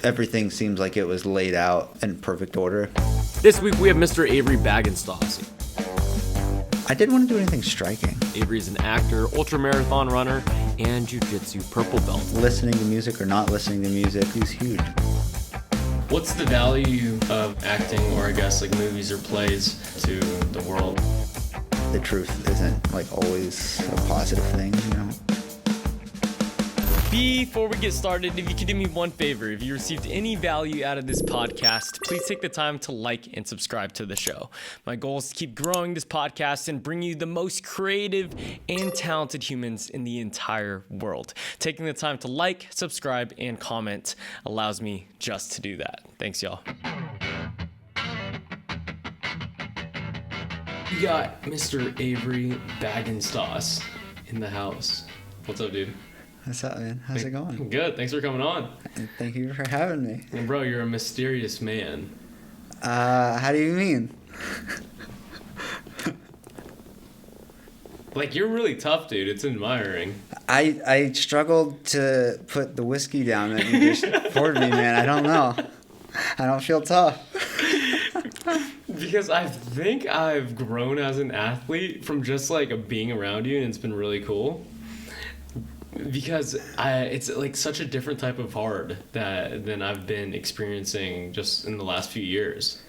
everything seems like it was laid out in perfect order. This week we have Mr. Avery Bagenstos. I didn't want to do anything striking. Avery's an actor, ultramarathon runner, and jiu-jitsu purple belt. Listening to music or not listening to music, he's huge. What's the value of acting, or I guess like movies or plays, to the world? The truth isn't like always a positive thing, you know? Before we get started, if you could do me one favor, if you received any value out of this podcast, please take the time to like and subscribe to the show. My goal is to keep growing this podcast and bring you the most creative and talented humans in the entire world. Taking the time to like, subscribe, and comment allows me just to do that. Thanks, y'all. We got Mr. Avery Bagenstos in the house. What's up, dude? What's up, man? How's it going? Good. Thanks for coming on. Thank you for having me. And bro, you're a mysterious man. How do you mean? Like, you're really tough, dude. It's admiring. I struggled to put the whiskey down that you just poured me, man. I don't know. I don't feel tough. Because I think I've grown as an athlete from just like being around you, and it's been really cool. Because it's like such a different type of hard than I've been experiencing just in the last few years.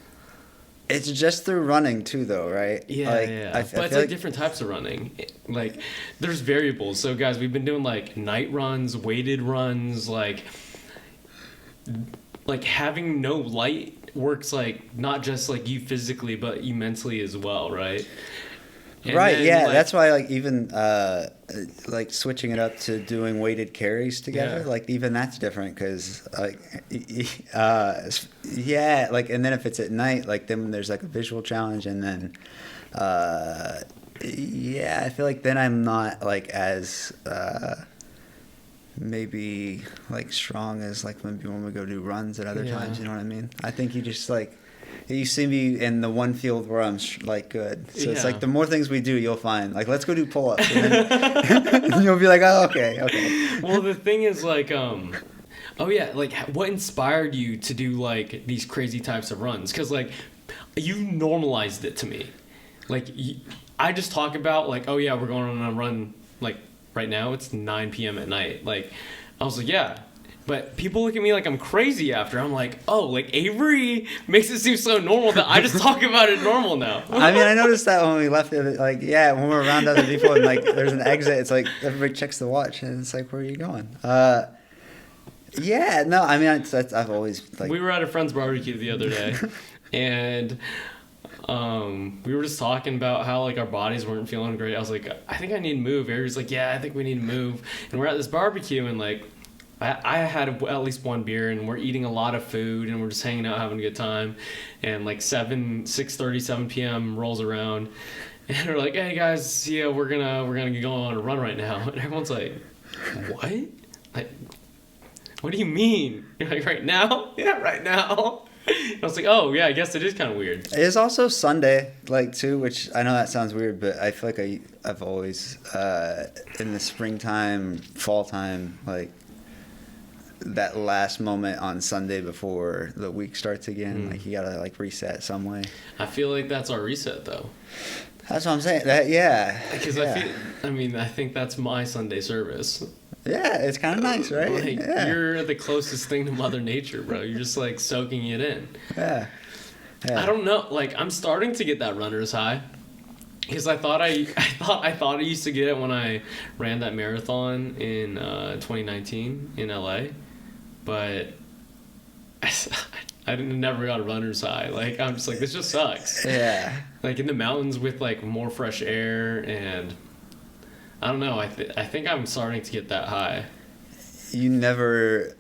It's just through running too, though, right? Yeah, like, yeah. But it's like different types of running. Like, there's variables. So, guys, we've been doing like night runs, weighted runs, like having no light works like not just like you physically, but you mentally as well, right? And right, then, yeah, like, that's why, like, even, like, switching it up to doing weighted carries together, Yeah. like, even that's different, because, like, yeah, like, and then if it's at night, like, then there's, like, a visual challenge, and then, yeah, I feel like then I'm not, like, as, maybe, like, strong as, like, maybe when we go do runs at other times, you know what I mean? I think you just, like... You see me in the one field where I'm like good, so it's like the more things we do, you'll find like let's go do pull-ups, and then you'll be like, oh, okay. Well, the thing is like, oh yeah, like what inspired you to do like these crazy types of runs? Because like you normalized it to me, like I just talk about like, oh yeah, we're going on a run like right now. It's 9 p.m. at night. Like I was like, yeah. But people look at me like I'm crazy after. I'm like, oh, like Avery makes it seem so normal that I just talk about it normal now. I mean, I noticed that when we left, like, yeah, when we're around other people and like there's an exit, it's like everybody checks the watch and it's like, where are you going? Yeah, no, I mean, I've always like. We were at a friend's barbecue the other day, and we were just talking about how like our bodies weren't feeling great. I was like, I think I need to move. Avery's like, yeah, I think we need to move. And we're at this barbecue and like. I had at least one beer and we're eating a lot of food and we're just hanging out having a good time, and like 6:30, 7 p.m. rolls around and we're like, hey guys, see ya, we're gonna go on a run right now, and everyone's like, what? Like, what do you mean? You're like, right now? Yeah, right now. I was like, oh yeah, I guess it is kind of weird. It is also Sunday, like too, which I know that sounds weird, but I feel like I've always in the springtime, fall time, like that last moment on Sunday before the week starts again, like you gotta like reset some way. I feel like that's our reset though. That's what I'm saying. That Because yeah. I think that's my Sunday service. Yeah, it's kind of nice, right? Like yeah. You're the closest thing to Mother Nature, bro. You're just like soaking it in. Yeah. I don't know. Like I'm starting to get that runner's high. Because I thought I used to get it when I ran that marathon in 2019 in LA. But I never got a runner's high. Like, I'm just like, this just sucks. Yeah. Like, in the mountains with, like, more fresh air, and I don't know. I think I'm starting to get that high. You've never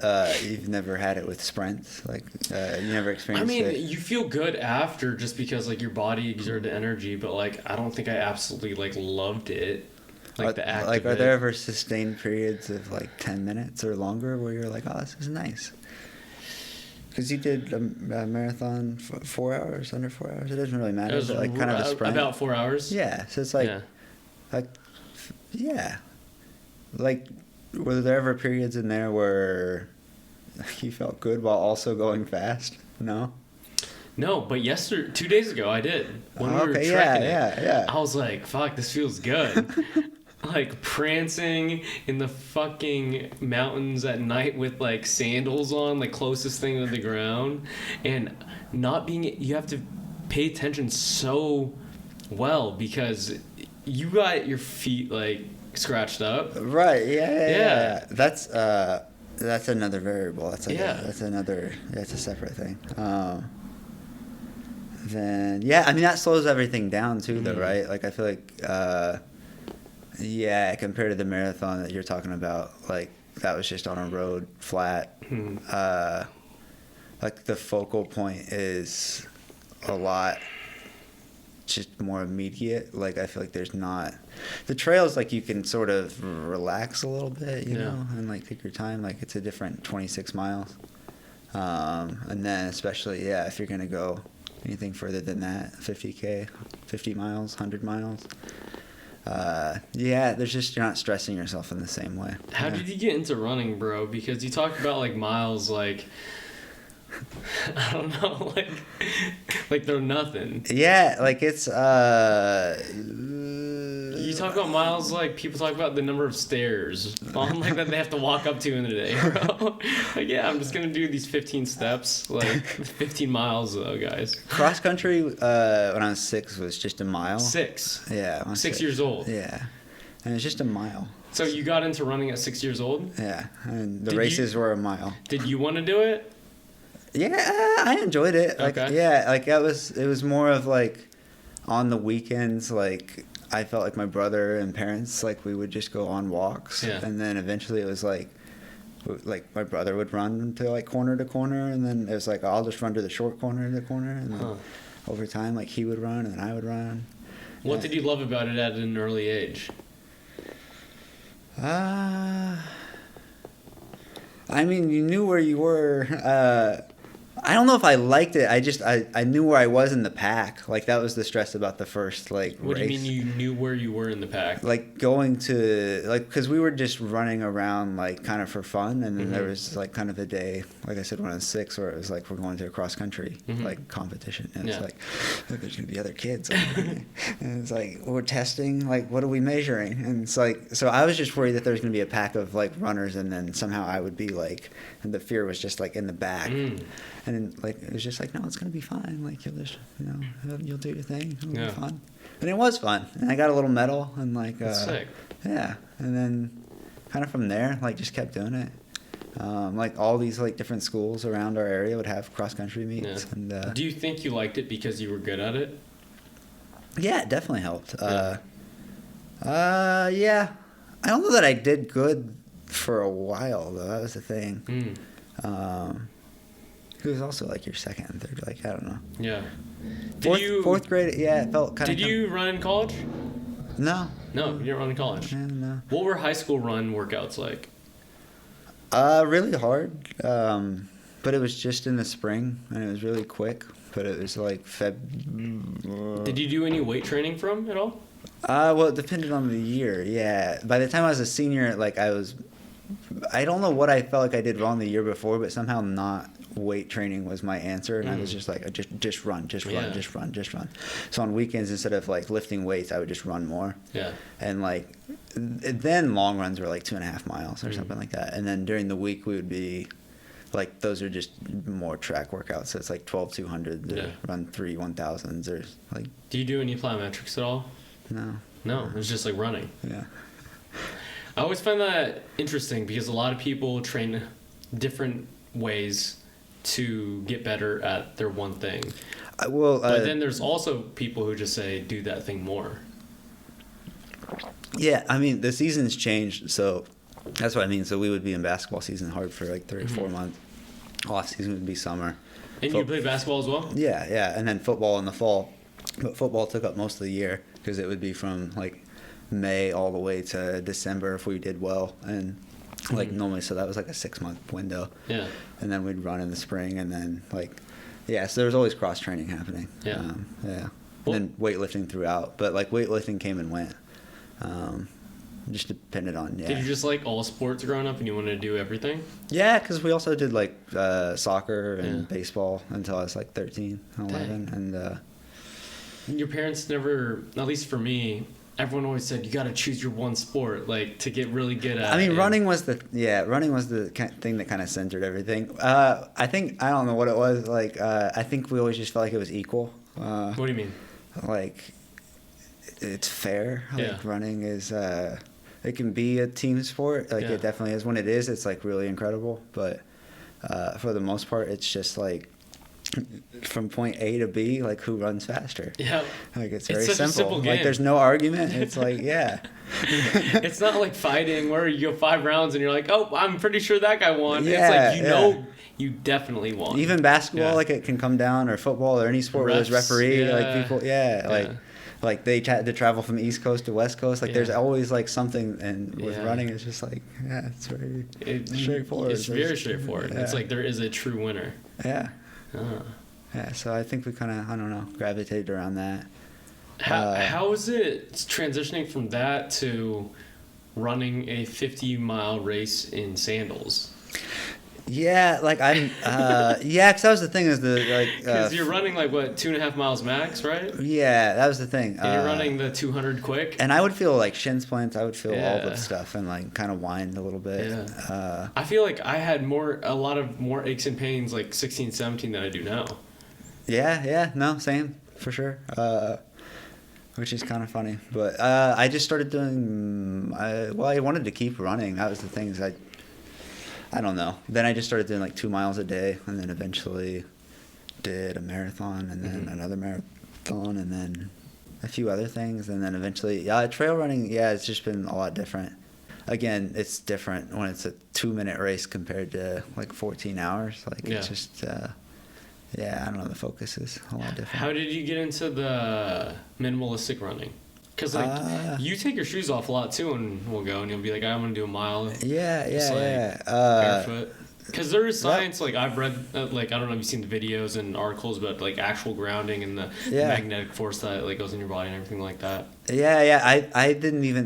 had it with sprints? Like, you never experienced it? I mean, you feel good after just because, like, your body exerted energy, but, like, I don't think I absolutely, like, loved it. Like the act. Like, are there ever sustained periods of like 10 minutes or longer where you're like, oh, this is nice? Because you did a marathon 4 hours, under 4 hours. It doesn't really matter. It was but like kind of a sprint. About 4 hours. Yeah. So it's like, yeah. Like, were there ever periods in there where you felt good while also going fast? No? No, but 2 days ago I did. When we were Okay, trekking yeah. I was like, fuck, this feels good. Like prancing in the fucking mountains at night with like sandals on, like closest thing to the ground, and you have to pay attention so well because you got your feet like scratched up. Right, yeah. That's another variable. That's a separate thing. Then that slows everything down too, though, right? Like I feel like compared to the marathon that you're talking about, like that was just on a road flat. Like the focal point is a lot just more immediate. Like I feel like there's not the trails, like you can sort of relax a little bit, you know, and like take your time. Like it's a different 26 miles. And then especially, if you're going to go anything further than that, 50K, 50 miles, 100 miles. There's just, you're not stressing yourself in the same way. How did you get into running, bro? Because you talk about like miles, like I don't know, like they're nothing. Yeah, like it's you talk about miles like people talk about the number of stairs on like that they have to walk up to in a day, bro. Like I'm just gonna do these 15 steps, like 15 miles though, guys. Cross country when I was 6 was just a mile. 6. Yeah, when I was 6 years old. Yeah, and it's just a mile. So you got into running at 6 years old? Yeah, and the races were a mile. Did you want to do it? Yeah, I enjoyed it. Like, okay. Like it was more of like on the weekends, like I felt like my brother and parents, like we would just go on walks, and then eventually it was like my brother would run to like corner to corner, and then it was like I'll just run to the short corner to corner, and then over time like he would run and then I would run. What did you love about it at an early age? I mean, you knew where you were. I don't know if I liked it. I knew where I was in the pack. Like that was the stress about the first like What race. do you mean you knew where you were in the pack? Like going to because we were just running around like kind of for fun, and then there was like kind of a day, like I said, when I was 6, where it was like we're going to a cross country like competition, and it's like there's gonna be other kids, and it's like we're testing, like what are we measuring, and it's like so I was just worried that there was gonna be a pack of like runners, and then somehow I would be like, and the fear was just like in the back. And then, like, it was just like, no, it's going to be fine. Like, you'll just, you'll do your thing. It'll be fun. And it was fun. And I got a little medal. And, like, that's sick. Yeah. And then kind of from there, like, just kept doing it. Like, all these, like, different schools around our area would have cross-country meets. Yeah. And, do you think you liked it because you were good at it? Yeah, it definitely helped. Yeah. I don't know that I did good for a while, though. That was the thing. It was also like your second and third, like I don't know. Yeah. Fourth grade, it felt kind of. Did you run in college? No. No, you didn't run in college. No. What were high school run workouts like? Really hard, but it was just in the spring and it was really quick. But it was like Did you do any weight training from at all? Well, it depended on the year. Yeah. By the time I was a senior, like I don't know what I felt like I did wrong the year before, but somehow not weight training was my answer, and I was just like, just run. So on weekends, instead of like lifting weights, I would just run more. Yeah. And like, then long runs were like 2.5 miles or something like that, and then during the week we would be like, those are just more track workouts. So it's like 12-200, or run 3 1,000s, or like. Do you do any plyometrics at all? No, it's just like running. Yeah. I always find that interesting because a lot of people train different ways to get better at their one thing. But then there's also people who just say, do that thing more. Yeah, I mean, the season's changed, so that's what I mean. So we would be in basketball season hard for like 3 or 4 months. Off season would be summer. And you played basketball as well? Yeah, and then football in the fall. But football took up most of the year because it would be from like May all the way to December if we did well, and like normally, so that was like a 6-month window. Yeah. And then we'd run in the spring, and then like, so there was always cross training happening. Yeah. And then weightlifting throughout, but like weightlifting came and went. just depended on. Yeah. Did you just like all sports growing up and you wanted to do everything? Yeah, because we also did like soccer and baseball until I was like 13, 11. Dang. And your parents never, at least for me, everyone always said you got to choose your one sport, like to get really good at. I mean, running was the thing that kind of centered everything. I don't know what it was. Like, I think we always just felt like it was equal. What do you mean? Like, it's fair. Like, Yeah. running is, it can be a team sport. Like, it definitely is. When it is, it's like really incredible. But for the most part, it's just like from point A to B, like who runs faster. Yeah. Like it's It's very such a simple. simple game. Like there's no argument. It's like, yeah. It's not like fighting where you go 5 rounds and you're like, oh, I'm pretty sure that guy won. Yeah, it's like, know, you definitely won. Even basketball, like it can come down, or football, or any sport where there's referee, like people, like they had to travel from East Coast to West Coast. Like there's always like something, and with running, it's just like, it's very straightforward. It's very straightforward. Yeah. It's like there is a true winner. Yeah. Yeah, so I think we kind of, I don't know, gravitated around that. How is it transitioning from that to running a 50-mile race in sandals? Yeah, like I'm, because that was the thing is Because you're running like what 2.5 miles max, right? Yeah, that was the thing. And you're running the 200 quick. And I would feel like shin splints. I would feel all the stuff and like kind of wind a little bit. Yeah. I feel like I had a lot of more aches and pains like 16, 17 than I do now. Yeah, no, same for sure. Which is kind of funny, but I just started doing. I wanted to keep running. That was the thing. Is I don't know. Then I just started doing like 2 miles a day, and then eventually did a marathon, and then another marathon, and then a few other things, and then eventually, trail running. Yeah, it's just been a lot different. Again, it's different when it's a 2-minute race compared to like 14 hours. Like it's just. I don't know. The focus is a lot different. How did you get into the minimalistic running? Because like you take your shoes off a lot too, and we'll go, and you'll be like, I'm gonna do a mile. Barefoot. Because there is science, like I've read, like I don't know if you've seen the videos and articles about like actual grounding and the magnetic force that like goes in your body and everything like that. I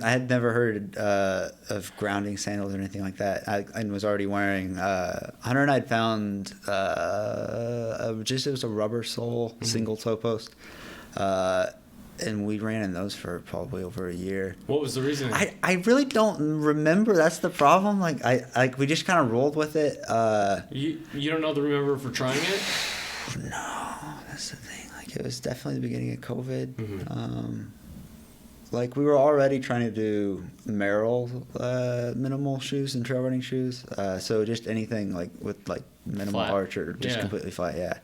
had never heard of grounding sandals or anything like that. I was already wearing. Hunter and I had found it was a rubber sole single toe post. And we ran in those for probably over a year. What was the reason? I really don't remember. That's the problem. Like we just kind of rolled with it. You don't know the remember for trying it? No, that's the thing. Like it was definitely the beginning of COVID. Like we were already trying to do Merrell minimal shoes and trail running shoes. So just anything like with like minimal arch or just completely flat. Yeah.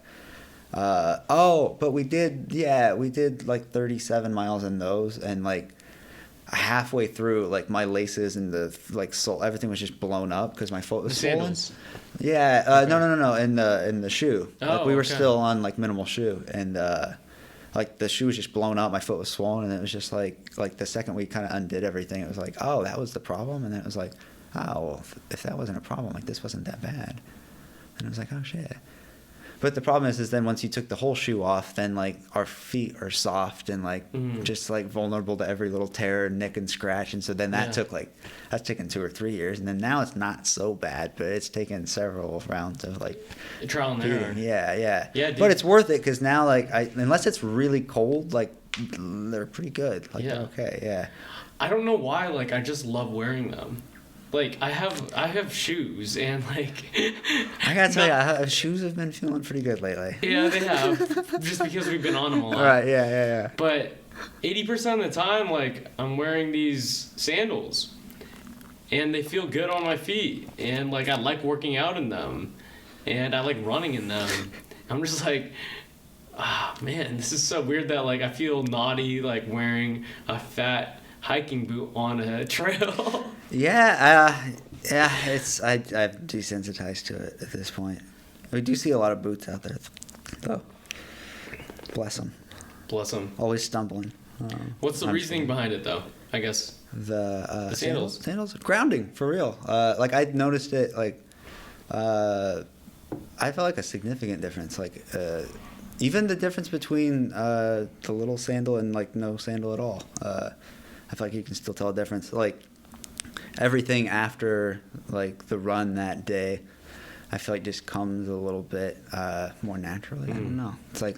But we did like 37 miles in those, and like halfway through, like my laces and the like sole, everything was just blown up because my foot was swollen. Yeah, okay. No, in the shoe. Like we were still on like minimal shoe, and like the shoe was just blown up. My foot was swollen, and it was just like the second we kind of undid everything, it was like, oh, that was the problem, and then it was like, oh, well, if that wasn't a problem, like this wasn't that bad, and it was like, oh shit. But the problem is then once you took the whole shoe off, then like our feet are soft and like just like vulnerable to every little tear, nick, and scratch. And so then that's taken 2 or 3 years, and then now it's not so bad, but it's taken several rounds of like trial and error. Yeah. Dude. But it's worth it because now like unless it's really cold, like they're pretty good. Like they're okay. Yeah. I don't know why. Like I just love wearing them. Like I have shoes, and like I gotta tell you, shoes have been feeling pretty good lately. Yeah, they have, just because we've been on them a lot. Right. Yeah. But 80% of the time, like I'm wearing these sandals, and they feel good on my feet, and like I like working out in them, and I like running in them. I'm just like, man, this is so weird that like I feel naughty like wearing a fat hiking boot on a trail. It's I've desensitized to it at this point. We do see a lot of boots out there, though. Bless them. Always stumbling. What's the reasoning behind it, though? I guess the sandals. Sandals, grounding for real. Like I noticed it. Like I felt like a significant difference. Like even the difference between the little sandal and like no sandal at all. I feel like you can still tell a difference. Like everything after like the run that day, I feel like just comes a little bit more naturally. I don't know. It's like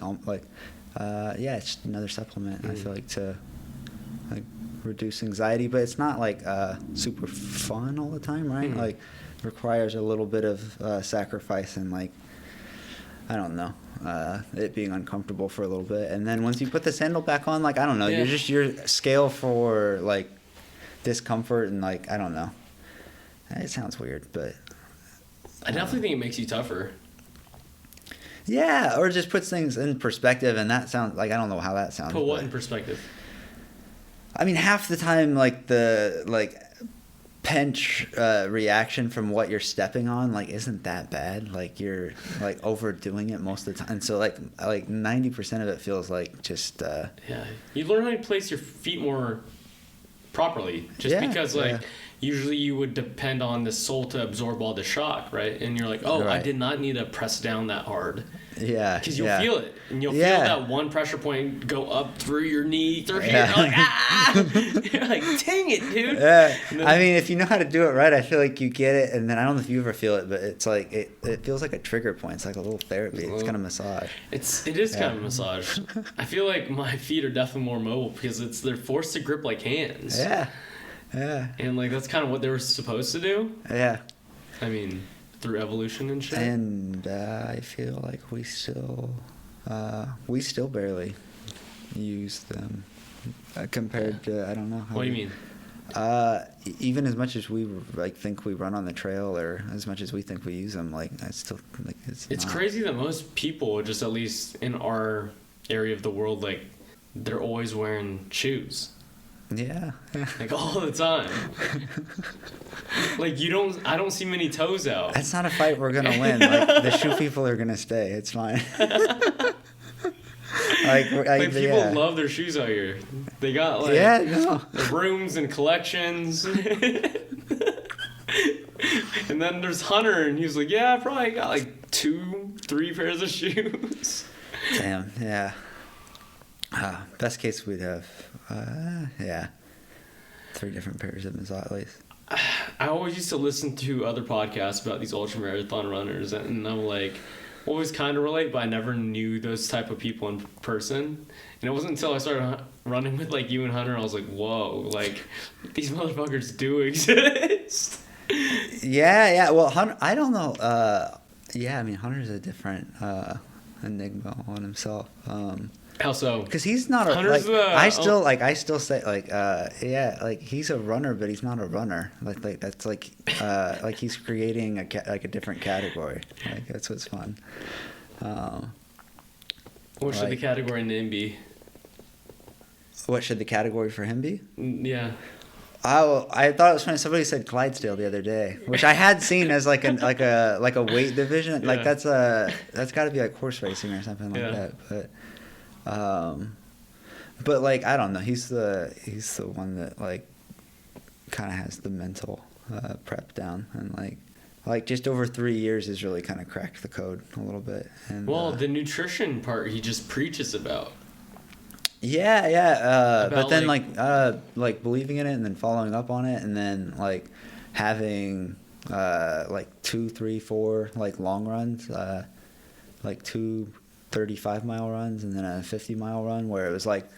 yeah, it's another supplement. I feel like to like reduce anxiety, but it's not like super fun all the time, right? Like requires a little bit of sacrifice and like I don't know, it being uncomfortable for a little bit, and then once you put the sandal back on, like I don't know, your scale for like discomfort and like I don't know. It sounds weird, but I definitely think it makes you tougher. Yeah, or just puts things in perspective, and that sounds like I don't know how that sounds. Put what in perspective? I mean, half the time, like the pinch reaction from what you're stepping on, like isn't that bad. Like you're like overdoing it most of the time, so like 90% of it feels like just. Yeah, you learn how to place your feet more properly, just because like. Usually you would depend on the sole to absorb all the shock, right? And you're like, oh, I did not need to press down that hard. Yeah. Because you'll feel it. And you'll feel that one pressure point go up through your knee, through here. You're like, ah! You're like, dang it, dude. Yeah. I mean, if you know how to do it right, I feel like you get it. And then I don't know if you ever feel it, but it's like, it feels like a trigger point. It's like a little therapy. It's kind of massage. It is kind of massage. I feel like my feet are definitely more mobile because they're forced to grip like hands. Yeah. Yeah. And like that's kind of what they were supposed to do. Yeah. I mean, through evolution and shit. And I feel like we still barely use them compared to I don't know. What do you mean? Even as much as we like think we run on the trail, or as much as we think we use them, like I still like it's not. Crazy that most people, just at least in our area of the world, like they're always wearing shoes. Yeah. Like all the time. Like I don't see many toes out. That's not a fight we're gonna win. Like the shoe people are gonna stay. It's fine. like people love their shoes out here. They got like rooms and collections. And then there's Hunter, and he was like, yeah, I probably got like 2-3 pairs of shoes. Damn, yeah. Best case we'd have, 3 different pairs of Mazzatlis. I always used to listen to other podcasts about these ultramarathon runners, and I'm like, always kind of relate, but I never knew those type of people in person. And it wasn't until I started running with like you and Hunter, I was like, whoa, like these motherfuckers do exist. Yeah. Well, Hunter, I don't know. I mean, Hunter's a different enigma on himself. How so? Because he's not Hunter's I still say like he's a runner, but he's not a runner. Like that's like he's creating a different category. Like that's what's fun. What should the category name be? What should the category for him be? Yeah. I thought it was funny. Somebody said Clydesdale the other day, which I had seen as like a weight division. Like that's got to be like horse racing or something like that. But like I don't know. He's the one that like kind of has the mental prep down, and like just over 3 years has really kind of cracked the code a little bit. And the nutrition part he just preaches about. Yeah. But then like believing in it and then following up on it, and then like having like 2, 3, 4 like long runs, like 2 35-mile runs and then a 50-mile run where it was like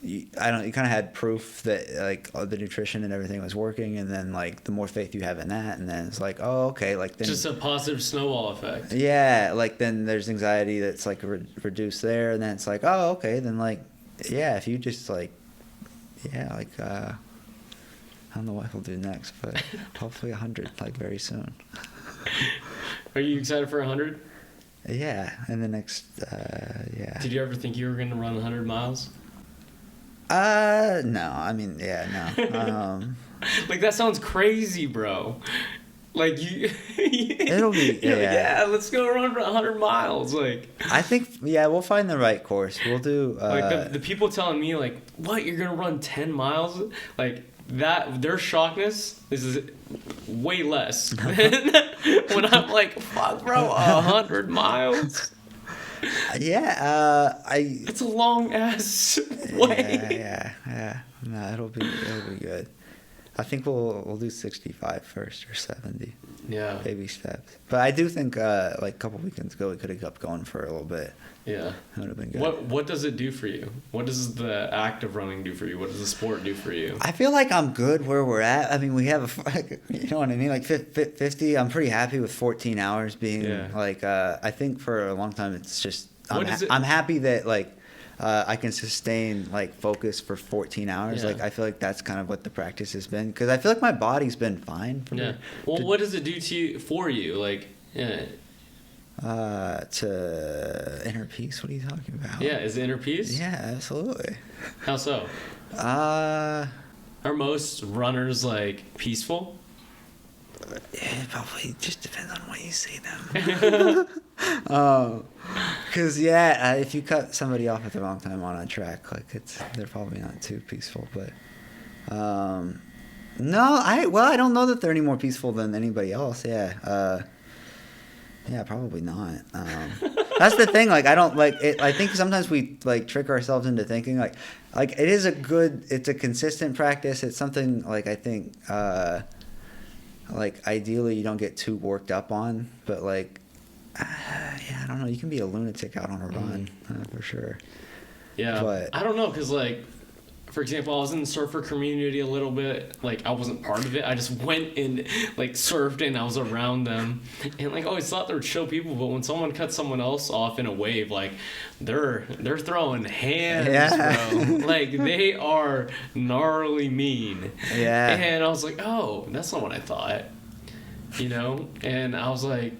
you kind of had proof that like the nutrition and everything was working, and then like the more faith you have in that, and then it's like, oh, okay, like then just a positive snowball effect. Yeah, like then there's anxiety that's like reduced there, and then it's like, oh, okay, then like if you just like I don't know what he'll do next, but hopefully 100 like very soon. Are you excited for 100? Yeah, and the next, Did you ever think you were going to run 100 miles? No. I mean, no. Like, that sounds crazy, bro. Like, you... It'll be, let's go run 100 miles, like... I think, we'll find the right course. We'll do... like, the people telling me, like, what, you're going to run 10 miles? Like... that their shockness is way less than when I'm like, fuck, bro, 100 miles. It's a long ass way. Yeah. No, it'll be good. I think we'll do 65 first or 70. Yeah. Baby steps. But I do think like a couple weekends ago we could have kept going for a little bit. Yeah. That would have been good. What does it do for you? What does the act of running do for you? What does the sport do for you? I feel like I'm good where we're at. I mean, we have you know what I mean? Like 50. I'm pretty happy with 14 hours being like. I think for a long time it's just. I'm happy that like. I can sustain like focus for 14 hours. Yeah. Like I feel like that's kind of what the practice has been, because I feel like my body's been fine. Well, what does it do for you? Like, to inner peace. What are you talking about? Yeah, is it inner peace? Yeah, absolutely. How so? Are most runners like peaceful? It probably just depends on what you see them. Because if you cut somebody off at the wrong time on a track, like they're probably not too peaceful. But no, I don't know that they're any more peaceful than anybody else. Yeah, probably not. That's the thing. Like I don't like it. I think sometimes we like trick ourselves into thinking like it's a consistent practice. It's something like I think. Like ideally you don't get too worked up on, but like I don't know, you can be a lunatic out on a run for sure. Yeah, but I don't know, because like for example, I was in the surfer community a little bit. Like I wasn't part of it, I just went and like surfed and I was around them, and like always thought they were chill people, but when someone cuts someone else off in a wave, like they're throwing hands, bro. Like they are gnarly mean. Yeah. And I was like, oh, that's not what I thought, you know. And I was like,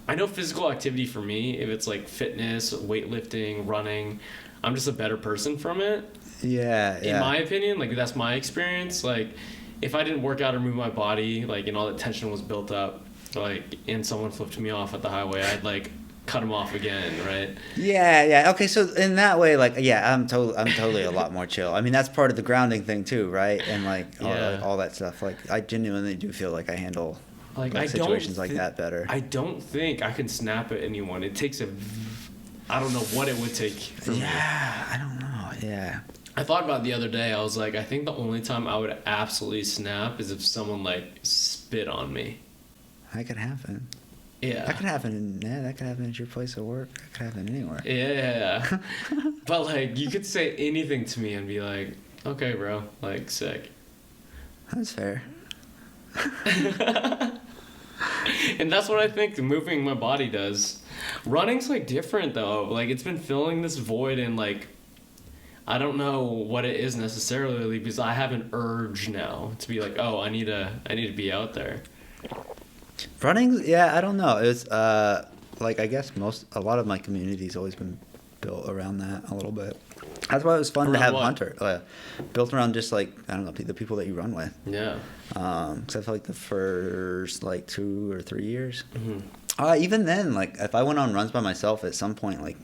I know physical activity for me, if it's like fitness, weightlifting, running, I'm just a better person from it. Yeah. In my opinion, like that's my experience. Like if I didn't work out or move my body, like and all that tension was built up, like and someone flipped me off at the highway, I'd like cut him off again, right? Yeah. Okay, so in that way, like I'm totally a lot more chill. I mean, that's part of the grounding thing too, right? And like all that stuff. Like I genuinely do feel like I handle like situations like that better. I don't think I can snap at anyone. It takes I don't know what it would take for me. Yeah, I don't know. Yeah. I thought about it the other day. I was like, I think the only time I would absolutely snap is if someone like spit on me. That could happen. Yeah. That could happen. That could happen at your place of work. That could happen anywhere. Yeah. But like, you could say anything to me and be like, okay, bro, like sick. That's fair. And that's what I think moving my body does. Running's like different though. Like it's been filling this void, and like I don't know what it is necessarily, because I have an urge now to be like, oh, I need to be out there. Running, I don't know. It's like I guess a lot of my community's always been built around that a little bit. That's why it was fun to have Hunter. Built around just like, I don't know, the people that you run with. Yeah. Because I feel like the first like 2 or 3 years. Mm-hmm. Even then, like if I went on runs by myself at some point, like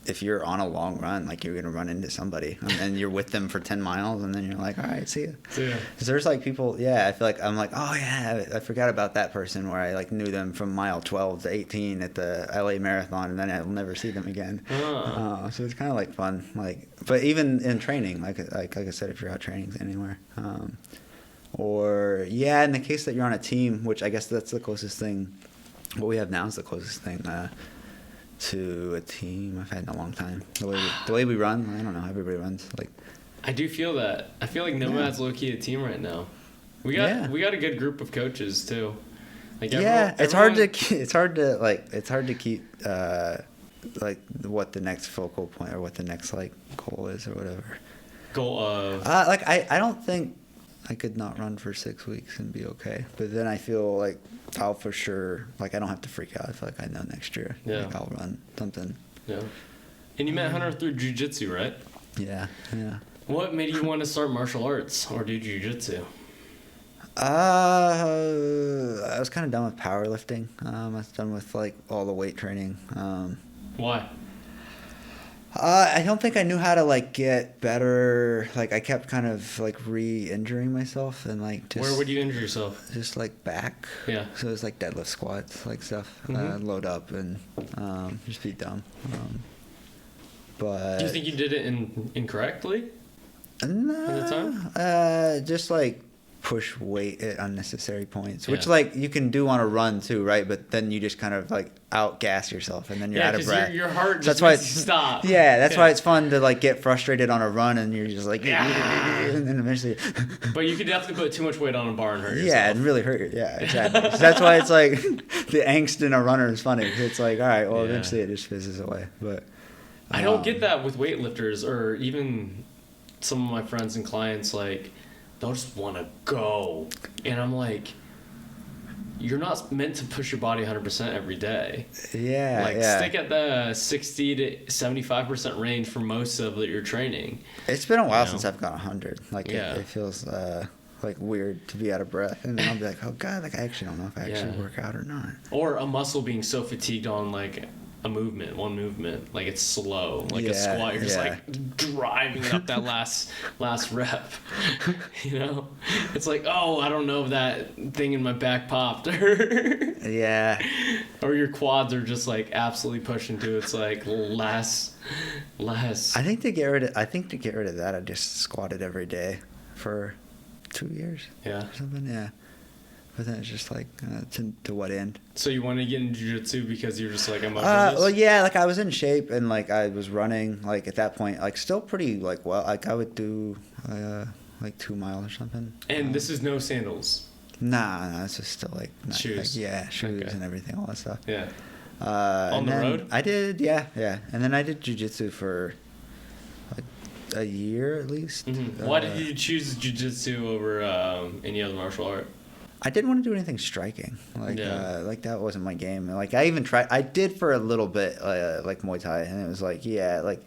if you're on a long run, like you're gonna run into somebody, and you're with them for 10 miles, and then you're like, all right, see ya. Because there's like people, I feel like I'm like, oh yeah, I forgot about that person where I like knew them from mile 12 to 18 at the LA Marathon, and then I'll never see them again. So it's kind of like fun, like, but even in training, like I said, if you're out training anywhere, or in the case that you're on a team, which I guess that's the closest thing. What we have now is the closest thing. To a team I've had in a long time. The way we run, I don't know, everybody runs like. I do feel that. I feel like Nomad's low key a team right now. We got a good group of coaches too. Like it's hard to keep like what the next focal point or what the next like goal is or whatever. Goal of like I don't think I could not run for 6 weeks and be okay. But then I feel like I'll for sure, like I don't have to freak out. I feel like I know next year. Yeah. Like I'll run something. Yeah. And you met Hunter through jiu-jitsu, right? Yeah. What made you want to start martial arts or do jiu-jitsu? I was kind of done with powerlifting. I was done with like all the weight training. Why? I don't think I knew how to like get better. Like I kept kind of like re-injuring myself and like just. Where would you injure yourself? Just like back. Yeah. So it was like deadlift, squats, like stuff. Mm-hmm. Load up and just be dumb. But. Do you think you did it incorrectly? No. At the time? Just like push weight at unnecessary points, which like you can do on a run too, right? But then you just kind of like outgas yourself, and then you're out of breath. Your heart just that's why it's stop. Yeah, that's why it's fun to like get frustrated on a run, and you're just like, and then eventually. But you could definitely put too much weight on a bar and hurt yourself. Yeah, and really hurt. Yeah, exactly. So that's why it's like the angst in a runner is funny. It's like, all right, well, eventually it just fizzes away. But I don't get that with weightlifters or even some of my friends and clients. Like, they'll just want to go, and I'm like, you're not meant to push your body 100% every day. Yeah, like stick at the 60 to 75% range for most of your training. It's been a while since I've gone 100. Like it feels like weird to be out of breath, and then I'll be like, oh god, like I actually don't know if I actually work out or not. Or a muscle being so fatigued on like one movement, like it's slow, like a squat, you're just like driving up that last rep. You know, it's like, oh, I don't know if that thing in my back popped. Yeah. Or your quads are just like absolutely pushing to its like less. I think to get rid of that, I just squatted every day for 2 years. Yeah. Or something. Yeah. But then it's just like, to what end? So you want to get into jiu-jitsu because you're just like, I'm over this? Well, yeah, like I was in shape and like I was running, like at that point, like still pretty like well. Like I would do like 2 miles or something. And this is no sandals? Nah, it's just still like shoes. Like, shoes and everything, all that stuff. Yeah. On the road? I did, yeah. And then I did jiu-jitsu for like a year at least. Mm-hmm. Why did you choose jiu-jitsu over any other martial art? I didn't want to do anything striking. Like that wasn't my game. Like I even tried. I did for a little bit, like Muay Thai, and it was like, like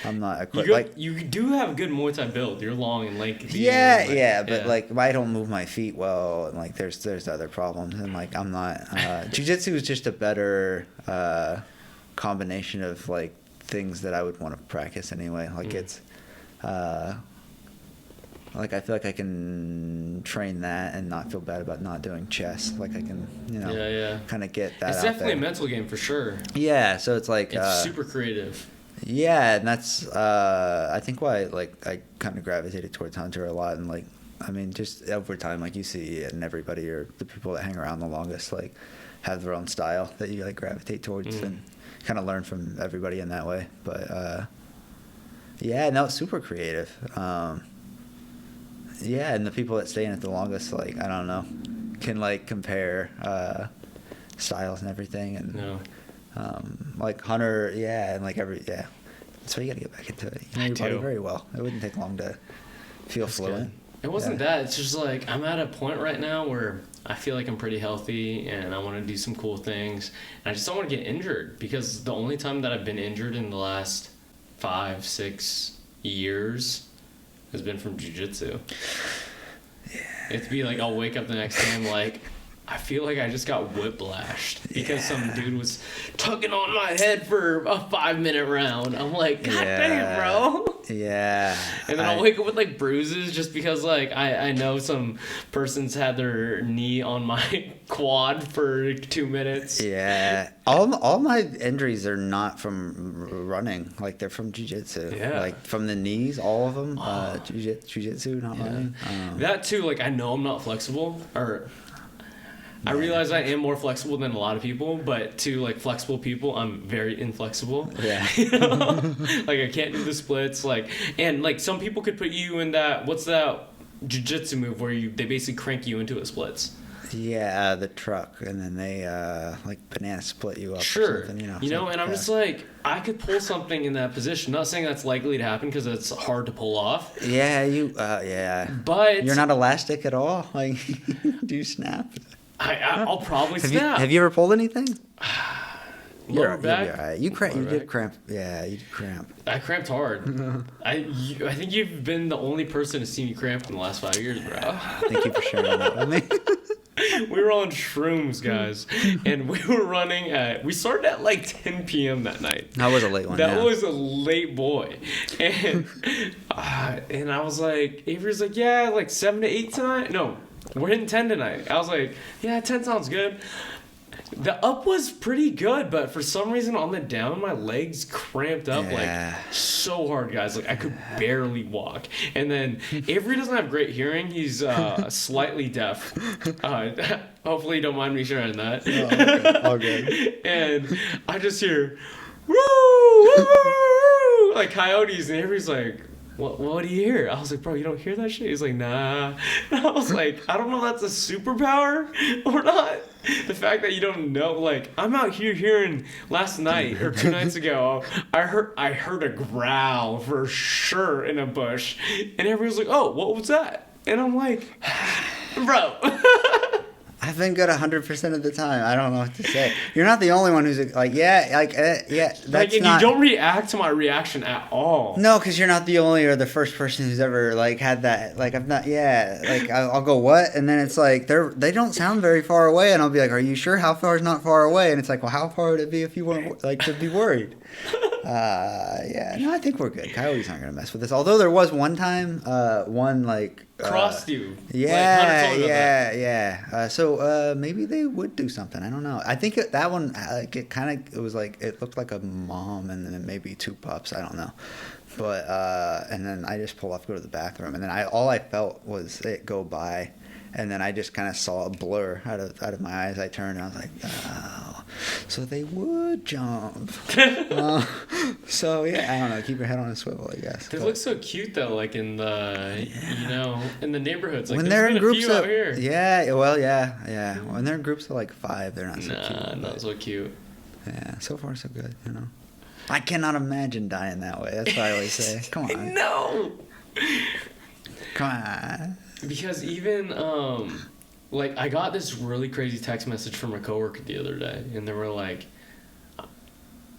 I'm not equipped. You do have a good Muay Thai build. You're long and lanky. But like I don't move my feet well, and like there's other problems, and like I'm not. Jiu-jitsu is just a better combination of like things that I would want to practice anyway. Like it's. Like I feel like I can train that and not feel bad about not doing chess. Like I can, kind of get that. It's out definitely there. a mental game for sure. Yeah, so it's like it's super creative. Yeah, and that's I think why like I kind of gravitated towards Hunter a lot, and like I mean just over time, like you see, and everybody or the people that hang around the longest like have their own style that you like gravitate towards and kind of learn from everybody in that way. But it's super creative. Yeah, and the people that stay in it the longest, like, I don't know, can, like, compare styles and everything. And, like, Hunter, and, like, that's why you got to get back into it. You know your body very well. It wouldn't take long to feel fluent. It wasn't that. It's just, like, I'm at a point right now where I feel like I'm pretty healthy and I want to do some cool things. And I just don't want to get injured because the only time that I've been injured in the last 5-6 years has been from jiu-jitsu. Yeah. It'd be like I'll wake up the next day and I'm like, I feel like I just got whiplashed because some dude was tugging on my head for a 5-minute round. I'm like, God damn, bro. Yeah. And then I'll wake up with like bruises just because like I know some person's had their knee on my quad for 2 minutes. Yeah. All my injuries are not from running. Like they're from jiu-jitsu. Yeah. Like from the knees, all of them. Jiu-jitsu, not running. That too, like I know I'm not flexible I realize I am more flexible than a lot of people, but to like flexible people, I'm very inflexible. Yeah. You know? Like I can't do the splits. Like and like some people could put you in that. What's that jiu-jitsu move where they basically crank you into a splits? Yeah, the truck, and then they like banana split you up. Sure. Or something, and I'm just like I could pull something in that position. Not saying that's likely to happen because it's hard to pull off. Yeah, But you're not elastic at all. Like, do you snap? I'll probably snap. Have you ever pulled anything? Lower back. You're all right. You did cramp. Yeah, you did cramp. I cramped hard. I think you've been the only person to see me cramp in the last 5 years, bro. Thank you for sharing that with me. We were on shrooms, guys, and we were running we started at like 10 p.m. that night. That was a late one. That was a late boy. And I was like, Avery's like, yeah, like 7 to 8 tonight? No, we're hitting 10 tonight. I was like, yeah, 10 sounds good. The up was pretty good, but for some reason on the down, my legs cramped up like so hard, guys. Like I could barely walk. And then Avery doesn't have great hearing. He's slightly deaf. Hopefully you don't mind me sharing that. Oh, all good. And I just hear, woo, woo, woo, like coyotes, and Avery's like, what do you hear? I was like, bro, you don't hear that shit? He's like, nah. And I was like, I don't know if that's a superpower or not. The fact that you don't know, like, I'm out here hearing last night or 2 nights ago, I heard a growl for sure in a bush. And everyone's like, oh, what was that? And I'm like, bro. I've been good 100% of the time. I don't know what to say. You're not the only one who's like, yeah. That's like, and not... you don't react to my reaction at all. No, because you're not the only or the first person who's ever like had that. Like I've not. Yeah. Like I'll go what, and then it's like they don't sound very far away, and I'll be like, are you sure? How far is not far away? And it's like, well, how far would it be if you weren't like to be worried? Yeah. No, I think we're good. Coyotes aren't gonna mess with us. Although there was one time, crossed you. Yeah, like, yeah. So maybe they would do something. I don't know. I think that one, it was like, it looked like a mom and then maybe 2 pups. I don't know. But, and then I just pulled off to go to the bathroom. And then all I felt was it go by. And then I just kind of saw a blur out of my eyes. I turned and I was like, oh, so they would jump. So yeah, I don't know. Keep your head on a swivel, I guess. They look so cute though, like in the in the neighborhoods. Like when they're in groups out here. Yeah. When they're in groups of like 5, they're not so cute. Not so cute. Yeah. So far, so good. You know. I cannot imagine dying that way. That's what I always say. Come on. No. Come on. Because even, like, I got this really crazy text message from a coworker the other day, and they were like,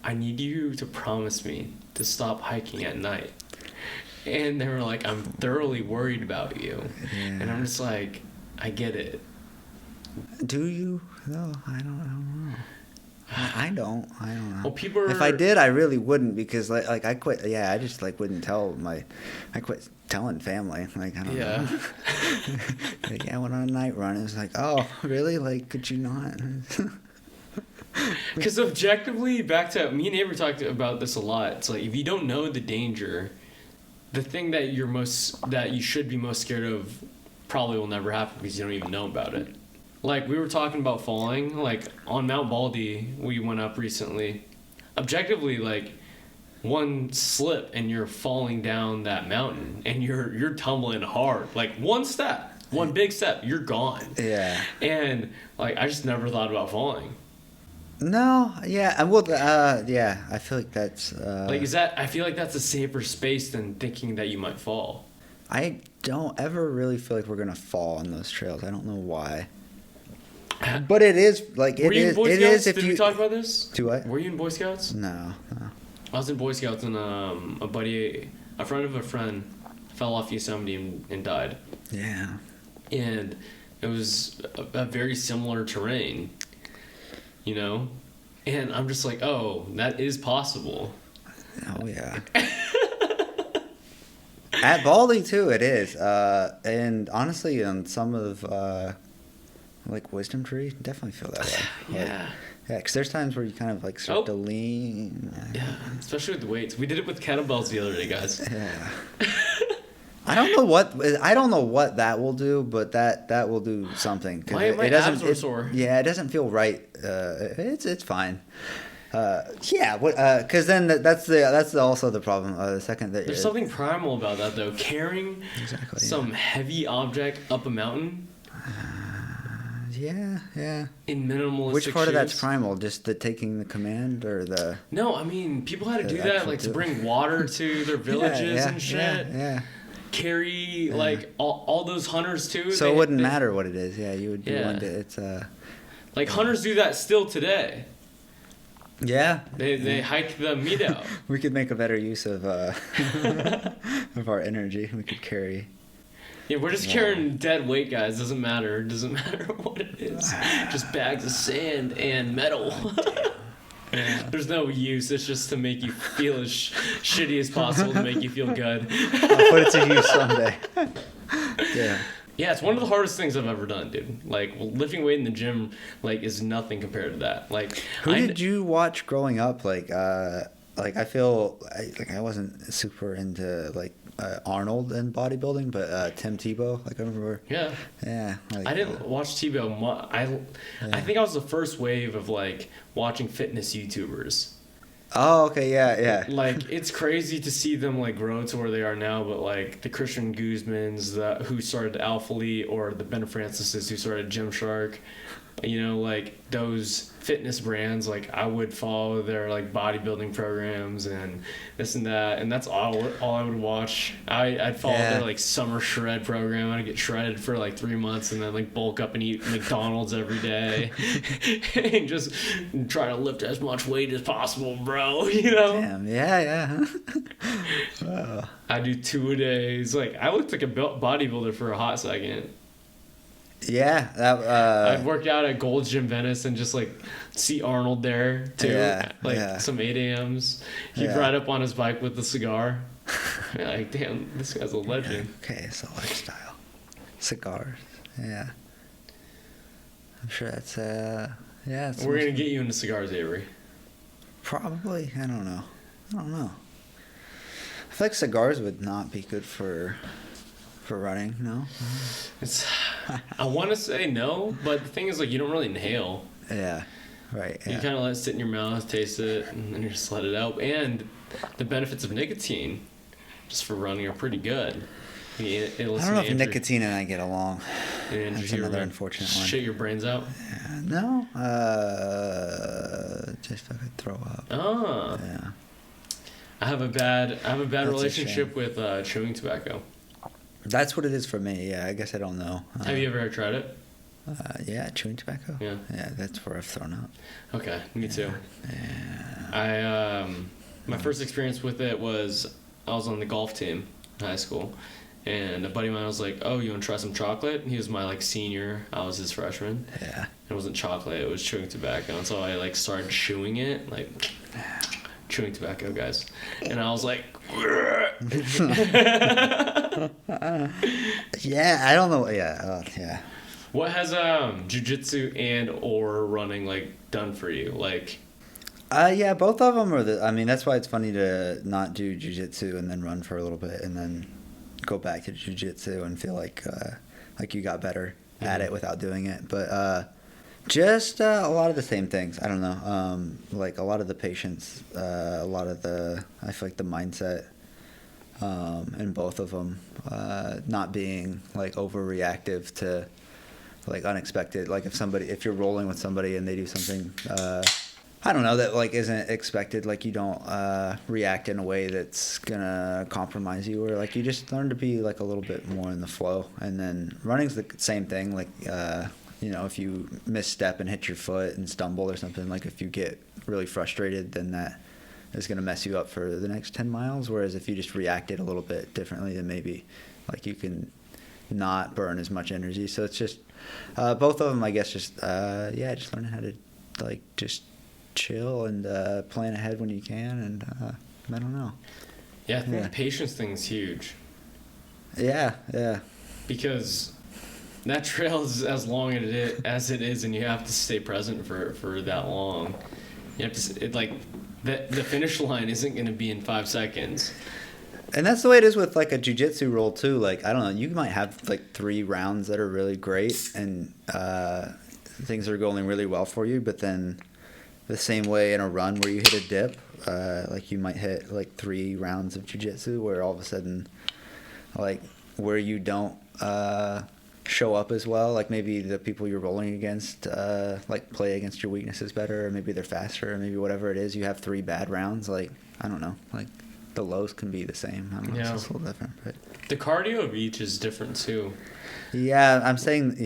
I need you to promise me to stop hiking at night. And they were like, I'm thoroughly worried about you. Yeah. And I'm just like, I get it. Do you? No, I don't know. I don't know. Well, people are... If I did, I really wouldn't, because like I quit. Yeah, I just like wouldn't tell I quit telling family. Like I don't know. Like, yeah, I went on a night run. It was like, oh, really? Like, could you not? Because objectively, back to me and Avery talked about this a lot. It's like if you don't know the danger, the thing that you should be most scared of probably will never happen because you don't even know about it. Like, we were talking about falling, like, on Mount Baldy, we went up recently. Objectively, like, one slip and you're falling down that mountain and you're tumbling hard. Like, one big step, you're gone. Yeah. And, like, I just never thought about falling. No, yeah, I feel like that's... I feel like that's a safer space than thinking that you might fall. I don't ever really feel like we're going to fall on those trails. I don't know why. But it is like Were you in Boy Scouts? Did we talk about this? Do what? Were you in Boy Scouts? No. I was in Boy Scouts and a friend of a friend fell off Yosemite and died. Yeah. And it was a very similar terrain, you know? And I'm just like, oh, that is possible. Oh yeah. At Baldy too, it is. And honestly, on some of like Wisdom Tree, definitely feel that way. Yeah. Yeah, because there's times where you kind of like start to lean. Yeah, especially with the weights. We did it with kettlebells the other day, guys. Yeah. I don't know what that will do, but that will do something. My abs were sore. Yeah, it doesn't feel right. It's fine. Because then that's also the problem. The second that there's something primal about that though, carrying some heavy object up a mountain. Yeah. In minimalistic Which part shoes? of that's primal? Just the taking the command or the... No, I mean, people had to do that, like, to bring water to their villages and shit. Yeah. Carry, like, all those hunters, too. So it wouldn't matter what it is. Yeah, you would do one day. It's, like, hunters do that still today. Yeah. They hike the meat out. We could make a better use of of our energy. We could carry... Yeah, we're just carrying dead weight, guys. Doesn't matter. Doesn't matter what it is. Just bags of sand and metal. There's no use. It's just to make you feel as shitty as possible to make you feel good. I'll put it to use someday. Yeah. Yeah, it's one of the hardest things I've ever done, dude. Like, lifting weight in the gym, like, is nothing compared to that. Like, who did you watch growing up? Like I feel like I wasn't super into like Arnold and bodybuilding, but Tim Tebow, like I remember. Yeah. Yeah. Like, I didn't watch Tebow. I think I was the first wave of like watching fitness YouTubers. Oh, okay, yeah. Like, it's crazy to see them like grow to where they are now, but like the Christian Guzmans who started Alpha Elite, or the Ben Francises who started Gymshark, you know, like those fitness brands, like I would follow their like bodybuilding programs and this and that, and that's all I would watch. I'd follow their like summer shred program. I'd get shredded for like 3 months and then like bulk up and eat McDonald's every day and just try to lift as much weight as possible, bro, you know. Damn, yeah. Oh. I do 2 a days. Like, I looked like a bodybuilder for a hot second. Yeah, I'd work out at Gold's Gym Venice and just like see Arnold there too. Some 8 a.m.s. He'd ride up on his bike with a cigar. Like, damn, this guy's a legend. Okay, it's a lifestyle. Cigars. Yeah. I'm sure that's it's We're gonna get you into cigars, Avery. Probably. I don't know. I feel like cigars would not be good for running, no? I want to say no, but the thing is, like, you don't really inhale. Yeah, right. Yeah. You kind of let it sit in your mouth, taste it, and then you just let it out. And the benefits of nicotine, just for running, are pretty good. I don't know if nicotine and I get along. That's another unfortunate one. Shit your brains out? Yeah, no. Just fucking throw up. Oh. Yeah. I have a bad relationship with chewing tobacco. That's what it is for me. Yeah, I guess I don't know. Have you ever tried it? Yeah, chewing tobacco. Yeah. Yeah, that's where I've thrown up. Okay, me too. Yeah. My first experience with it was I was on the golf team in high school, and a buddy of mine was like, "Oh, you want to try some chocolate?" He was my like senior. I was his freshman. Yeah. It wasn't chocolate. It was chewing tobacco, and so I like started chewing it like. Chewing tobacco, guys, and I was like, yeah, I don't know. Yeah, yeah. What has jiu-jitsu and or running like done for you? Like, yeah, both of them are I mean, that's why it's funny to not do jiu-jitsu and then run for a little bit and then go back to jiu-jitsu and feel like you got better at it without doing it, but. Just a lot of the same things. I don't know. Like a lot of the patience, I feel like the mindset in both of them, not being like overreactive to like unexpected. Like if you're rolling with somebody and they do something, I don't know, that like isn't expected, like you don't react in a way that's gonna compromise you, or like you just learn to be like a little bit more in the flow. And then running's the same thing. Like, you know, if you misstep and hit your foot and stumble or something, like if you get really frustrated, then that is going to mess you up for the next 10 miles. Whereas if you just reacted a little bit differently, then maybe like you can not burn as much energy. So it's just both of them, I guess, just learning how to like just chill and plan ahead when you can. And I don't know. Yeah, I think the patience thing is huge. Yeah. Because that trail is as long as it is, and you have to stay present for that long. You have to the finish line isn't going to be in 5 seconds. And that's the way it is with like a jiu-jitsu roll too. Like, I don't know, you might have like 3 rounds that are really great and things are going really well for you, but then the same way in a run where you hit a dip, like you might hit like 3 rounds of jiu-jitsu where all of a sudden, like where you don't show up as well, like maybe the people you're rolling against like play against your weaknesses better, or maybe they're faster, or maybe whatever it is, you have 3 bad rounds. Like, I don't know, like the lows can be the same. I don't know, it's just a little different, but the cardio of each is different too. Yeah, I'm saying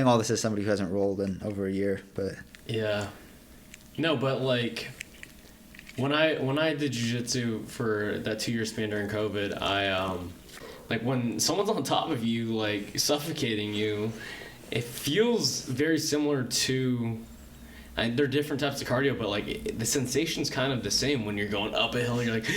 all this as somebody who hasn't rolled in over a year, but yeah, no, but like when I did jiu-jitsu for that 2-year span during COVID, I like when someone's on top of you, like suffocating you, it feels very similar to, and they're different types of cardio, but like the sensation's kind of the same when you're going up a hill and you're like,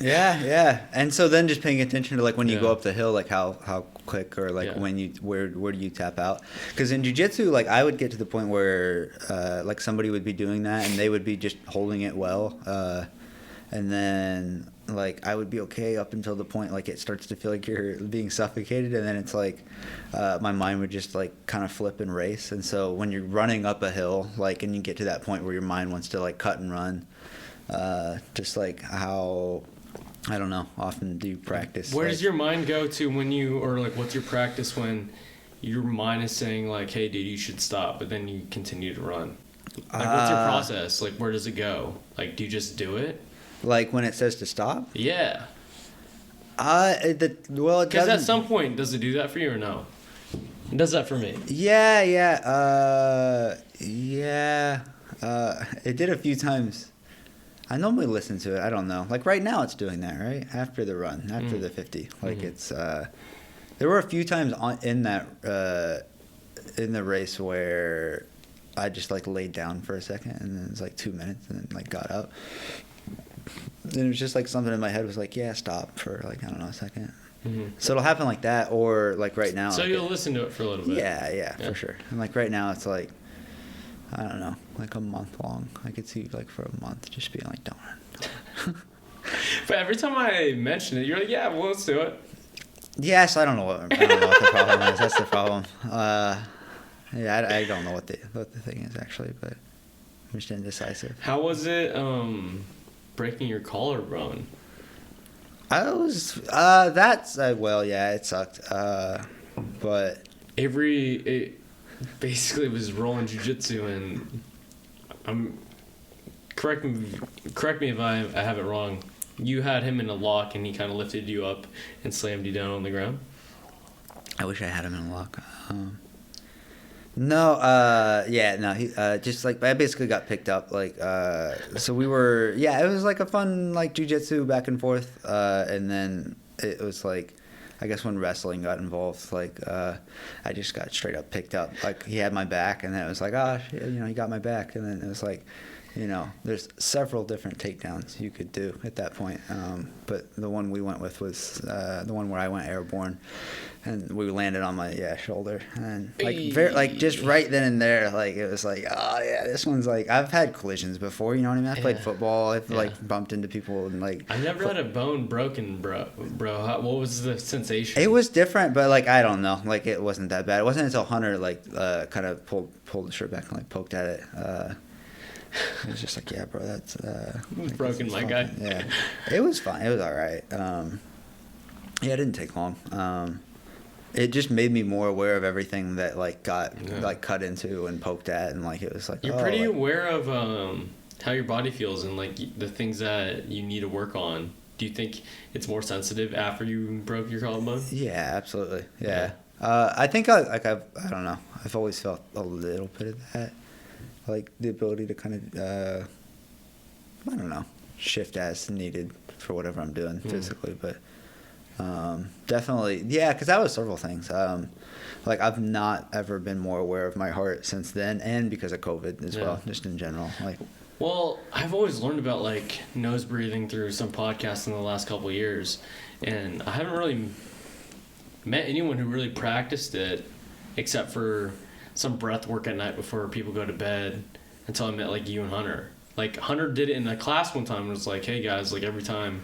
Yeah. And so then just paying attention to like when you go up the hill, like how quick or like when you where do you tap out? Because in jiu-jitsu, like I would get to the point where like somebody would be doing that and they would be just holding it well, and then like I would be okay up until the point like it starts to feel like you're being suffocated, and then it's like my mind would just like kind of flip and race. And so when you're running up a hill, like, and you get to that point where your mind wants to like cut and run, just like how, I don't know, often do you practice? Where like, does your mind go to when you, or like what's your practice when your mind is saying like, hey dude, you should stop, but then you continue to run? Like what's your process? Like where does it go? Like do you just do it? Like when it says to stop? Yeah. Well, it doesn't. Because at some point, does it do that for you or no? It does that for me. Yeah. It did a few times. I normally listen to it. I don't know. Like right now, it's doing that right after the run, after the 50. Like it's. There were a few times in that in the race where I just like laid down for a second, and then it was like 2 minutes, and then like got up. And it was just like something in my head was like, yeah, stop for like, I don't know, a second. So it'll happen like that, or like right now. So like you'll listen to it for a little bit. Yeah, for sure. And like right now, it's like, I don't know, like a month long. I could see like for a month just being like, don't run. But every time I mention it, you're like, yeah, well, let's do it. Yes, I don't know what the problem is. That's the problem. I don't know what the thing is actually, but I'm just indecisive. How was it breaking your collarbone? I was well, yeah, it sucked. But Avery basically was rolling jiu-jitsu, and correct me if I have it wrong. You had him in a lock, and he kind of lifted you up and slammed you down on the ground. I wish I had him in a lock. He just like I basically got picked up like so we were it was like a fun like jiu-jitsu back and forth, and then it was like I guess when wrestling got involved, like I just got straight up picked up, like he had my back, and then it was like, oh shit, he got my back, and then it was like, there's several different takedowns you could do at that point, but the one we went with was the one where I went airborne, and we landed on my shoulder, and like just right then and there, like it was like, oh yeah, this one's like, I've had collisions before, you know what I mean? I played football, I've like bumped into people, and like I never had a bone broken, bro. What was the sensation? It was different, but like I don't know, like it wasn't that bad. It wasn't until Hunter like kind of pulled the shirt back and like poked at it. It was just like, yeah, bro, that's like, broken, my guy. Yeah, it was fine. It was all right. It didn't take long. It just made me more aware of everything that like got like cut into and poked at, and like it was like you're pretty aware of how your body feels and like the things that you need to work on. Do you think it's more sensitive after you broke your collarbone? Yeah, absolutely. Yeah. I think I don't know. I've always felt a little bit of that. Like the ability to kind of, I don't know, shift as needed for whatever I'm doing physically, but definitely, because that was several things. Like I've not ever been more aware of my heart since then, and because of COVID as well, just in general. Like, well, I've always learned about like nose breathing through some podcasts in the last couple of years, and I haven't really met anyone who really practiced it, except for some breath work at night before people go to bed, until I met like you and Hunter. Like Hunter did it in a class one time and was like, hey guys, like every time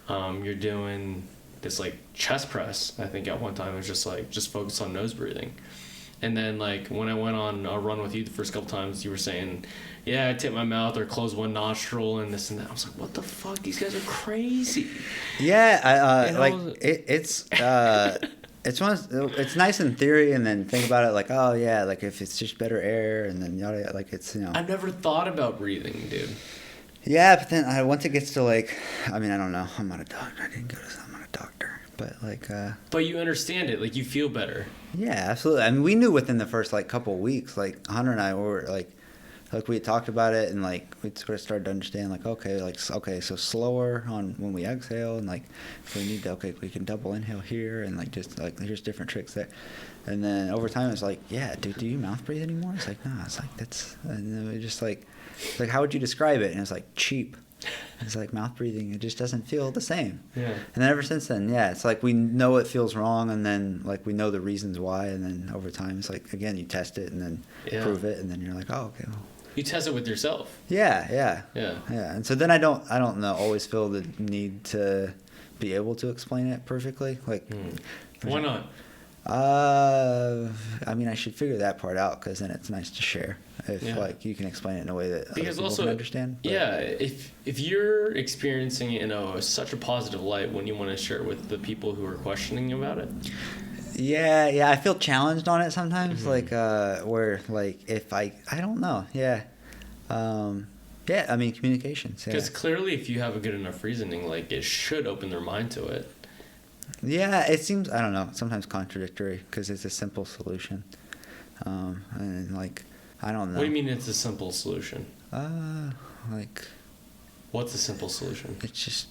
you're doing this like chest press, I think at one time it was just like just focus on nose breathing. And then like when I went on a run with you the first couple times, you were saying, yeah, I tip my mouth or close one nostril and this and that. I was like, what the fuck, these guys are crazy. It's nice in theory, and then think about it like, oh yeah, like if it's just better air, and then yada, like it's I've never thought about breathing, dude. Yeah, but then once it gets to like, I mean, I don't know. I'm not a doctor. I'm not a doctor, but like. But you understand it, like you feel better. Yeah, absolutely. I mean, we knew within the first like couple of weeks, like Hunter and I were like we had talked about it, and like we sort of started to understand like, okay, so slower on when we exhale, and like if we need to, we can double inhale here, and like just like there's different tricks there. And then over time it's like, yeah, dude, do you mouth breathe anymore? It's like, nah, it's like that's, and then we just like how would you describe it? And it's like cheap. It's like mouth breathing, it just doesn't feel the same. Yeah. And then ever since then, yeah, it's like we know it feels wrong, and then like we know the reasons why, and then over time it's like, again, you test it and then prove it, and then you're like, oh, okay, well. You test it with yourself. Yeah. And so then I don't know, always feel the need to be able to explain it perfectly. Like, why not? I mean, I should figure that part out, because then it's nice to share if like you can explain it in a way that other people can understand. But. Yeah, if you're experiencing it in such a positive light, when you want to share it with the people who are questioning about it. Yeah, I feel challenged on it sometimes, like where like if I don't know, I mean, communications. Because clearly, if you have a good enough reasoning, like it should open their mind to it. Yeah, it seems, I don't know, sometimes contradictory, because it's a simple solution, and like I don't know. What do you mean it's a simple solution? Like. What's a simple solution? It's just.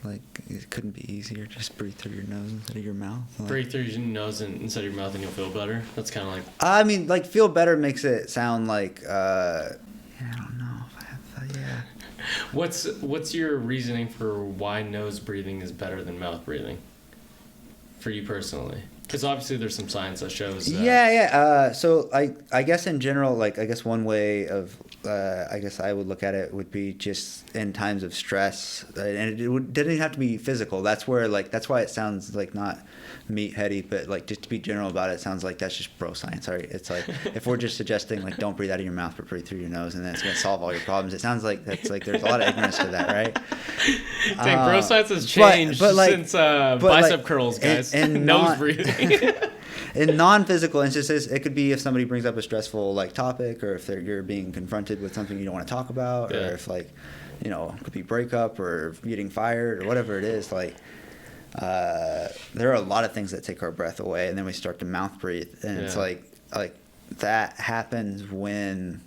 Like, it couldn't be easier. Just breathe through your nose instead of your mouth. Like, breathe through your nose instead of your mouth, and you'll feel better. That's kind of like. I mean, like, feel better makes it sound like. I don't know if I have. What's your reasoning for why nose breathing is better than mouth breathing? For you personally, because obviously there's some science that shows. That. So I guess in general, like, I guess one way of. I guess I would look at it would be just in times of stress, and it didn't have to be physical. That's where, like, that's why it sounds like not meatheady, but like just to be general about it, sounds like that's just bro science. Right? It's like if we're just suggesting like don't breathe out of your mouth but breathe through your nose, and then it's gonna solve all your problems. It sounds like that's like there's a lot of ignorance to that, right? Dang, bro science has changed since bicep curls, guys. And nose breathing. In non-physical instances, it could be if somebody brings up a stressful like topic, or if you're being confronted with something you don't want to talk about, or if like, you know, it could be breakup or getting fired or whatever it is. Like, there are a lot of things that take our breath away, and then we start to mouth breathe, and it's like that happens when,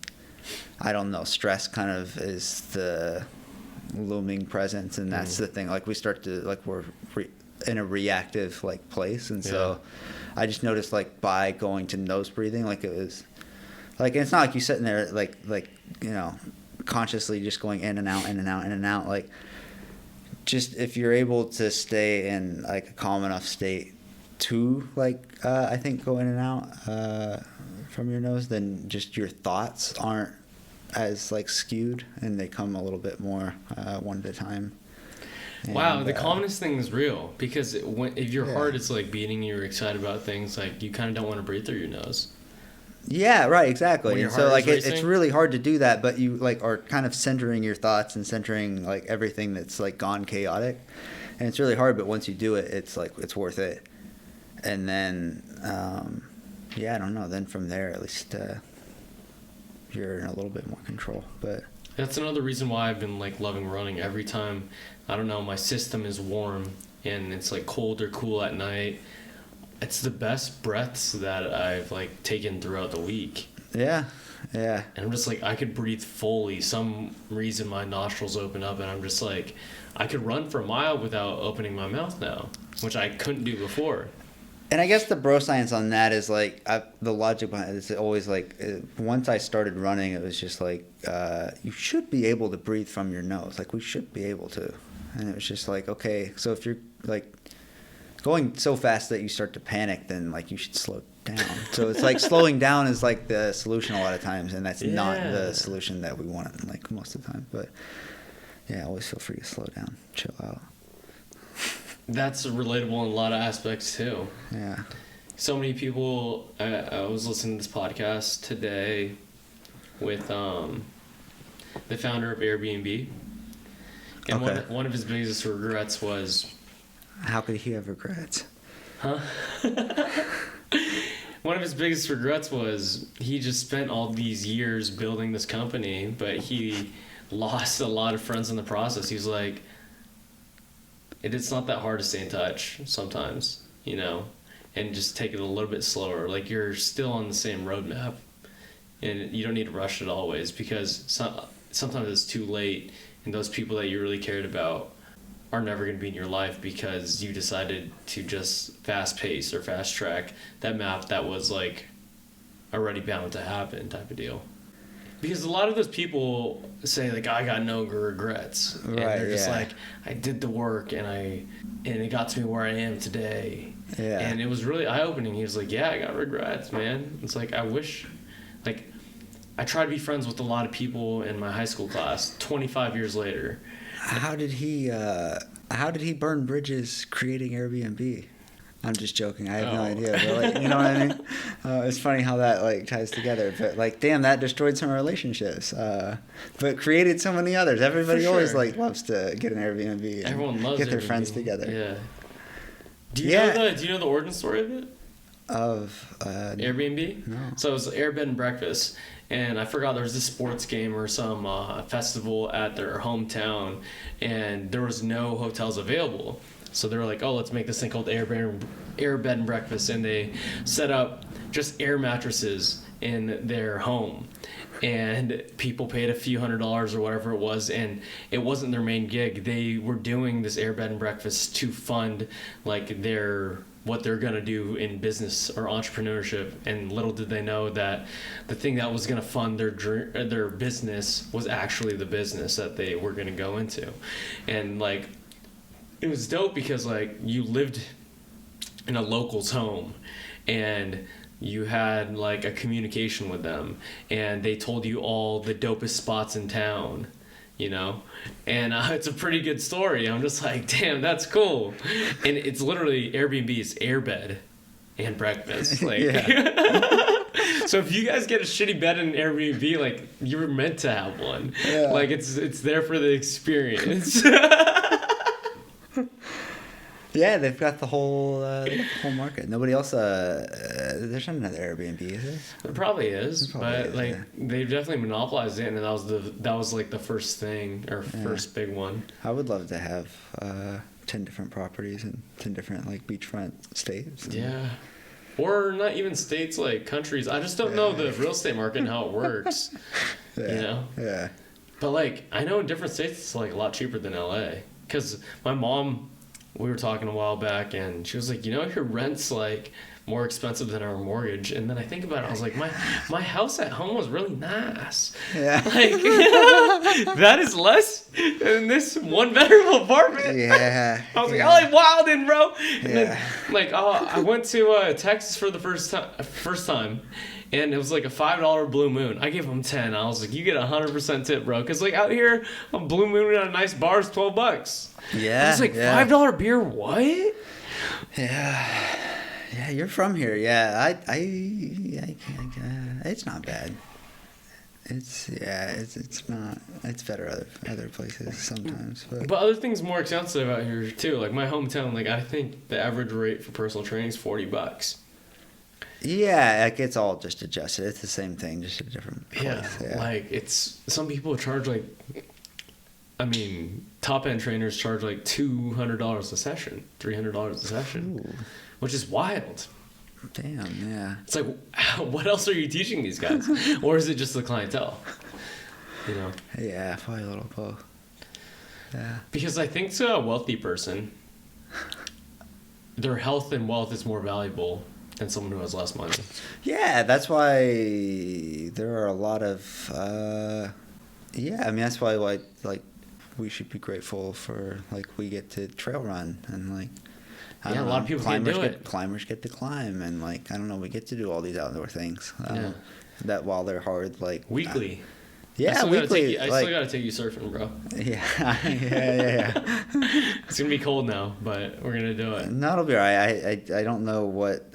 I don't know, stress kind of is the looming presence, and that's the thing. Like we start to we're in a reactive like place, and so I just noticed like by going to nose breathing, like it was like, and it's not like you sitting there like you know, consciously just going in and out, in and out, in and out. Like, just if you're able to stay in like a calm enough state to like I think go in and out from your nose, then just your thoughts aren't as like skewed, and they come a little bit more one at a time. Wow, the calmness thing is real, because if your heart is like beating, you're excited about things, like you kind of don't want to breathe through your nose. Yeah, right, exactly. And so like it's really hard to do that, but you like are kind of centering your thoughts and centering like everything that's like gone chaotic, and it's really hard. But once you do it, it's like it's worth it. And then I don't know. Then from there, at least you're in a little bit more control. But that's another reason why I've been like loving running. Every time, I don't know, my system is warm and it's like cold or cool at night, it's the best breaths that I've like taken throughout the week. Yeah. And I'm just like, I could breathe fully. Some reason my nostrils open up, and I'm just like, I could run for a mile without opening my mouth now, which I couldn't do before. And I guess the bro science on that is like the logic behind it is always like once I started running, it was just like you should be able to breathe from your nose. Like we should be able to. And it was just like, okay, so if you're like going so fast that you start to panic, then like you should slow down. So it's like slowing down is like the solution a lot of times, and that's not the solution that we want like most of the time. But yeah, always feel free to slow down, chill out. That's relatable in a lot of aspects too. Yeah. So many people. I was listening to this podcast today with the founder of Airbnb, and one of his biggest regrets was. How could he have regrets? Huh? One of his biggest regrets was he just spent all these years building this company, but he lost a lot of friends in the process. He's like, it's not that hard to stay in touch sometimes, you know, and just take it a little bit slower. Like you're still on the same roadmap, and you don't need to rush it always, because sometimes it's too late, and those people that you really cared about are never going to be in your life because you decided to just fast pace or fast track that map that was like already bound to happen type of deal. Because a lot of those people say like, I got no regrets, and they're just like, I did the work and it got to me where I am today. Yeah. And it was really eye opening. He was like, yeah, I got regrets, man. It's like, I wish, like, I tried to be friends with a lot of people in my high school class 25 years later. How did he burn bridges creating Airbnb? I'm just joking. I have no idea. But like, you know what I mean? It's funny how that like ties together. But like, damn, that destroyed some relationships. But created so many others. Everybody always like loves to get an Airbnb. And everyone loves get their Airbnb. Friends together. Yeah. Do you know the origin story of it? Of Airbnb? No. So it was Air Bed and Breakfast, and I forgot there was this sports game or some festival at their hometown, and there was no hotels available. So they were like, oh, let's make this thing called Air Bed and Breakfast, and they set up just air mattresses in their home. And people paid a few $100s or whatever it was, and it wasn't their main gig. They were doing this Air Bed and Breakfast to fund like what they're gonna do in business or entrepreneurship. And little did they know that the thing that was gonna fund their business was actually the business that they were gonna go into. And like, it was dope because like you lived in a local's home, and you had like a communication with them, and they told you all the dopest spots in town, you know, and it's a pretty good story. I'm just like, damn, that's cool. And it's literally Airbnb's Airbed and Breakfast. Like, so if you guys get a shitty bed in an Airbnb, like, you were meant to have one. Yeah. Like, it's there for the experience. Yeah, they've got the whole market. Nobody else. There's not another Airbnb, is there? There probably is, but like they've definitely monopolized it, and that was like the first thing or first big one. I would love to have 10 different properties in 10 different like beachfront states. Yeah, or not even states, like countries. I just don't know the real estate market and how it works. You know. Yeah. But like I know in different states it's like a lot cheaper than LA, because my mom. We were talking a while back, and she was like, you know, your rent's like more expensive than our mortgage. And then I think about it, I was like, my house at home was really nice. Yeah. Like, that is less than this one-bedroom apartment. Yeah. I was like, oh, like, wildin', bro. And then, like, I went to Texas for the first time. And it was like a $5 Blue Moon. I gave him 10. I was like, you get 100% tip, bro. Because like out here, a Blue Moon at a nice bar is $12. Yeah. I was like, $5 beer, what? Yeah. Yeah, you're from here. Yeah, it's not bad. It's not. It's better other places sometimes. But other things more expensive out here too. Like my hometown, like I think the average rate for personal training is $40. Yeah, like it's all just adjusted. It's the same thing, just a different place. Yeah, like it's some people charge like, I mean, top end trainers charge like $200 a session, $300 a session, Ooh. Which is wild. Damn, yeah. It's like, what else are you teaching these guys, or is it just the clientele? You know? Yeah, probably a little both. Yeah. Because I think to a wealthy person, their health and wealth is more valuable than someone who has less money. Yeah, that's why there are a lot of that's why like we should be grateful for like we get to trail run and like a lot of people can't do it. Climbers get to climb and like I don't know, we get to do all these outdoor things. That while they're hard, like weekly. Weekly. I still gotta take you surfing, bro. Yeah. It's gonna be cold now, but we're gonna do it. No, it'll be alright. I don't know what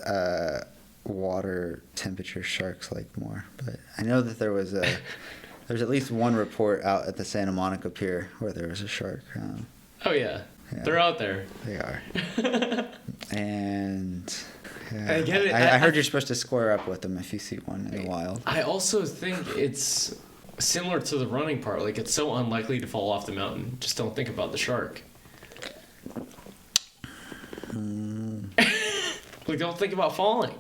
water temperature sharks like more, but I know that there's at least one report out at the Santa Monica Pier where there was a shark. Oh yeah, they're out there. They are. And yeah, I get it. I heard you're supposed to square up with them if you see one in the wild. I also think it's similar to the running part. Like, it's so unlikely to fall off the mountain. Just don't think about the shark. Like, don't think about falling.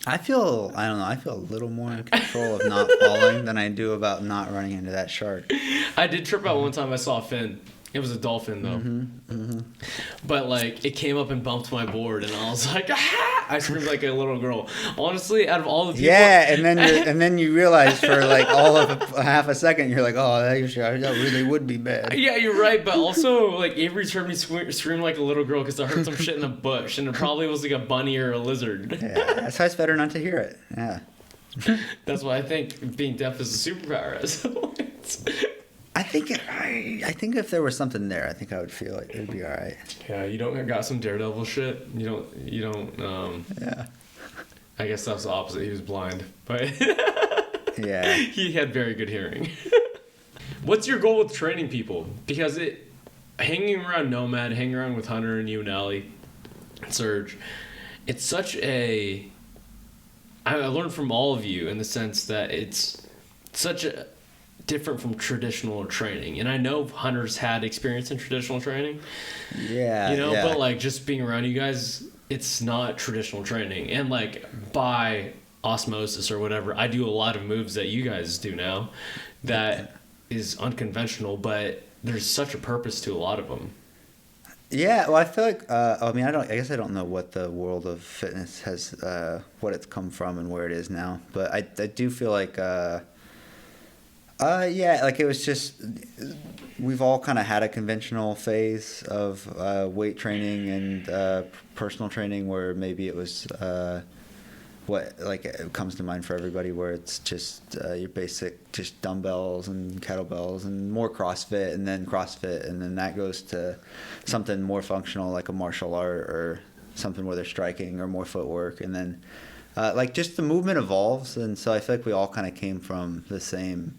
I feel a little more in control of not falling than I do about not running into that shark. I did trip out one time. I saw a fin. It was a dolphin, though. But, like, it came up and bumped my board, and I was like, ah! I screamed like a little girl. Honestly, out of all the people. Yeah, and then you realize for like all of a half a second, you're like, oh, that really would be bad. Yeah, you're right, but also like Avery's heard me scream like a little girl because I heard some shit in a bush, and it probably was like a bunny or a lizard. Yeah, that's why it's better not to hear it. Yeah. That's why I think being deaf is a superpower. So I think if there was something there, I think I would feel like it'd be all right. yeah, you don't got some Daredevil shit. You don't. Yeah. I guess that's the opposite. He was blind, but yeah, he had very good hearing. What's your goal with training people? Because hanging around Nomad, hanging around with Hunter and you and Allie, and Serge, it's such a. I learned from all of you in the sense that it's such a different from traditional training, and I know Hunter's had experience in traditional training. Yeah, yeah. But like just being around you guys, it's not traditional training, and like by osmosis or whatever, I do a lot of moves that you guys do now that is unconventional, but there's such a purpose to a lot of them. Yeah, well, I feel like I guess I don't know what the world of fitness has, what it's come from and where it is now, but I do feel like, like it was just, we've all kind of had a conventional phase of weight training and personal training where maybe it was what like it comes to mind for everybody, where it's just your basic just dumbbells and kettlebells and more CrossFit and then that goes to something more functional like a martial art or something where they're striking or more footwork, and then like just the movement evolves, and so I feel like we all kind of came from the same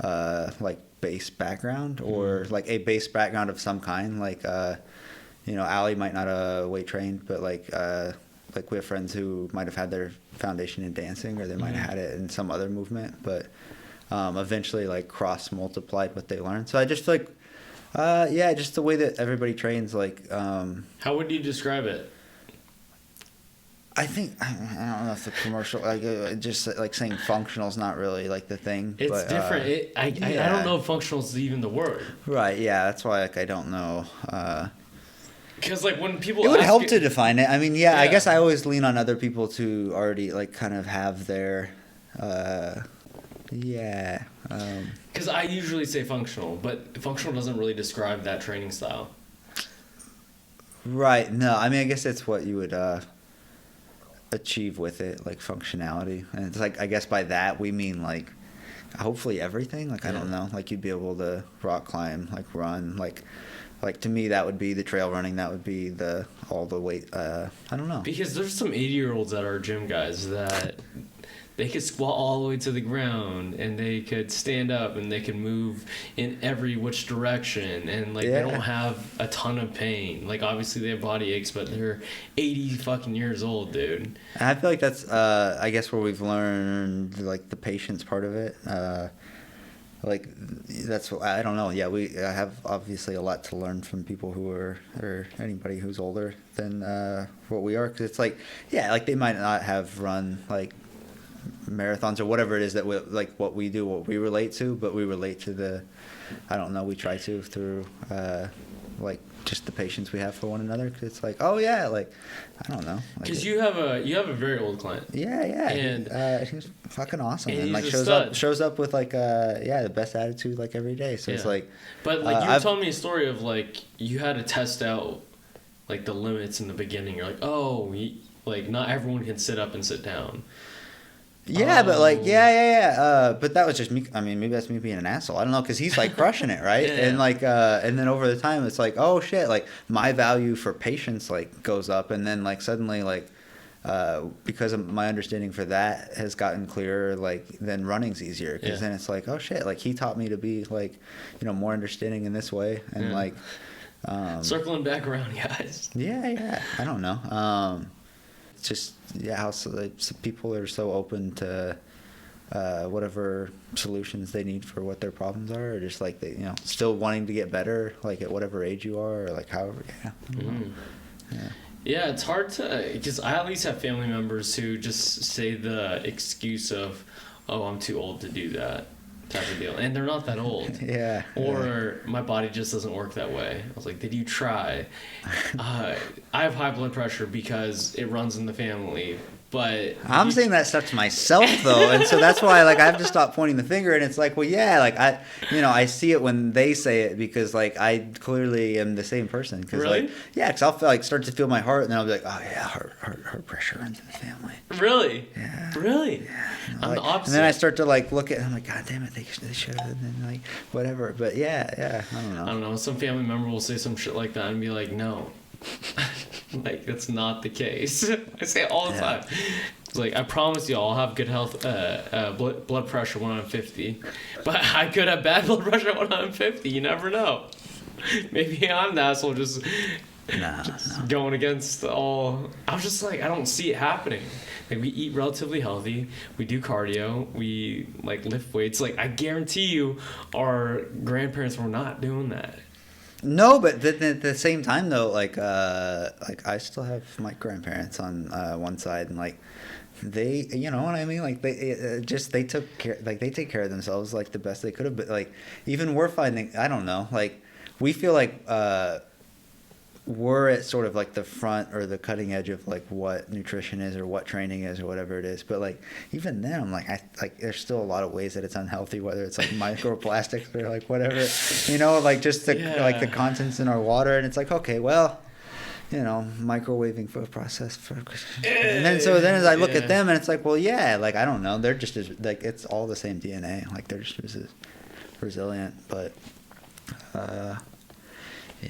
like base background or like a base background of some kind, like Allie might not weight trained, but like we have friends who might have had their foundation in dancing, or they might have had it in some other movement, but eventually like cross multiplied what they learned. So I just feel like, just the way that everybody trains, like. How would you describe it? I think, I don't know if the commercial, like just like saying functional is not really like the thing. It's but, different. I don't know if functional is even the word. Right. Yeah. That's why like I don't know. Because like when people it would help to define it. I mean, yeah, I guess I always lean on other people to already like kind of have their, Because I usually say functional, but functional doesn't really describe that training style. Right. No, I mean, I guess it's what you would achieve with it, like functionality. And it's like, I guess by that we mean like hopefully everything. Like, I don't know, like you'd be able to rock climb, like run, like to me that would be the trail running, that would be all the weight. I don't know. Because there's some 80-year-olds that are gym guys that they could squat all the way to the ground, and they could stand up, and they could move in every which direction, and like they don't have a ton of pain. Like obviously they have body aches, but they're 80 fucking years old, dude. And I feel like that's I guess where we've learned like the patience part of it. Like that's what I don't know. Yeah, I have obviously a lot to learn from people who are, or anybody who's older than what we are, because it's like like they might not have run like marathons or whatever it is that we like what we do, what we relate to, but we relate to we try to through like just the patience we have for one another, because it's like like I don't know, because you have a very old client. And he's fucking awesome, and like shows up with like the best attitude like every day, so it's like. But like you were telling me a story of like you had to test out like the limits in the beginning. You're like, like not everyone can sit up and sit down. But like, but that was just me. I mean, maybe that's me being an asshole. I don't know, because he's like crushing it, right? And like, and then over the time, it's like, oh shit, like my value for patience like goes up, and then like suddenly like, because of my understanding for that has gotten clearer, like then running's easier, because then it's like, oh shit, like he taught me to be like, more understanding in this way, and like, circling back around, guys. I don't know. Just how people are so open to whatever solutions they need for what their problems are, or just like they still wanting to get better, like at whatever age you are, or like however. It's hard to, because I at least have family members who just say the excuse of, oh, I'm too old to do that. type of deal. And they're not that old. Yeah. Or my body just doesn't work that way. I was like, did you try? I have high blood pressure because it runs in the family. But I'm saying that stuff to myself though, and so that's why like I have to stop pointing the finger. And it's like, well, yeah, like I see it when they say it because like I clearly am the same person. Cause, really? Like, yeah, because I'll feel, like start to feel my heart, and then I'll be like, oh yeah, heart pressure runs in the family. Really? Yeah. Really? Yeah. I'm like, the opposite. And then I start to like look at it, I'm like, God damn it, they should have, and then like whatever. But yeah, I don't know. Some family member will say some shit like that and be like, no. Like, that's not the case. I say it all the time. It's like, I promise you I'll have good health, blood pressure when I'm 50. But I could have bad blood pressure when I'm 50. You never know. Maybe I'm the asshole just going against all. I was just like, I don't see it happening. Like, we eat relatively healthy. We do cardio. We, like, lift weights. Like, I guarantee you our grandparents were not doing that. No, but at the same time though, like I still have my grandparents on one side, and like they, you know what I mean, like they took care, like they take care of themselves like the best they could have. But like even we're finding, I don't know, like we feel like we're at sort of like the front or the cutting edge of like what nutrition is or what training is or whatever it is. But like even then, I'm like, there's still a lot of ways that it's unhealthy, whether it's like microplastics or like whatever, you know, like just like the contents in our water. And it's like, okay, well, you know, microwaving food processed for, and then as I look at them, and it's like, well, yeah, like I don't know, they're just as, like it's all the same DNA, like they're just as resilient. But yeah,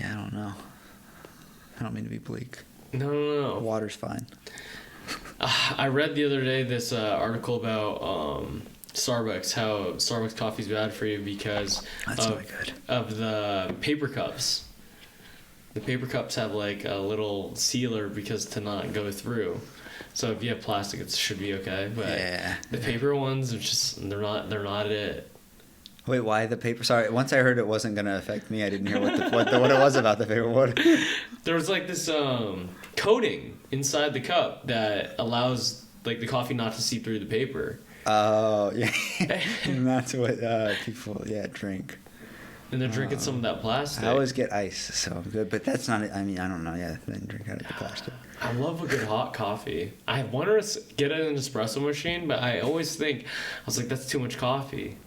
I don't know. I don't mean to be bleak. No. Water's fine. I read the other day this article about Starbucks, how Starbucks coffee's bad for you because of the paper cups. The paper cups have like a little sealer because to not go through. So if you have plastic, it should be okay. But the paper ones are just they're not it. Wait, why the paper? Sorry, once I heard it wasn't going to affect me, I didn't hear what it was about the paper. What? There was like this coating inside the cup that allows like the coffee not to seep through the paper. Oh, yeah. And that's what people, drink. And they're drinking some of that plastic. I always get ice, so I'm good. But that's not, I mean, I don't know. Yeah, they drink out of the plastic. I love a good hot coffee. I wanted to get an espresso machine, but I always think, I was like, that's too much coffee.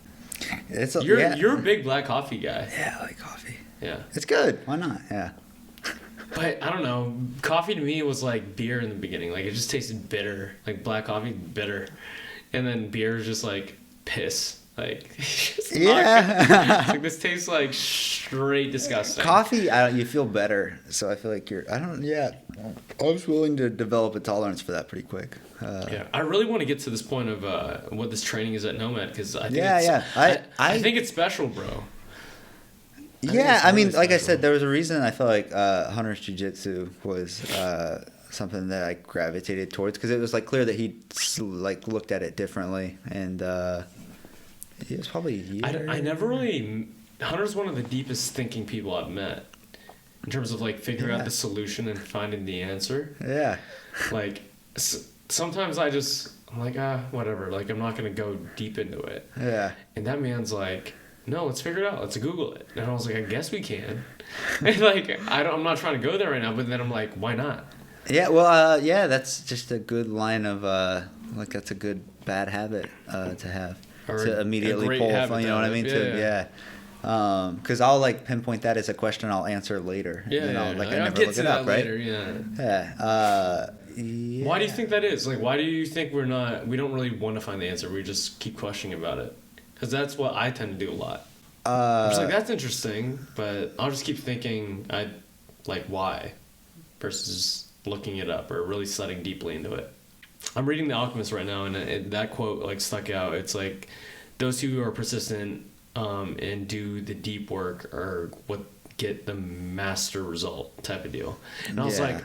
You're a big black coffee guy. Yeah, I like coffee. Yeah. It's good. Why not? Yeah. But I don't know. Coffee to me was like beer in the beginning. Like it just tasted bitter. Like black coffee, bitter. And then beer is just like piss. Like it's like this tastes like straight disgusting. Coffee, you feel better. So I feel like I was willing to develop a tolerance for that pretty quick. I really want to get to this point of what this training is at Nomad because I think I think it's special, bro. I mean, like I said, there was a reason I felt like Hunter's Jiu-Jitsu was something that I gravitated towards because it was like clear that he like looked at it differently, and it was probably a year. I never really. Hunter's one of the deepest thinking people I've met in terms of like figuring out the solution and finding the answer. Yeah. Like sometimes I'm like whatever. Like I'm not gonna go deep into it. Yeah. And that man's like, no, let's figure it out. Let's Google it. And I was like, I guess we can. And like, I'm not trying to go there right now, but then I'm like, why not? Yeah, well, that's just a good line of, like, that's a good bad habit to have. Or to immediately pull, you know what I mean? Because I'll, like, pinpoint that as a question I'll answer later. Yeah, and I'll never look it up, right? Later, yeah. Yeah. Why do you think that is? Like, why do you think we don't really want to find the answer? We just keep questioning about it. Because that's what I tend to do a lot. I'm just like, that's interesting, but I'll just keep thinking, why? Versus looking it up or really studying deeply into it. I'm reading The Alchemist right now, and that quote, like, stuck out. It's like, those who are persistent and do the deep work are what get the master result type of deal. And I was like,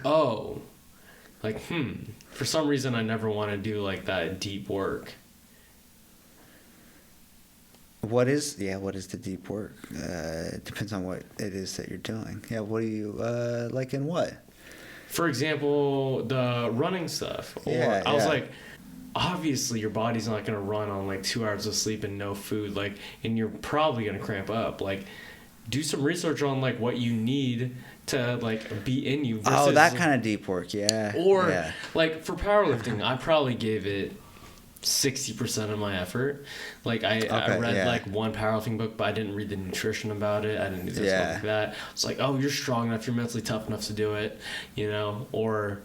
for some reason I never want to do, like, that deep work. What is the deep work? It depends on what it is that you're doing. Yeah, what do you like in what? For example, the running stuff. Or I was like, obviously your body's not going to run on like 2 hours of sleep and no food, like, and you're probably going to cramp up. Like, do some research on like what you need to like be in you versus, that kind of deep work. Yeah. Or like for powerlifting, I probably gave it 60% of my effort. Like I read like one powerlifting book, but I didn't read the nutrition about it. I didn't do this stuff like that. It's like, oh, you're strong enough, you're mentally tough enough to do it, you know, or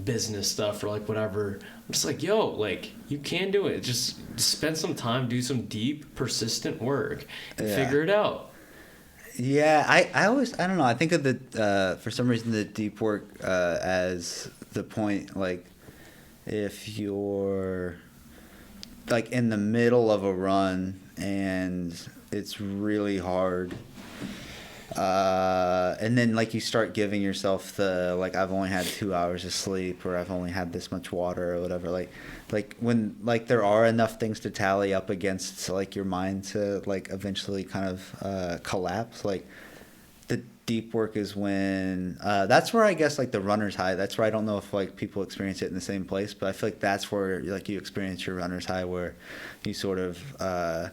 business stuff or like whatever. I'm just like, yo, like you can do it. Just spend some time, do some deep, persistent work, and figure it out. Yeah, I always, I don't know, I think of the for some reason the deep work as the point, like if you're like in the middle of a run and it's really hard, and then like you start giving yourself the like, I've only had 2 hours of sleep, or I've only had this much water or whatever, like when like there are enough things to tally up against like your mind to like eventually kind of collapse. Like the deep work is when that's where I guess like the runner's high, that's where I don't know if like people experience it in the same place, but I feel like that's where like you experience your runner's high, where you sort of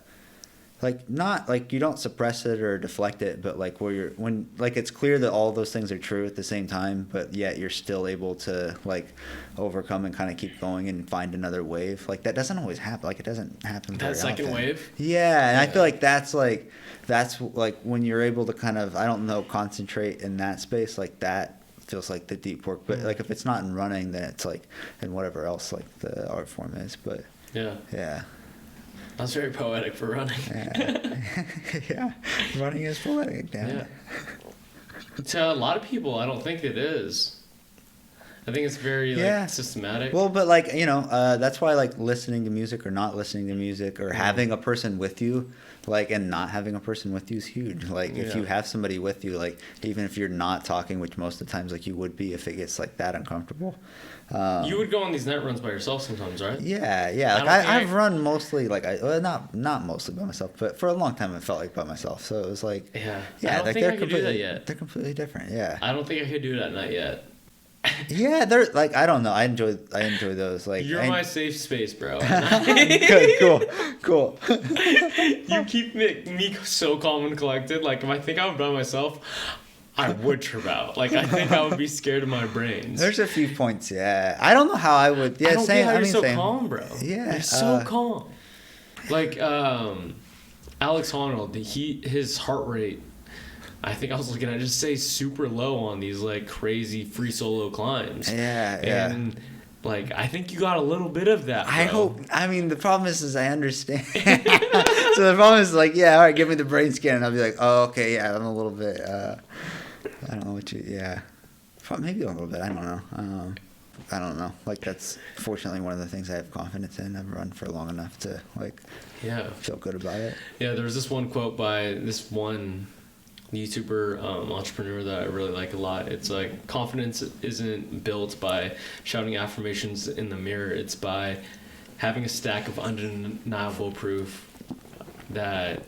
like not like you don't suppress it or deflect it, but like where you're, when like it's clear that all those things are true at the same time, but yet you're still able to like overcome and kind of keep going and find another wave. Like that doesn't always happen. Like it doesn't happen very often. That second wave? Yeah, and I feel like that's like when you're able to kind of, I don't know, concentrate in that space, like that feels like the deep work. But like if it's not in running, then it's like in whatever else like the art form is. But yeah. That's very poetic for running. Yeah, running is poetic, damn it. To a lot of people, I don't think it is. I think it's very like systematic. Well, but like, you know, that's why like listening to music or not listening to music or having a person with you, like, and not having a person with you is huge. Like if you have somebody with you, like even if you're not talking, which most of the times like you would be if it gets like that uncomfortable. You would go on these night runs by yourself sometimes, right? Yeah. Like I've run mostly like not mostly by myself, but for a long time I felt like by myself. So it was like I don't like think I could do that yet. They're completely different. Yeah. I don't think I could do it at night yet. Yeah, they're like, I don't know. I enjoy those. Like you're my safe space, bro. Good, cool. You keep me so calm and collected. Like if I think I'm by myself, I would trip out. Like I think I would be scared of my brains. There's a few points. Yeah, I don't know how I would. Yeah, I don't same. get how you're so same. calm, bro. Yeah, you're so calm. Like Alex Honnold, his heart rate, I think I was looking at, just say super low on these like crazy free solo climbs. Yeah. And like I think you got a little bit of that, bro. I hope. I mean, the problem is I understand. So the problem is like, all right, give me the brain scan, and I'll be like, oh, okay, yeah, I'm a little bit. I don't know what you. Yeah, maybe a little bit. I don't know. I don't know. Like that's fortunately one of the things I have confidence in. I've run for long enough to like feel good about it. Yeah, there was this one quote by this one YouTuber entrepreneur that I really like a lot. It's like, confidence isn't built by shouting affirmations in the mirror. It's by having a stack of undeniable proof that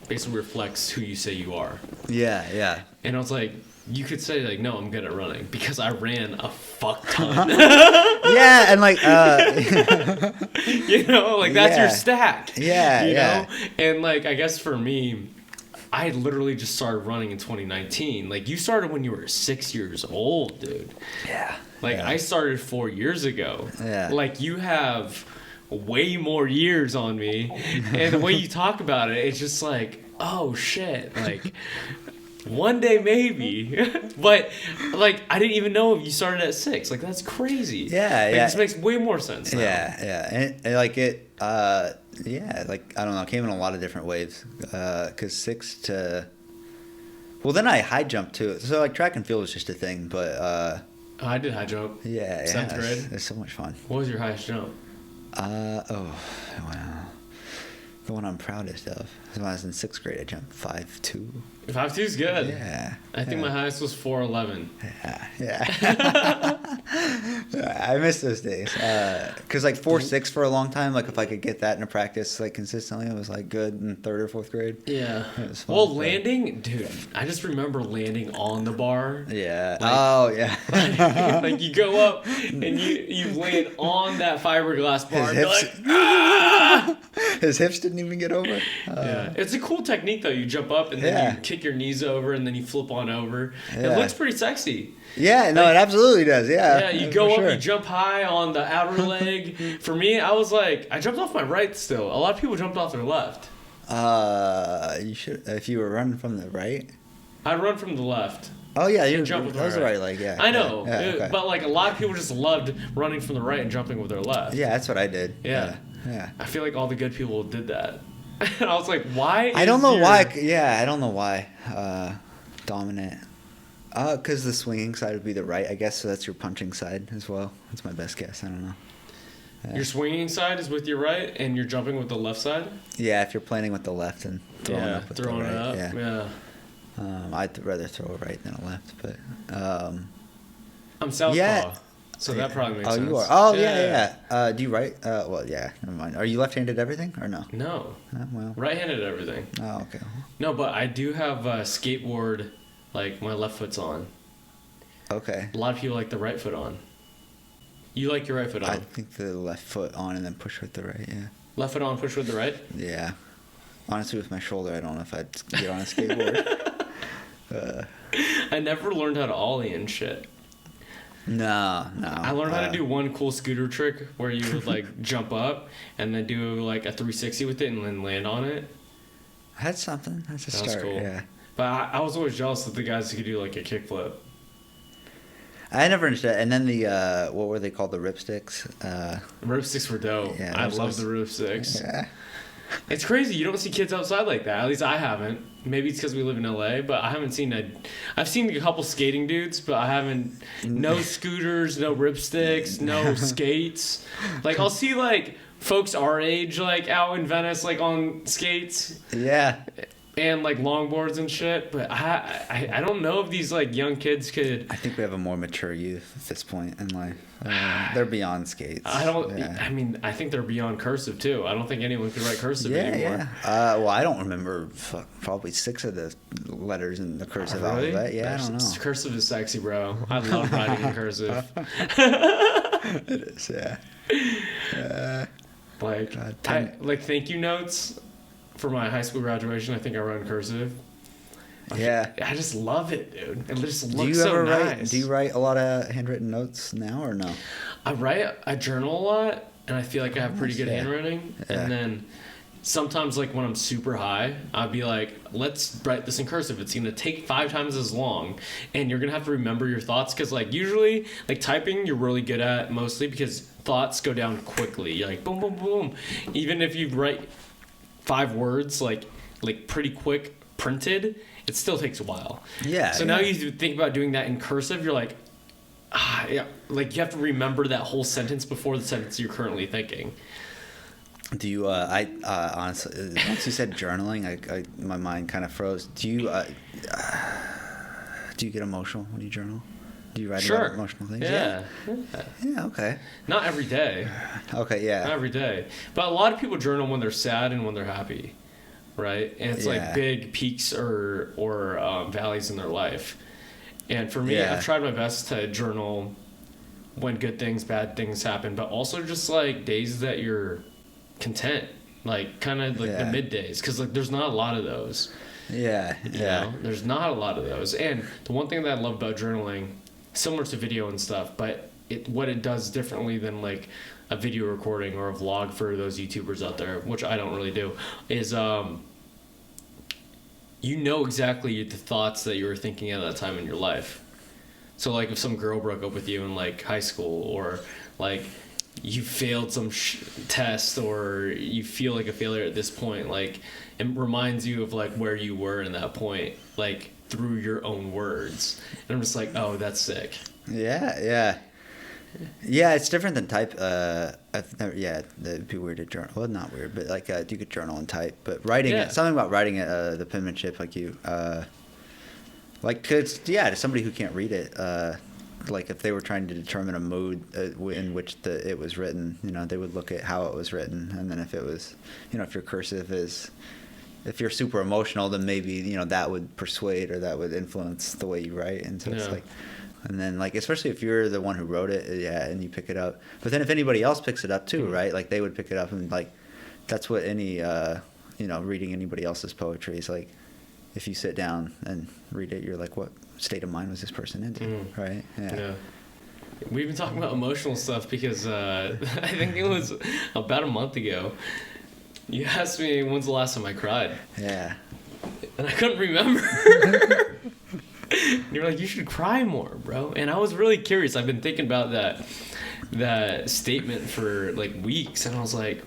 basically reflects who you say you are. Yeah. And I was like, you could say like, no, I'm good at running because I ran a fuck ton. Yeah, and like you know, like that's your stack. Yeah, you know? And like I guess for me, I literally just started running in 2019. Like you started when you were 6 years old, dude. Yeah. Like I started 4 years ago. Yeah. Like you have way more years on me, and the way you talk about it, it's just like, oh shit, like one day maybe. But like I didn't even know you started at 6. Like that's crazy. Yeah. This makes way more sense now. Yeah. And like it like I don't know, it came in a lot of different waves, because 6 to, well, then I high jumped too. So like track and field was just a thing, but I did high jump. Yeah, 7th grade. It's so much fun. What was your highest jump? Wow. The one I'm proudest of is when I was in 6th grade. I jumped 5'2". 5'2" is good. Yeah. I think my highest was 4'11". Yeah. I miss those days. Cause like 4.6 for a long time. Like if I could get that in a practice like consistently, it was like good in 3rd or 4th grade. Yeah. It was fun, Well, but- landing, dude. I just remember landing on the bar. Yeah. Like- Oh yeah. Like you go up and you land on that fiberglass bar. His And you're hips, like, ah! his hips didn't even get over. Yeah, it's a cool technique though. You jump up and then Yeah. you kick your knees over and then you flip on over. It Yeah. looks pretty sexy. Yeah, no, Like- it absolutely does. Yeah. Yeah, you for go up, sure. you jump high on the outer leg. For me, I was like, I jumped off my right still. A lot of people jumped off their left. You should if you were running from the right. I'd run from the left. Oh yeah, you jump with that was the the right. right leg. Yeah. I know, Yeah, okay. but like a lot of people just loved running from the right and jumping with their left. Yeah, that's what I did. Yeah. Yeah. I feel like all the good people did that. And I was like, why? I don't is know your- why. Yeah, I don't know why. Dominant. Because the swinging side would be the right, I guess. So that's your punching side as well. That's my best guess. I don't know. Yeah. Your swinging side is with your right, and you're jumping with the left side. Yeah, if you're planning with the left and throwing up with throwing the right. it up. Yeah. I'd rather throw a right than a left, but. I'm southpaw, Yeah. so that probably makes Oh, sense. you are. Oh, yeah. Do you right? Well, yeah. Never mind. Are you left-handed everything or no? No, Oh, well. right-handed everything. Oh, okay. No, but I do have a skateboard. Like my left foot's on. Okay. A lot of people like the right foot on. You like your right foot on. I think the left foot on and then push with the right. Yeah. Left foot on, push with the right. Yeah. Honestly, with my shoulder, I don't know if I'd get on a skateboard. I never learned how to ollie and shit. No. I learned how to do one cool scooter trick where you would like jump up and then do like a 360 with it and then land on it. That's something. That's a That was start. cool. Yeah. But I was always jealous of the guys who could do like a kickflip. I never understood. And then the what were they called? The ripsticks. Ripsticks were dope. Yeah, I those love was- the ripsticks. Yeah. It's crazy. You don't see kids outside like that. At least I haven't. Maybe it's because we live in LA, but I haven't seen I've seen a couple skating dudes, but I haven't. No scooters, no ripsticks, no skates. Like I'll see like folks our age like out in Venice like on skates Yeah. and like longboards and shit. But I don't know if these like young kids could. I think we have a more mature youth at this point in life. They're beyond skates. I don't. Yeah. I mean, I think they're beyond cursive too. I don't think anyone could write cursive anymore. Yeah. Well, I don't remember probably 6 of the letters in the cursive Really? alphabet. Yeah, I don't know. Cursive is sexy, bro. I love writing in cursive. It is, yeah. Like, God, like thank you notes for my high school graduation. I think I wrote in cursive. Yeah. I just love it, dude. It just Do looks you so ever nice. write? Do you write a lot of handwritten notes now or no? I journal a lot, and I feel like I have pretty good Yeah. handwriting. Yeah. And then sometimes, like when I'm super high, I'll be like, "Let's write this in cursive. It's gonna take 5 times as long, and you're gonna have to remember your thoughts." Because like usually, like typing, you're really good at mostly because thoughts go down quickly. You're like boom, boom, boom. Even if you write 5 words, like pretty quick printed, it still takes a while. Yeah. So now you think about doing that in cursive, you're like, yeah, like you have to remember that whole sentence before the sentence you're currently thinking. Do you? I honestly, once you said journaling, I my mind kind of froze. Do you get emotional when you journal? Do you write about emotional things? Yeah. Yeah. Okay. Not every day. Okay. Yeah. Not every day. But a lot of people journal when they're sad and when they're happy, right? And it's Yeah. like big peaks or valleys in their life. And for me, Yeah. I've tried my best to journal when good things, bad things happen, but also just like days that you're content, like kind of like the Yeah. middays, because like there's not a lot of those. Yeah. You Yeah. know? There's not a lot of those. And the one thing that I love about journaling, similar to video and stuff, but what it does differently than like a video recording or a vlog for those YouTubers out there, which I don't really do, is you know exactly the thoughts that you were thinking at that time in your life. So like if some girl broke up with you in like high school, or like you failed some test, or you feel like a failure at this point, like it reminds you of like where you were in that point, like through your own words. And I'm just like, oh, that's sick. Yeah. Yeah. Yeah, it's different than type. I've never, it'd be weird to journal. Well, not weird, but like you could journal and type. But writing Yeah. it, something about writing it, the penmanship, like you, like, cause yeah, to somebody who can't read it, like if they were trying to determine a mood in which it was written, you know, they would look at how it was written, and then if it was, you know, if your cursive is, if you're super emotional, then maybe, you know, that would persuade or that would influence the way you write. And so it's like, and then like, especially if you're the one who wrote it, and you pick it up. But then if anybody else picks it up too, right? Like they would pick it up, and like that's what any, you know, reading anybody else's poetry is like. If you sit down and read it, you're like, what state of mind was this person in, right? Yeah. We've been talking about emotional stuff because I think it was about a month ago. You asked me when's the last time I cried. Yeah. And I couldn't remember. You're like, you should cry more, bro. And I was really curious. I've been thinking about that statement for like weeks, and I was like,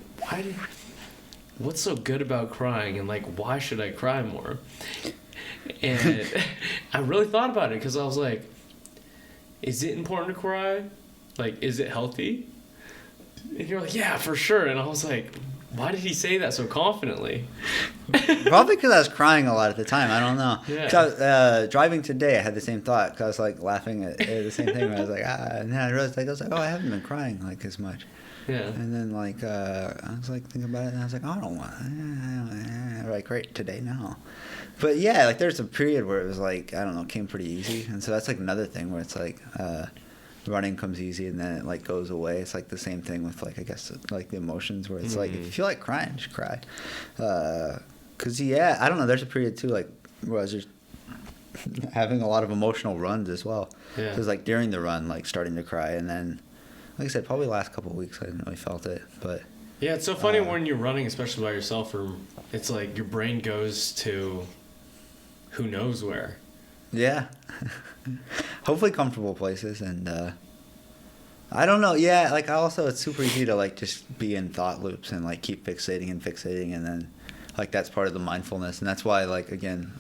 what's so good about crying, and like why should I cry more? And I really thought about it because I was like, is it important to cry? Like, is it healthy? And you're like, yeah, for sure. And I was like, why did he say that so confidently? Probably because I was crying a lot at the time. I don't know. Yeah. So, driving today, I had the same thought because I was like laughing at the same thing. I was like, and then I realized, like, I was like, oh, I haven't been crying like as much. Yeah. And then like I was like thinking about it, and I was like, oh, I don't want like right today now. But yeah, like there's a period where it was like, I don't know, came pretty easy, and so that's like another thing where it's like running comes easy and then it like goes away. It's like the same thing with like, I guess, like the emotions where it's like if you feel like crying, just cry. Cause yeah, I don't know. There's a period too, like where I was just having a lot of emotional runs as well. Yeah. It was like during the run, like starting to cry, and then. Like I said, probably the last couple of weeks I didn't really felt it, but... Yeah, it's so funny when you're running, especially by yourself, or it's like your brain goes to who knows where. Yeah. Hopefully comfortable places, and I don't know, yeah, like also it's super easy to like just be in thought loops and like keep fixating, and then like that's part of the mindfulness, and that's why like, again,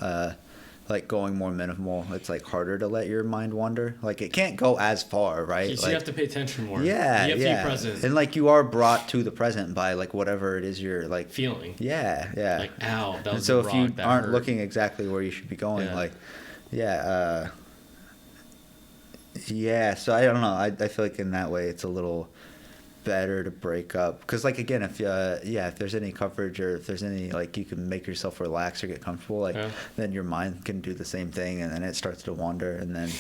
like going more minimal, it's like harder to let your mind wander. Like it can't go as far, right? So like, you have to pay attention more. Yeah, you have to be present. And like you are brought to the present by like whatever it is you're like feeling. Yeah. Like, ow, that was and so if you aren't hurt. looking exactly where you should be going, like, so I don't know. I feel like in that way it's a little better to break up, because like again, if there's any coverage or if there's any like you can make yourself relax or get comfortable, like then your mind can do the same thing, and then it starts to wander, and then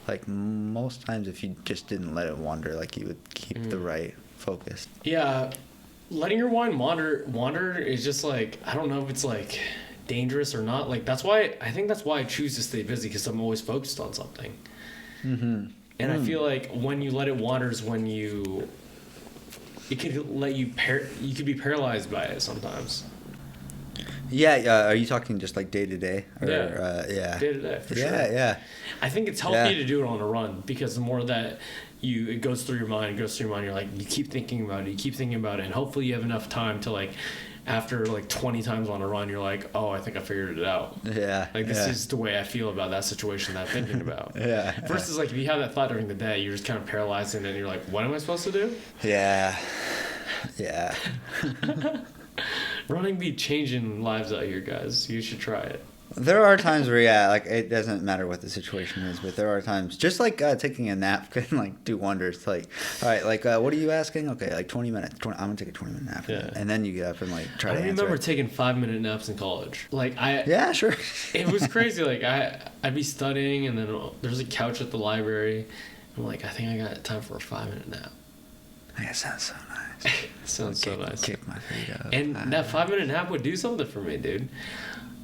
like most times if you just didn't let it wander, like you would keep the right focus. Yeah, letting your mind wander is just like, I don't know if it's like dangerous or not. Like that's why I choose to stay busy, because I'm always focused on something. And I feel like when you let it wander is when it could let you you could be paralyzed by it sometimes. Yeah, are you talking just like day to day? Yeah. Day to day, for sure. Yeah. I think it's healthy to do it on a run, because the more that it goes through your mind, you're like, you keep thinking about it, and hopefully you have enough time to like, after like 20 times on a run, you're like, oh, I think I figured it out. Yeah. Like this is the way I feel about that situation that I'm thinking about. Versus like if you have that thought during the day, you're just kind of paralyzed in it, and you're like, what am I supposed to do? Yeah. Running be changing lives out here, guys. You should try it. There are times where, like, it doesn't matter what the situation is, but there are times, just like taking a nap can, like, do wonders. Like, all right, like, what are you asking? Okay, like 20 minutes. I'm going to take a 20-minute nap. Yeah. And then you get up and, like, try to answer. I remember taking 5-minute naps in college. Like, Yeah, sure. It was crazy. Like, I'd be studying, and then there's a couch at the library. I'm like, I think I got time for a 5-minute nap. That sounds so nice. Sounds so nice. Kick my feet up. And that 5-minute nap would do something for me, dude.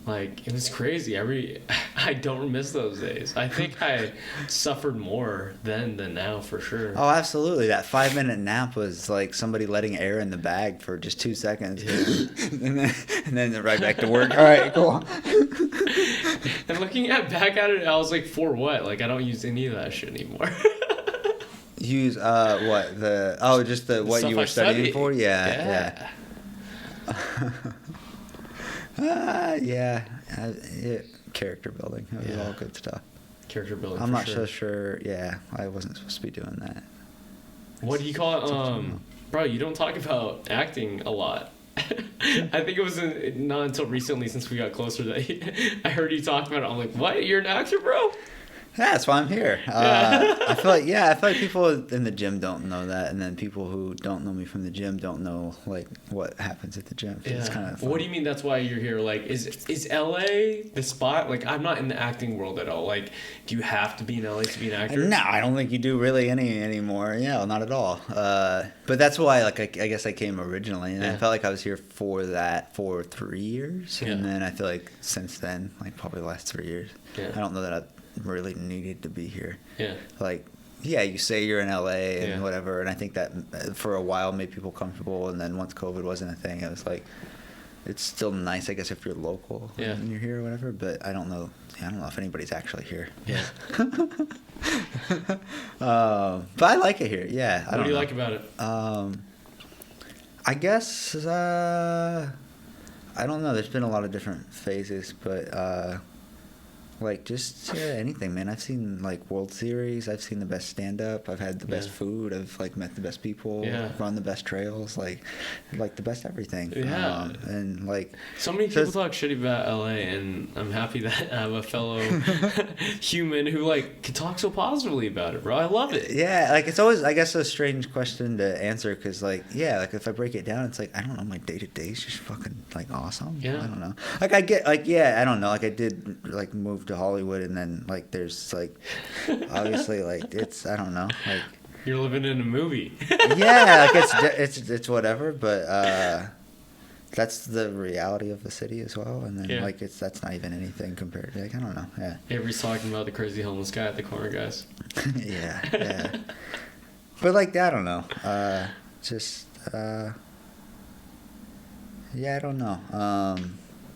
Like, it was crazy. I don't miss those days. I think I suffered more then than now, for sure. Oh, absolutely. That 5-minute nap was like somebody letting air in the bag for just 2 seconds. Yeah. and then right back to work. All right, cool. And looking back at it, I was like, for what? Like, I don't use any of that shit anymore. Use what? Just the what you were studying for? Yeah. Character building. It was all good stuff. Character building. I'm not so sure. Yeah, I wasn't supposed to be doing that. What do you call it? Bro, you don't talk about acting a lot. I think it was not until recently, since we got closer, that I heard you talk about it. I'm like, what? You're an actor, bro? Yeah, that's why I'm here. I feel like people in the gym don't know that, and then people who don't know me from the gym don't know like what happens at the gym. Yeah. It's kind of fun. What do you mean that's why you're here? Like, is LA the spot? Like, I'm not in the acting world at all. Like, do you have to be in LA to be an actor? No, I don't think you do really any anymore. Yeah, not at all. But that's why, like, I guess I came originally, and I felt like I was here for 3 years, and then I feel like since then, like probably the last 3 years, I don't know that I really needed to be here. Yeah. Like, yeah, you say you're in LA and whatever, and I think that for a while made people comfortable, and then once COVID wasn't a thing, it was like, it's still nice, I guess, if you're local and you're here or whatever, but I don't know if anybody's actually here. Yeah. But I like it here. Yeah. What do you like about it? I guess I don't know. There's been a lot of different phases, but like just anything, man. I've seen like World Series. I've seen the best stand-up. I've had the best food. I've like met the best people. Run the best trails. Like the best everything. Yeah. And like so many people talk shitty about LA, and I'm happy that I have a fellow human who like can talk so positively about it, bro. I love it. Yeah, like it's always, I guess, a strange question to answer because like like if I break it down, it's like I don't know, my day-to-day is just fucking like awesome. Yeah. I don't know. Like I get like I don't know. Like I did like move to Hollywood, and then like there's like obviously like it's I don't know, like you're living in a movie. Yeah, like it's whatever, but that's the reality of the city as well, and then like that's not even anything compared to, like, I don't know. Yeah, Avery's talking about the crazy homeless guy at the corner, guys. yeah But like I don't know, just I don't know.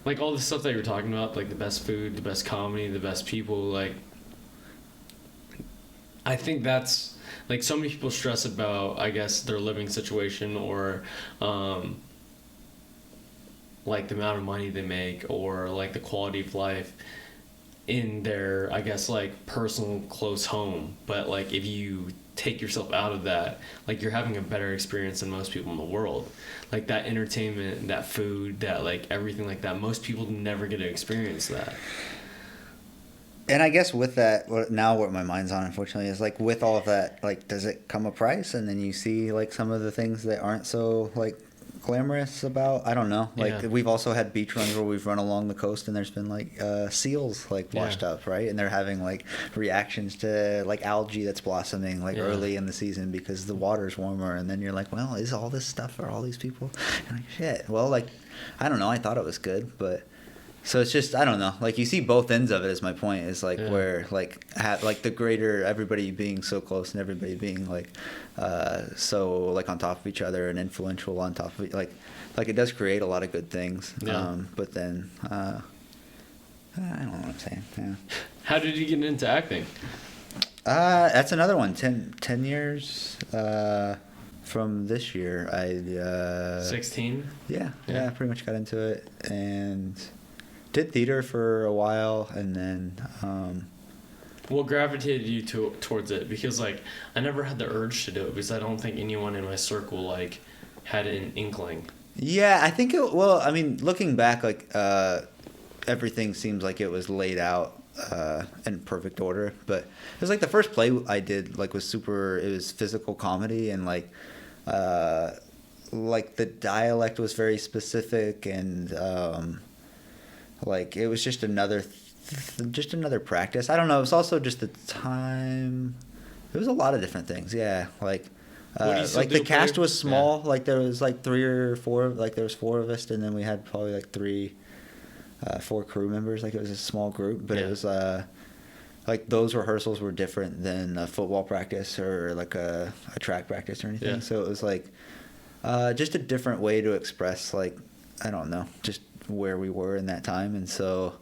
Like all the stuff that you're talking about, like the best food, the best comedy, the best people, like I think that's like so many people stress about, I guess, their living situation or like the amount of money they make or like the quality of life in their, I guess, like personal close home. But like if you take yourself out of that, like you're having a better experience than most people in the world. Like that entertainment, that food, that like everything like that, most people never get to experience that. And I guess with that, now what my mind's on, unfortunately, is like with all of that, like does it come a price? And then you see like some of the things that aren't so like glamorous about, I don't know, like we've also had beach runs where we've run along the coast and there's been like seals like washed up, right? And they're having like reactions to like algae that's blossoming like early in the season because the water's warmer, and then you're like, well, is all this stuff for all these people? And like, shit, well, like I don't know, I thought it was good, but so it's just, I don't know, like you see both ends of it is my point, is like where like like the greater everybody being so close and everybody being like so like on top of each other and influential on top of it, like it does create a lot of good things. But then I don't know what I'm saying. How did you get into acting? That's another one. 10 years from this year. I 16. Yeah, pretty much got into it and did theater for a while, and then what gravitated you towards it? Because like I never had the urge to do it because I don't think anyone in my circle like had an inkling. Yeah, I think well, I mean, looking back, like everything seems like it was laid out in perfect order, but it was like the first play I did like was it was physical comedy, and like the dialect was very specific, and like it was just another practice. I don't know. It was also just the time. It was a lot of different things. Yeah, like the cast was small. Like there was like 3 or 4. Like there was 4 of us, and then we had probably like 4 crew members. Like it was a small group, but it was like those rehearsals were different than a football practice or like a track practice or anything. Yeah. So it was like just a different way to express, like, I don't know, just where we were in that time. And so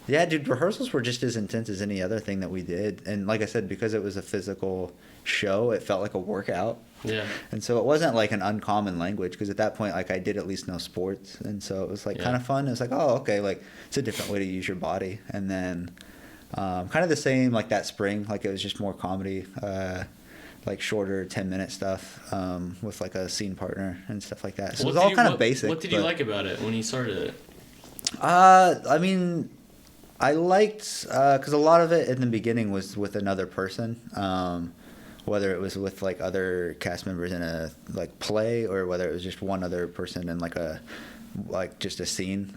yeah, dude, rehearsals were just as intense as any other thing that we did. And like I said, because it was a physical show, it felt like a workout. Yeah. And so it wasn't like an uncommon language, because at that point, like, I did at least know sports, and so it was like kind of fun. It was like, oh, okay, like it's a different way to use your body. And then kind of the same like that spring, like it was just more comedy, like shorter 10-minute stuff with like a scene partner and stuff like that. So it was all kind of basic. What did you like about it when you started it? I mean, I liked because a lot of it in the beginning was with another person, whether it was with like other cast members in a like play or whether it was just one other person in like just a scene.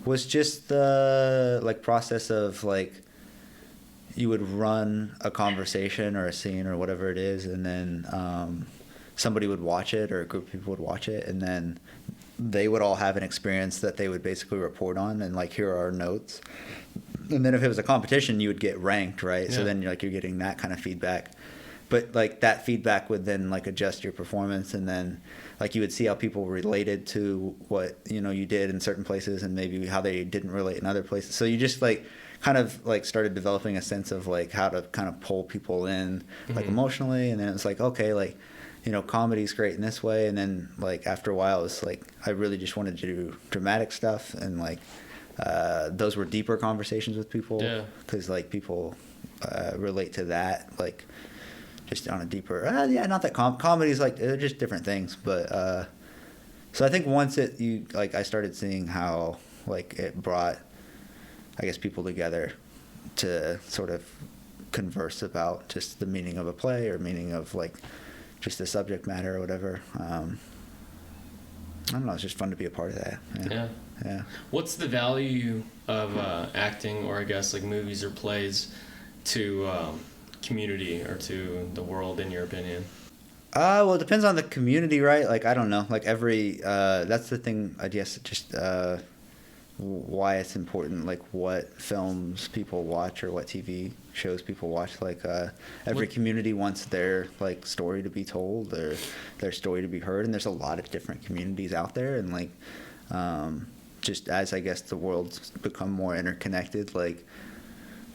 Was just the like process of like you would run a conversation or a scene or whatever it is, and then somebody would watch it or a group of people would watch it, and then they would all have an experience that they would basically report on, and like here are our notes. And then if it was a competition, you would get ranked, right? Yeah. So then you're getting that kind of feedback. But like that feedback would then like adjust your performance, and then like you would see how people related to what you did in certain places, and maybe how they didn't relate in other places. So you just like kind of like started developing a sense of like how to kind of pull people in like emotionally, and then it's like, okay, like comedy's great in this way, and then like after a while it's like I really just wanted to do dramatic stuff, and like those were deeper conversations with people, because like people relate to that like just on a deeper not that comedy's like they're just different things, but so I think once I started seeing how like it brought I guess people together to sort of converse about just the meaning of a play or meaning of like just the subject matter or whatever. I don't know, it's just fun to be a part of that. Yeah. What's the value of acting, or I guess like movies or plays, to community or to the world, in your opinion? Well, it depends on the community, right? Like, I don't know. Like that's the thing, I guess, just why it's important, like what films people watch or what TV shows people watch. Like every community wants their like story to be told or their story to be heard, and there's a lot of different communities out there, and like just as I guess the world's become more interconnected, like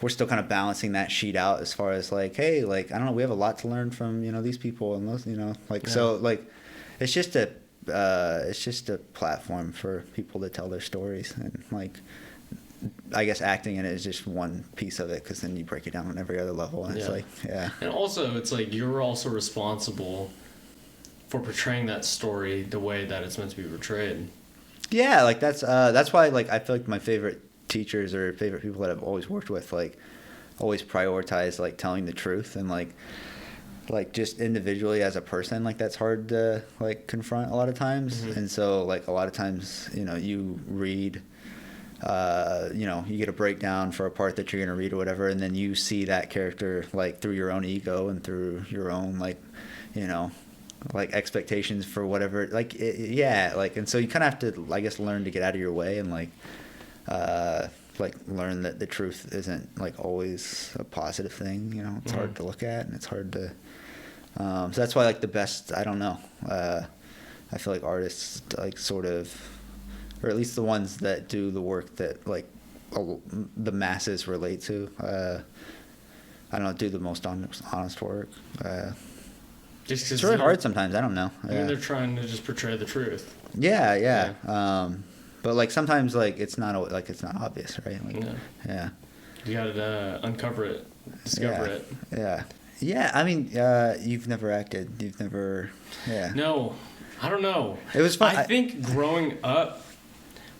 we're still kind of balancing that sheet out as far as like, hey, like I don't know, we have a lot to learn from these people and those so like it's just a platform for people to tell their stories, and like I guess acting in it is just one piece of it, because then you break it down on every other level, and it's like and also it's like you're also responsible for portraying that story the way that it's meant to be portrayed. Like that's why like I feel like my favorite teachers or favorite people that I've always worked with like always prioritize like telling the truth, and like just individually as a person, like that's hard to like confront a lot of times. And so like a lot of times you read you get a breakdown for a part that you're going to read or whatever, and then you see that character like through your own ego and through your own like like expectations for whatever like and so you kind of have to I guess learn to get out of your way, and like learn that the truth isn't like always a positive thing. It's hard to look at, and it's hard to so that's why like the best, I don't know, I feel like artists like sort of, or at least the ones that do the work that like the masses relate to, I don't know, do the most honest work. Just 'cause it's really hard sometimes, I don't know. I mean, they're trying to just portray the truth. Yeah. But like sometimes like it's not obvious, right? Like, you gotta uncover it, discover it. Yeah, I mean, you've never acted. You've never. Yeah. No, I don't know. It was fun. I think growing up,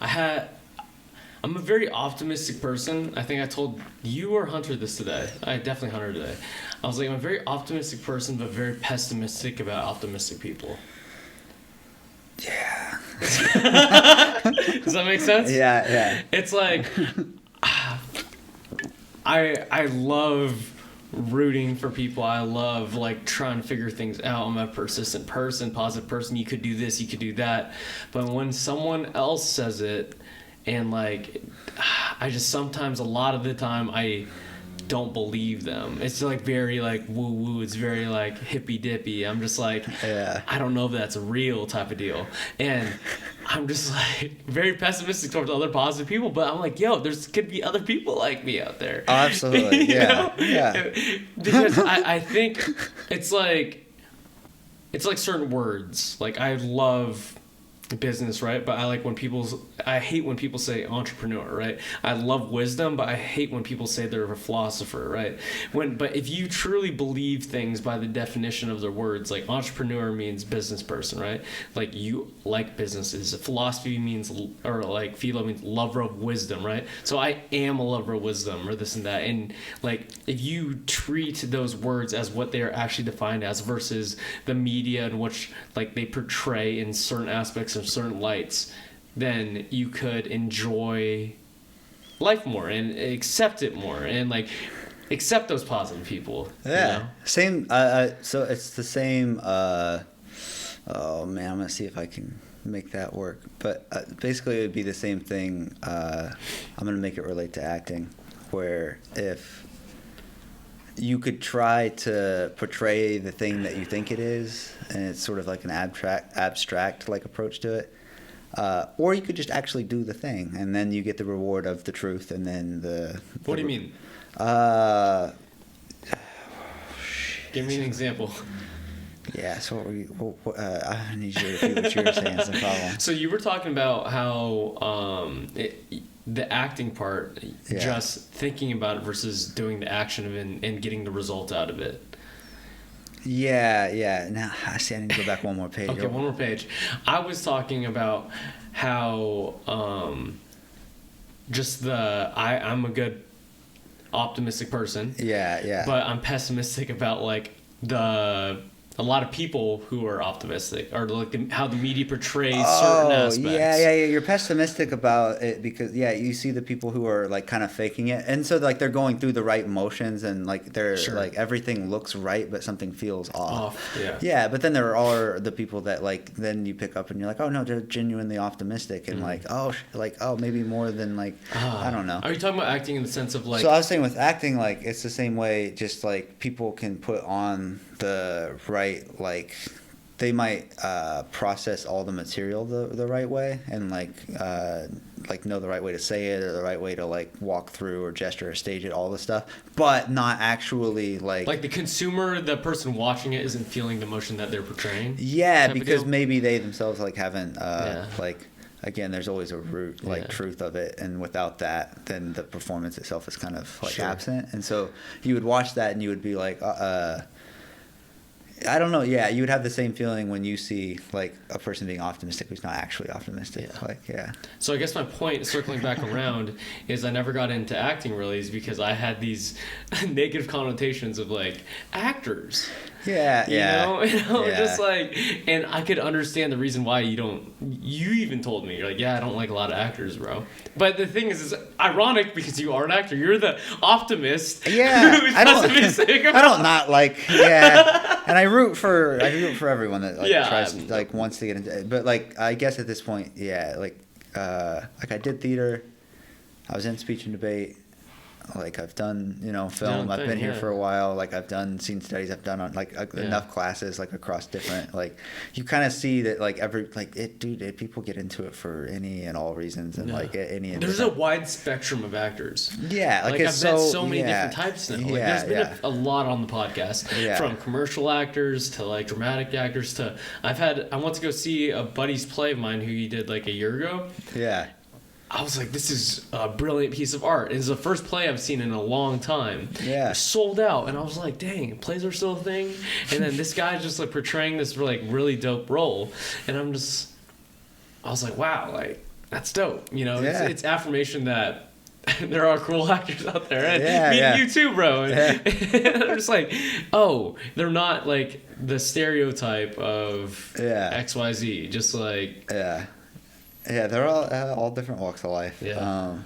I'm a very optimistic person. I think I told you or Hunter this today. I definitely Hunter today. I was like, I'm a very optimistic person, but very pessimistic about optimistic people. Yeah. Does that make sense? Yeah. It's like, I love rooting for people. I love like trying to figure things out. I'm a persistent person, positive person. You could do this, you could do that. But when someone else says it, and like, I just sometimes, a lot of the time, I don't believe them. It's like very like woo woo. It's very like hippy dippy. I'm just like, I don't know if that's a real type of deal. And I'm just like very pessimistic towards other positive people. But I'm like, there's could be other people like me out there. Oh, absolutely. Yeah. Because I think it's like certain words. Like I love business, right? But I hate when people say entrepreneur, right? I love wisdom, but I hate when people say they're a philosopher, right? But if you truly believe things by the definition of their words, like entrepreneur means business person, right? Like you like businesses. Philosophy means, or like philo means lover of wisdom, right? So I am a lover of wisdom, or this and that. And like if you treat those words as what they are actually defined as versus the media in which like they portray in certain aspects of certain lights, then you could enjoy life more and accept it more and like accept those positive people. Yeah. You know? Same. So it's the same. Oh man, I'm gonna see if I can make that work. But basically, it would be the same thing. I'm gonna make it relate to acting, where if you could try to portray the thing that you think it is, and it's sort of like an abstract like approach to it, or you could just actually do the thing, and then you get the reward of the truth, and then What do you mean? Give me an example. Yeah, so I need you to repeat what you were saying. It's a problem. So you were talking about how the acting part, just thinking about it versus doing the action of it and getting the result out of it. Yeah. Now, I see I need to go back one more page. Okay, one more page. I was talking about how I'm a good optimistic person. Yeah. But I'm pessimistic about like a lot of people who are optimistic, or like how the media portrays certain aspects. Yeah. You're pessimistic about it because you see the people who are like kind of faking it, and so like they're going through the right motions and like they're like everything looks right, but something feels off. Yeah. But then there are the people that like then you pick up and you're like, oh no, they're genuinely optimistic and maybe more than like I don't know. Are you talking about acting in the sense of like? So I was saying with acting, like it's the same way. Just like people can put on the right, like they might process all the material the right way and like know the right way to say it or the right way to like walk through or gesture or stage it, all the stuff, but not actually like the consumer, the person watching it isn't feeling the emotion that they're portraying. Yeah, because maybe they themselves like haven't like. Again, there's always a root, truth of it, and without that, then the performance itself is kind of like absent. And so you would watch that, and you would be like, I don't know. Yeah, you would have the same feeling when you see like a person being optimistic who's not actually optimistic. So I guess my point, circling back around, is I never got into acting really, is because I had these negative connotations of like actors. Yeah. Just like, and I could understand the reason why you don't. You even told me, you're like, I don't like a lot of actors, bro. But the thing is ironic because you are an actor. You're the optimist. Yeah, I don't not like. Yeah, and I root for everyone that like tries like wants to get into it. But like I guess at this point, like I did theater. I was in speech and debate. Like I've done, film. I've been here for a while. Like I've done scene studies. I've done on like enough classes like across different. Like you kind of see that like people get into it for any and all reasons and like any. There's a wide spectrum of actors. Yeah, like I've met so many different types now. Like there's been a lot on the podcast, from commercial actors to like dramatic actors to I went to go see a buddy's play of mine who he did like a year ago. Yeah. I was like, this is a brilliant piece of art. It's the first play I've seen in a long time. Yeah. It sold out. And I was like, dang, plays are still a thing? And then this guy's just like portraying this like really dope role. And I was like, wow, like that's dope. It's affirmation that there are cool actors out there. And you too, bro. And I'm just like, oh, they're not like the stereotype of XYZ. Just like... Yeah, they're all different walks of life. Yeah.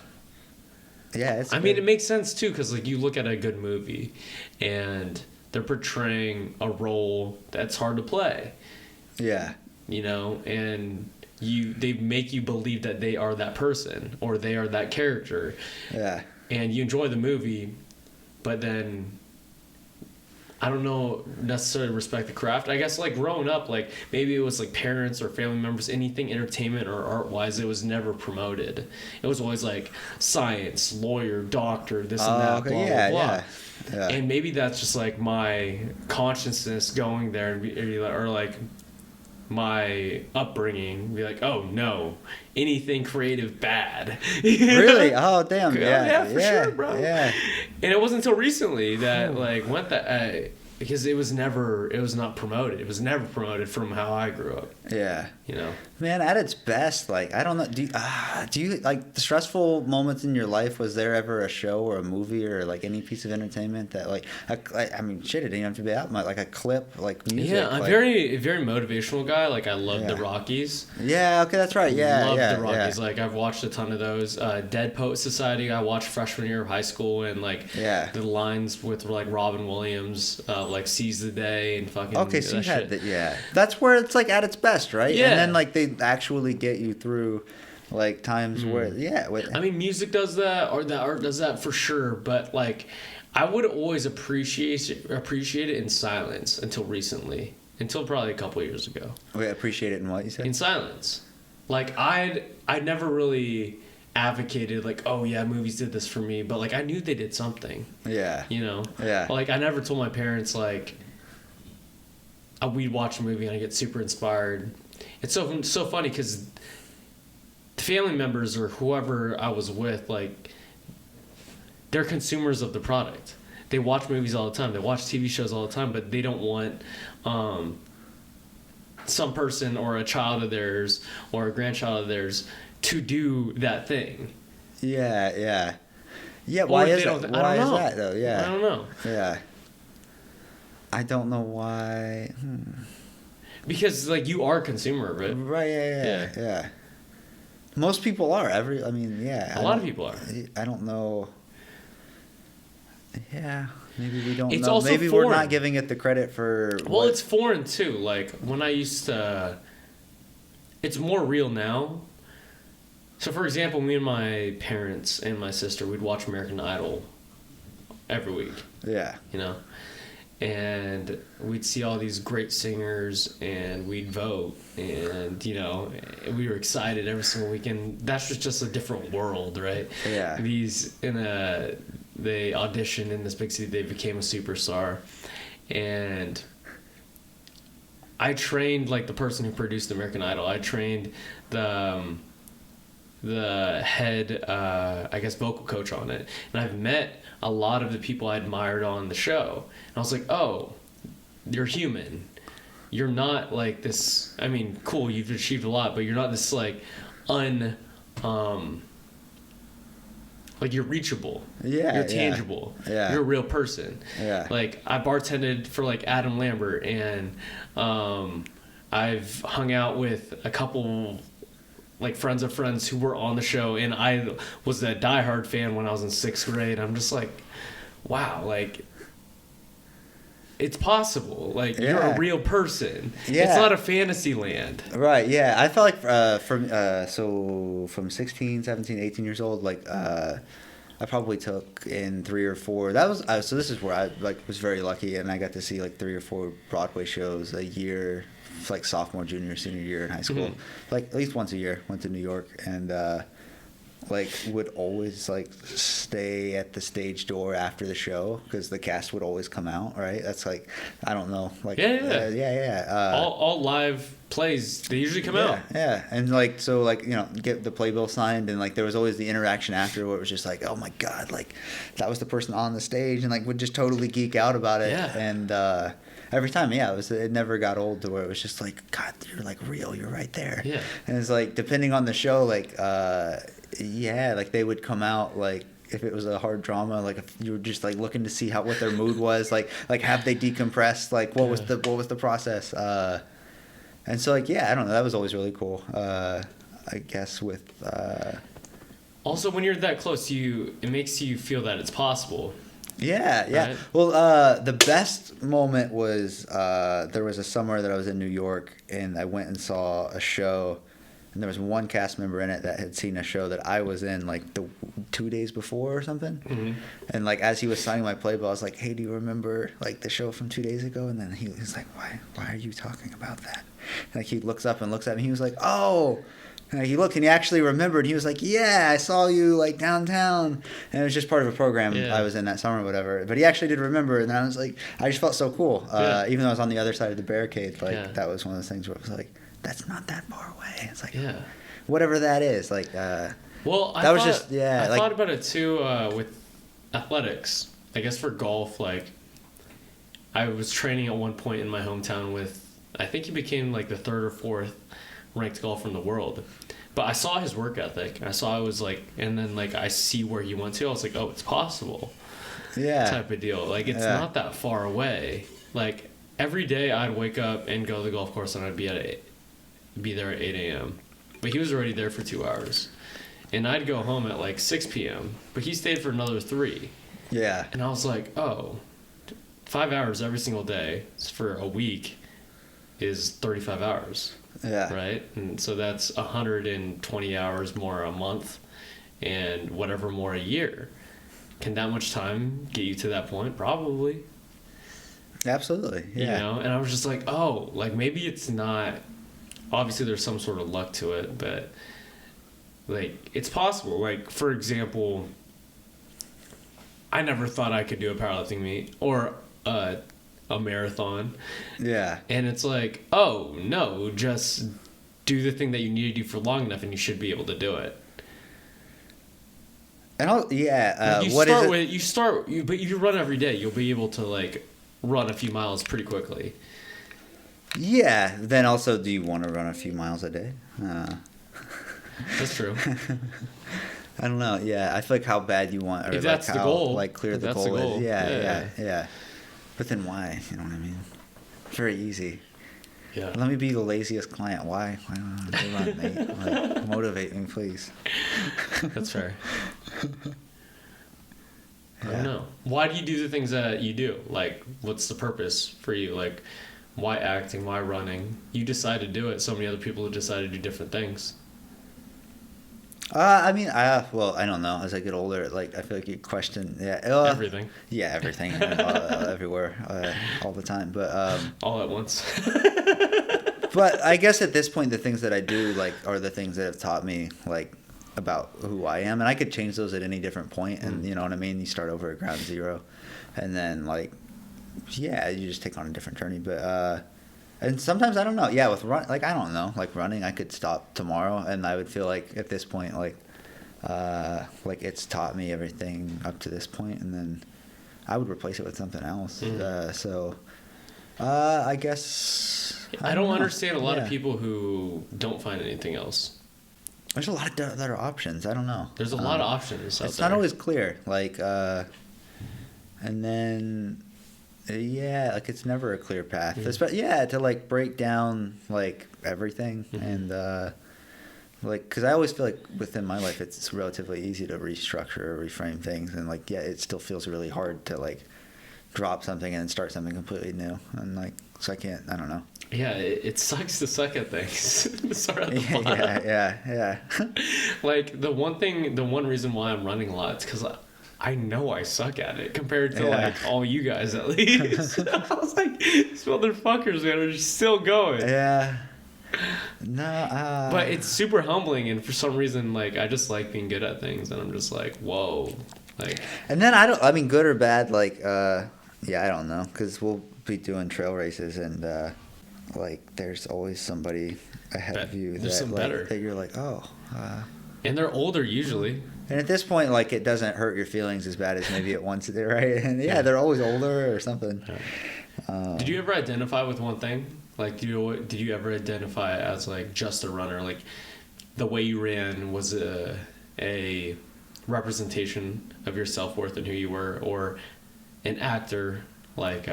It's I mean, it makes sense too, because like you look at a good movie, and they're portraying a role that's hard to play. Yeah. And they make you believe that they are that person or they are that character. Yeah. And you enjoy the movie, but then I don't know necessarily respect the craft. I guess like growing up, like maybe it was like parents or family members, anything entertainment or art wise, it was never promoted. It was always like science, lawyer, doctor, this and that, blah, blah, blah. Yeah. And maybe that's just like my consciousness going there or like my upbringing, be like, oh no, anything creative bad. Really? Oh damn. Yeah, for sure, bro. Yeah. And it wasn't until recently that like went that because it was not promoted. It was never promoted from how I grew up. Yeah. You know, man, at its best, like I don't know, do you like the stressful moments in your life? Was there ever a show or a movie or like any piece of entertainment that like I mean, shit, it didn't have to be out much, like a clip, like music. yeah, I'm like, very motivational guy. Like I love the Rockies. Yeah, okay, that's right. Yeah, Love the Rockies. Like I've watched a ton of those. Dead Poet Society I watched freshman year of high school, and like the lines with like Robin Williams, like Seize the Day and fucking. Okay, so you had that. Yeah, that's where it's like at its best, right? Yeah. And then like they actually get you through like times where I mean, music does that, or that art does that for sure. But like, I would always appreciate it in silence until recently, until probably a couple years ago. Wait, appreciate it in what you said? In silence. Like I'd never really advocated like, oh yeah, movies did this for me, but like I knew they did something. Yeah. You know. Yeah. Like I never told my parents like we'd watch a movie and I get super inspired. It's so funny because the family members or whoever I was with, like, they're consumers of the product. They watch movies all the time. They watch TV shows all the time, but they don't want some person or a child of theirs or a grandchild of theirs to do that thing. Yeah. Why is that? Why is that though? Yeah. I don't know. Yeah. I don't know why. Because like you are a consumer of it. Right. Yeah. Most people are. A lot of people are. I don't know. Yeah. Maybe we don't it's know. Also maybe foreign. we're not giving it the credit for. Well, it's foreign too. Like when I used to. It's more real now. So, for example, me and my parents and my sister, we'd watch American Idol every week. Yeah. You know? And we'd see all these great singers and we'd vote. And, you know, we were excited every single weekend. That's just a different world, right? Yeah. They auditioned in this big city. They became a superstar. And I trained, like, the person who produced American Idol. I trained the head, I guess, vocal coach on it. And I've met a lot of the people I admired on the show. And I was like, oh, you're human. You're not like this. I mean, cool, you've achieved a lot, but you're not this like like you're reachable. Yeah. You're tangible. Yeah. You're a real person. Yeah. Like I bartended for like Adam Lambert, and I've hung out with a couple like friends of friends who were on the show, and I was a diehard fan when I was in 6th grade. I'm just like, wow, like it's possible. Like you're a real person. Yeah. It's not a fantasy land. Right. Yeah. I felt like from 16, 17, 18 years old, like I probably took in 3 or 4. That was so. This is where I like was very lucky, and I got to see like 3 or 4 Broadway shows a year. Like sophomore, junior, senior year in high school, like at least once a year. Went to New York and like would always like stay at the stage door after the show because the cast would always come out. Right? That's like I don't know. Like All live plays they usually come out. Yeah, and like so like you know get the playbill signed and like there was always the interaction after where it was just like oh my god like that was the person on the stage and like would just totally geek out about it and. Every time, it never got old to where it was just like, God, you're like real, you're right there. Yeah. And it's like, depending on the show, like, like they would come out like if it was a hard drama, like if you were just like looking to see what their mood was, like have they decompressed, like what was the process, and so like I don't know, that was always really cool. I guess with. Also, when you're that close, it makes you feel that it's possible. Yeah. Right? Well, the best moment was there was a summer that I was in New York, and I went and saw a show, and there was one cast member in it that had seen a show that I was in like the 2 days before or something. Mm-hmm. And like as he was signing my playbill, I was like, "Hey, do you remember like the show from 2 days ago?" And then he was like, "Why are you talking about that?" And like he looks up and looks at me. He was like, "Oh, And he looked and he actually remembered. He was like, yeah, I saw you like downtown. And it was just part of a program I was in that summer or whatever. But he actually did remember. And I was like, I just felt so cool. Even though I was on the other side of the barricade, like that was one of those things where it was like, that's not that far away. It's like, whatever that is. Like, well, I thought about it too with athletics. I guess for golf, like, I was training at one point in my hometown with, I think he became like the 3rd or 4th ranked golfer in the world. But I saw his work ethic. I saw it was like, and then like I see where he went to. I was like, oh, it's possible. Yeah. Type of deal. Like it's not that far away. Like every day I'd wake up and go to the golf course and I'd be there at 8 a.m. But he was already there for 2 hours. And I'd go home at like 6 p.m. But he stayed for another 3. Yeah. And I was like, oh, 5 hours every single day for a week is 35 hours. Yeah. Right? And so that's 120 hours more a month and whatever more a year. Can that much time get you to that point? Probably. Absolutely. Yeah. You know? And I was just like, oh, like maybe it's not, obviously there's some sort of luck to it, but like it's possible. Like for example, I never thought I could do a powerlifting meet or a marathon. Yeah. And it's like, oh, no, just do the thing that you need to do for long enough and you should be able to do it. And but if you run every day, you'll be able to like run a few miles pretty quickly. Yeah. Then also, do you want to run a few miles a day? That's true. I don't know. Yeah. I feel like how bad you want, or if like that's how the goal, like clear the goal is. Yeah. But then why? You know what I mean? Very easy. Yeah. Let me be the laziest client. Why? Why don't I run, mate? Like, motivate me, please. That's fair. I don't know. Why do you do the things that you do? Like, what's the purpose for you? Like, why acting? Why running? You decide to do it. So many other people have decided to do different things. I mean, well, I don't know. As I get older, like I feel like you question, everything. Yeah, everything, everywhere, all the time. But all at once. But I guess at this point, the things that I do like are the things that have taught me like about who I am, and I could change those at any different point. And you know what I mean. You start over at ground zero, and then like, yeah, you just take on a different journey. But and sometimes I don't know. Yeah, with run, like I don't know, like running, I could stop tomorrow, and I would feel like at this point, like it's taught me everything up to this point, and then I would replace it with something else. I guess I don't understand a lot of people who don't find anything else. There's a lot of other options. I don't know. There's a lot of options. It's not always clear. Like, and then. Yeah, like it's never a clear path. To like break down like everything and like because I always feel like within my life it's relatively easy to restructure or reframe things, and like it still feels really hard to like drop something and start something completely new, and like so I don't know. Yeah, it sucks to suck at things. Start at the bottom. Yeah. Like the one reason why I'm running a lot is because I know I suck at it compared to like all you guys at least. I was like, these motherfuckers, man, are just still going. Yeah. No. But it's super humbling, and for some reason, like I just like being good at things, and I'm just like, whoa, like. And then I mean, good or bad, like, I don't know, because we'll be doing trail races, and like, there's always somebody ahead of you that you're like, oh. And they're older usually. And at this point, like, it doesn't hurt your feelings as bad as maybe it once did, right? And they're always older or something. Yeah. Did you ever identify with one thing? Like, did you ever identify as, like, just a runner? Like, the way you ran was a representation of your self-worth and who you were? Or an actor, like,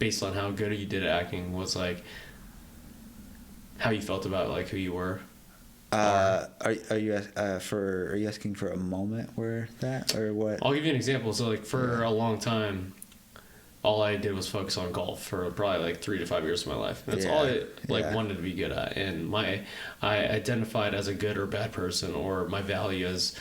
based on how good you did at acting, was, like, how you felt about, like, who you were? Are you asking for a moment where that, or what? I'll give you an example. So like for a long time, all I did was focus on golf for probably like 3 to 5 years of my life. That's all I wanted to be good at. And I identified as a good or bad person, or my value as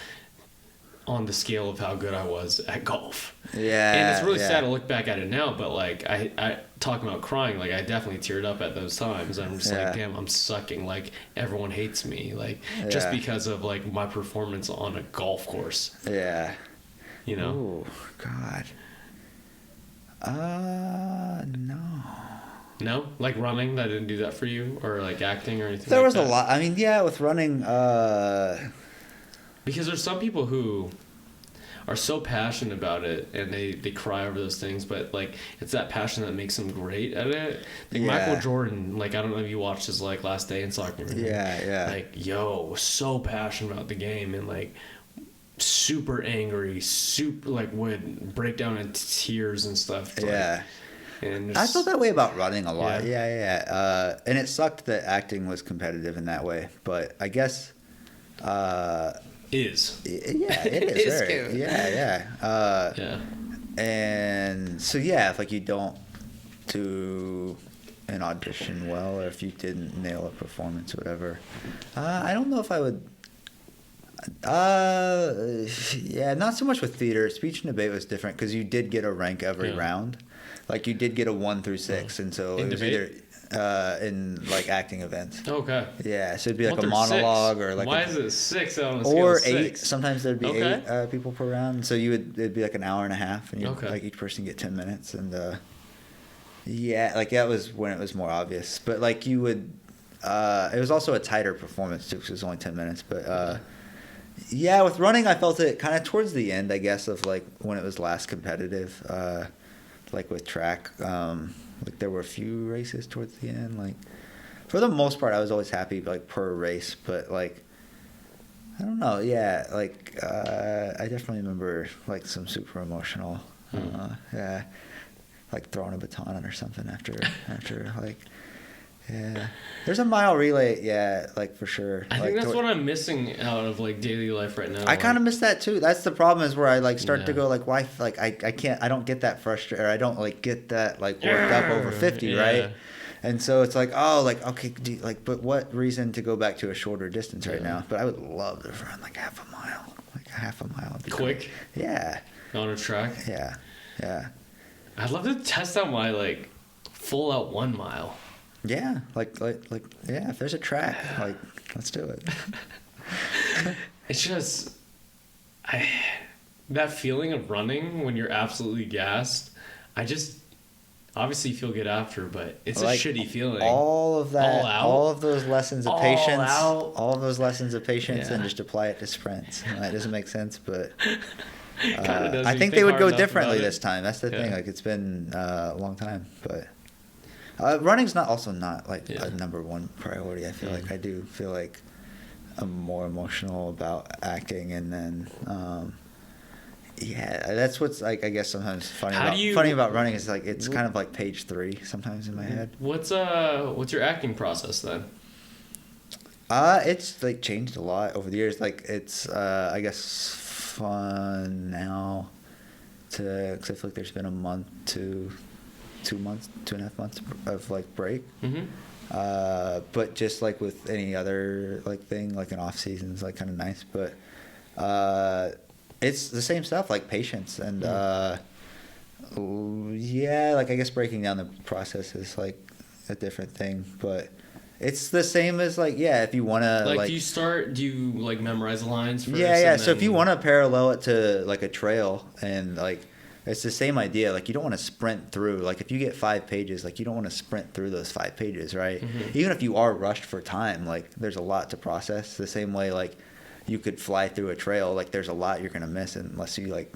on the scale of how good I was at golf. Yeah. And it's really yeah. sad to look back at it now, but like I talking about crying, like I definitely teared up at those times. I'm just like, damn, I'm sucking. Like everyone hates me, like just because of like my performance on a golf course. Yeah. You know? Ooh, God. No. No? Like running, that didn't do that for you? Or like acting or anything There like was that? a lot. I mean, yeah, with running, Because there's some people who are so passionate about it and they cry over those things, but like it's that passion that makes them great at it. Like Michael Jordan, like I don't know if you watched his like last day in soccer. Yeah. Like, was so passionate about the game and like super angry, super like would break down in tears and stuff. Yeah. And I felt that way about running a lot. Yeah. Yeah. And it sucked that acting was competitive in that way, but I guess. Is. Yeah, it is. Very, yeah. Yeah. And so yeah, if like you don't do an audition well, or if you didn't nail a performance, or whatever, I don't know if I would. Yeah, not so much with theater. Speech and debate was different because you did get a rank every round. Like you did get a 1 through 6, and so it was either in like acting events. Okay. Yeah, so it'd be like 1 a through monologue 6. or like. Why is it 6 on a scale or of 8. 6? Sometimes there'd be 8 people per round. So it'd be like an hour and a half, and like each person get 10 minutes, and yeah, like that was when it was more obvious. But like you would, it was also a tighter performance too, because it was only 10 minutes. But yeah, with running, I felt it kind of towards the end, I guess, of like when it was last competitive. Like with track, like there were a few races towards the end. Like for the most part, I was always happy like per race, but like I don't know. Yeah, like I definitely remember like some super emotional. Yeah, like throwing a baton or something after like. Yeah, there's a mile relay. Yeah, like for sure. I think that's what I'm missing out of like daily life right now. I kind of miss that too. That's the problem, is where I like start to go like, why? Like I can't. I don't get that frustrated. Or I don't like get that like worked up over 50, right? And so it's like, oh, like okay, but what reason to go back to a shorter distance right now? But I would love to run like half a mile, would be quick. Great. Yeah. On a track. Yeah. I'd love to test out my like full out 1 mile. Yeah, like yeah. If there's a track, like let's do it. It's just, that feeling of running when you're absolutely gassed. I just obviously feel good after, but it's like, a shitty feeling. All of that, all of those lessons of patience, and just apply it to sprints. That doesn't make sense, but I think they would go differently this time. That's the thing. Like it's been a long time, but. Running's not like a number one priority. I feel like I do feel like I'm more emotional about acting, and then that's what's like I guess sometimes funny about running is like it's kind of like page 3 sometimes in my head. What's your acting process then? It's like changed a lot over the years. Like it's I guess fun now because I feel like there's been a month to 2.5 months of like break. But just like with any other like thing, like an off season is like kind of nice, but it's the same stuff, like patience and yeah, like I guess breaking down the process is like a different thing, but it's the same as like if you want to like do you like memorize the lines first? So if you want to parallel it to like a trail, and like it's the same idea. Like you don't want to sprint through. Like if you get 5 pages, like you don't want to sprint through those 5 pages, right? Even if you are rushed for time, like there's a lot to process. The same way, like you could fly through a trail. Like there's a lot you're gonna miss unless you like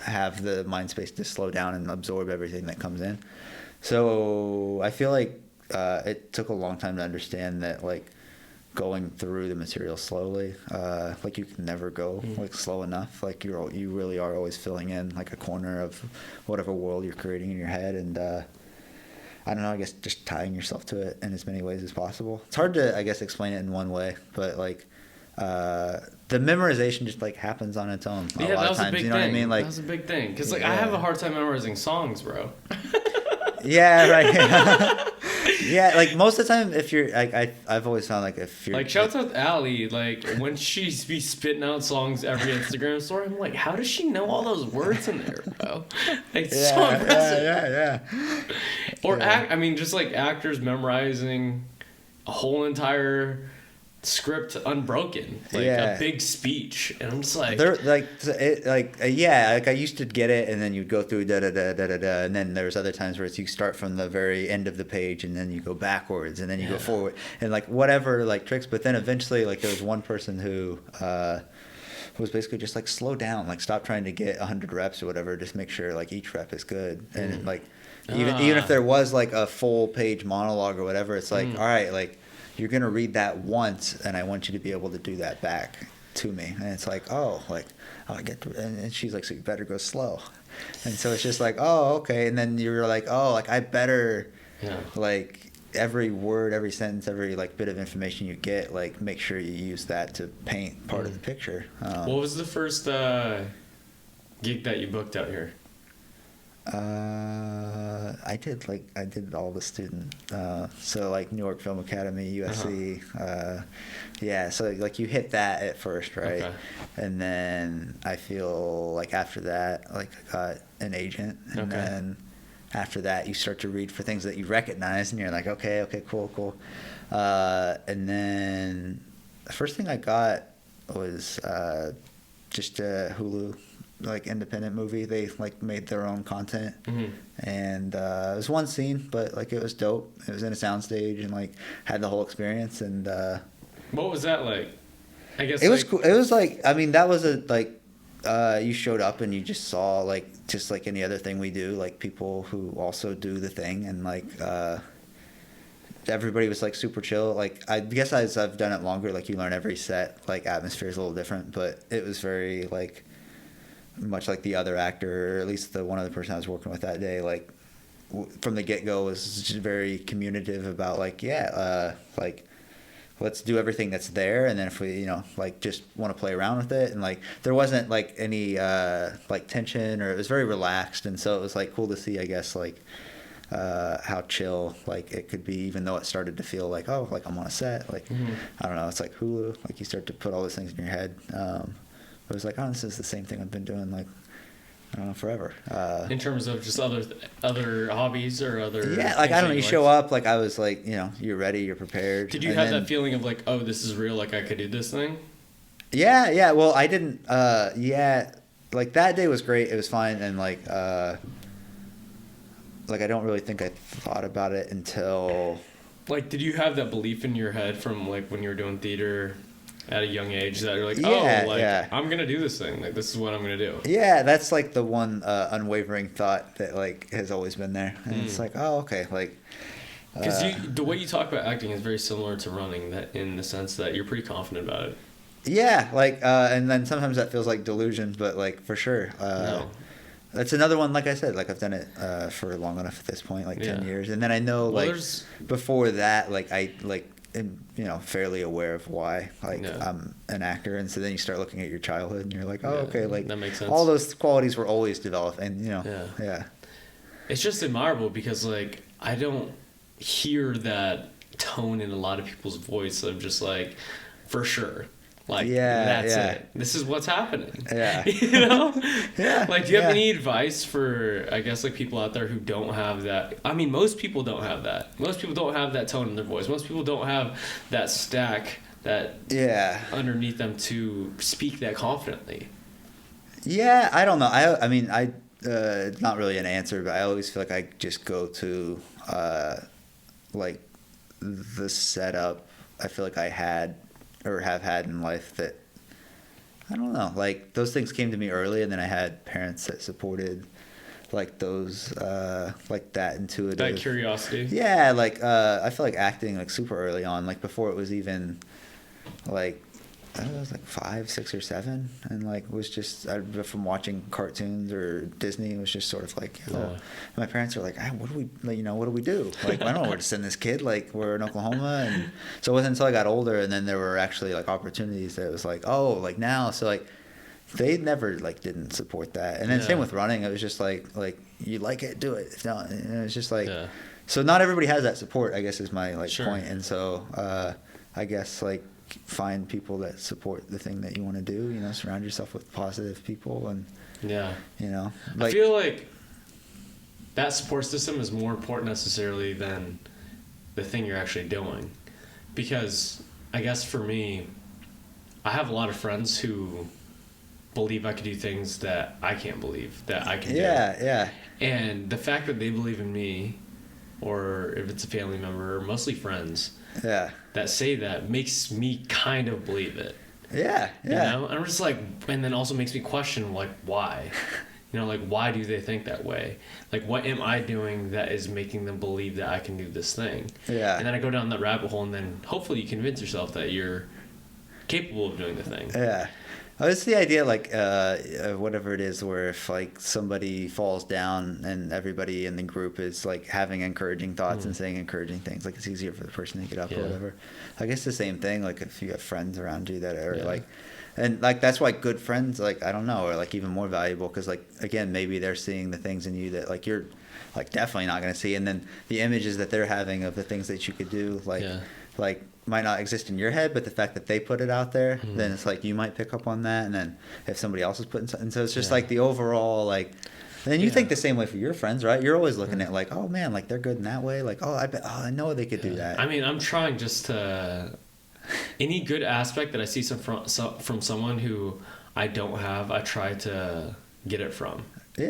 have the mind space to slow down and absorb everything that comes in. So I feel like it took a long time to understand that like going through the material slowly, like you can never go like slow enough. Like you really are always filling in like a corner of whatever world you're creating in your head, and I don't know, I guess just tying yourself to it in as many ways as possible. It's hard to I guess explain it in one way, but like the memorization just like happens on its own a lot of times. You know what I mean? Like that was a big thing because like I have a hard time memorizing songs, bro. Yeah, right. Yeah, like most of the time, if you're like, I've always found like if you're Like, shouts out to Allie. Like, when she be spitting out songs every Instagram story, I'm like, how does she know all those words in there, bro? Like, it's so impressive. Yeah. Or Yeah. I mean, just like actors memorizing a whole entire script unbroken, like Yeah. a big speech, and I'm just like, They're like yeah, like I used to get it, and then you'd go through da da da da da da, and then there's other times where it's you start from the very end of the page, and then you go backwards, and then you go forward, and like whatever like tricks. But then eventually, like there was one person who was basically just like slow down, like stop trying to get 100 reps or whatever, just make sure like each rep is good, and like even if there was like a full page monologue or whatever, it's like all right, like you're gonna read that once, and I want you to be able to do that back to me. And it's like, oh, I get to, and she's like, so you better go slow. And so it's just like, oh, okay. And then you're like, oh, like I better, like every word, every sentence, every like bit of information you get, like make sure you use that to paint part of the picture. what was the first gig that you booked out here? I did all the student, so like New York Film Academy, USC, yeah. So like you hit that at first, right? Okay. And then I feel like after that, like I got an agent, and then after that you start to read for things that you recognize, and you're like, okay, cool. And then the first thing I got was just a Hulu like independent movie. They like made their own content, and it was one scene, but like it was dope. It was in a soundstage and like had the whole experience. And What was that like? I guess it was cool. It was like, I mean, that was a like you showed up and you just saw like just like any other thing we do, like people who also do the thing, and like everybody was like super chill. Like I guess as I've done it longer, like you learn every set, like atmosphere is a little different, but it was very like much like the other actor, or at least the one other person I was working with that day, like from the get-go was just very communicative about like, like let's do everything that's there, and then if we like just want to play around with it, and like there wasn't like any like tension, or it was very relaxed, and so it was like cool to see, I guess, like how chill like it could be, even though it started to feel like, oh, like I'm on a set, like I don't know, it's like Hulu, like you start to put all those things in your head. It was like, oh, this is the same thing I've been doing, like, I don't know, forever. In terms of just other hobbies or other... Yeah, like, I don't know, you show up, like, I was like, you're ready, you're prepared. Did you have that feeling of like, oh, this is real, like I could do this thing? Yeah, well, I didn't, like, that day was great, it was fine, and like, I don't really think I thought about it until... Like, did you have that belief in your head from, like, when you were doing theater... at a young age that you're like, I'm gonna do this thing, like this is what I'm gonna do? Yeah, that's like the one unwavering thought that like has always been there, and it's like, oh, okay, like because the way you talk about acting is very similar to running, that in the sense that you're pretty confident about it. Yeah, like and then sometimes that feels like delusion, but like for sure that's another one. Like I said, like I've done it for long enough at this point, like 10 years, and then I know before that, like I like am fairly aware of why I'm an actor, and so then you start looking at your childhood and you're like, oh, okay, like that makes sense. All those qualities were always developed, and it's just admirable because like I don't hear that tone in a lot of people's voice of just like, for sure, like that's it, this is what's happening, like do you have any advice for, I guess, like people out there who don't have that? I mean, most people don't have that tone in their voice. Most people don't have that stack that underneath them to speak that confidently. I don't know, I mean it's not really an answer, but I always feel like I just go to like the setup I feel like I had or have had in life, that I don't know, like those things came to me early, and then I had parents that supported like those like that intuitive, that curiosity. Like I feel like acting like super early on, like before it was even like I was like 5, 6, or 7, and like was just from watching cartoons or Disney. It was just sort of like, my parents were like, what do we, like, what do we do? Like, I don't know where to send this kid. Like, we're in Oklahoma, and so it wasn't until I got older, and then there were actually like opportunities that it was like, oh, like now, so like they never like didn't support that. And then same with running. It was just like you like it, do it. If not, and it's just like so not everybody has that support, I guess, is my like point. And so I guess like find people that support the thing that you want to do, you know, surround yourself with positive people. And you know, like, I feel like that support system is more important necessarily than the thing you're actually doing, because I guess for me, I have a lot of friends who believe I could do things that I can't believe that I can do. And the fact that they believe in me, or if it's a family member, or mostly friends, that say that, makes me kind of believe it. You know? And I'm just like, and then also makes me question, like, why? You know, like, why do they think that way? Like, what am I doing that is making them believe that I can do this thing? And then I go down that rabbit hole, and then hopefully you convince yourself that you're capable of doing the thing. Well, it's the idea, like, whatever it is, where if, like, somebody falls down and everybody in the group is, like, having encouraging thoughts and saying encouraging things, like, it's easier for the person to get up or whatever. I guess the same thing, like, if you have friends around you that are, like, and, like, that's why good friends, like, I don't know, are, like, even more valuable because, like, again, maybe they're seeing the things in you that, like, you're, like, definitely not going to see. And then the images that they're having of the things that you could do, like, might not exist in your head, but the fact that they put it out there, then it's like you might pick up on that. And then if somebody else is putting something, so it's just like the overall, like, and then you think the same way for your friends, right? You're always looking at like, oh man, like they're good in that way. Like, I know they could do that. I mean, I'm trying just to, any good aspect that I see from someone who I don't have, I try to get it from. You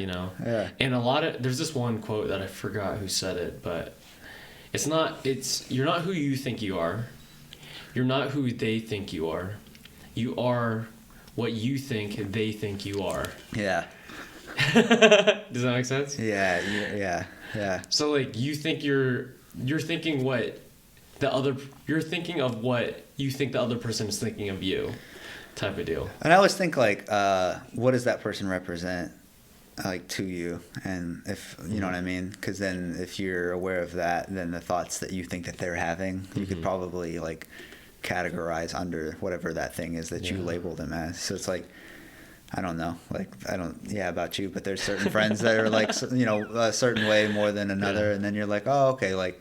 know? And there's this one quote that I forgot who said it, but you're not who you think you are. You're not who they think you are. You are what you think they think you are. Does that make sense? Yeah. So like you're thinking you're thinking of what you think the other person is thinking of you, type of deal. And I always think like, what does that person represent? Like to you, and if you know what I mean, because then if you're aware of that, then the thoughts that you think that they're having, you could probably like categorize under whatever that thing is that you labeled them as. So it's like, I don't know, like about you, but there's certain friends that are like, you know, a certain way more than another, and then you're like, oh, okay, like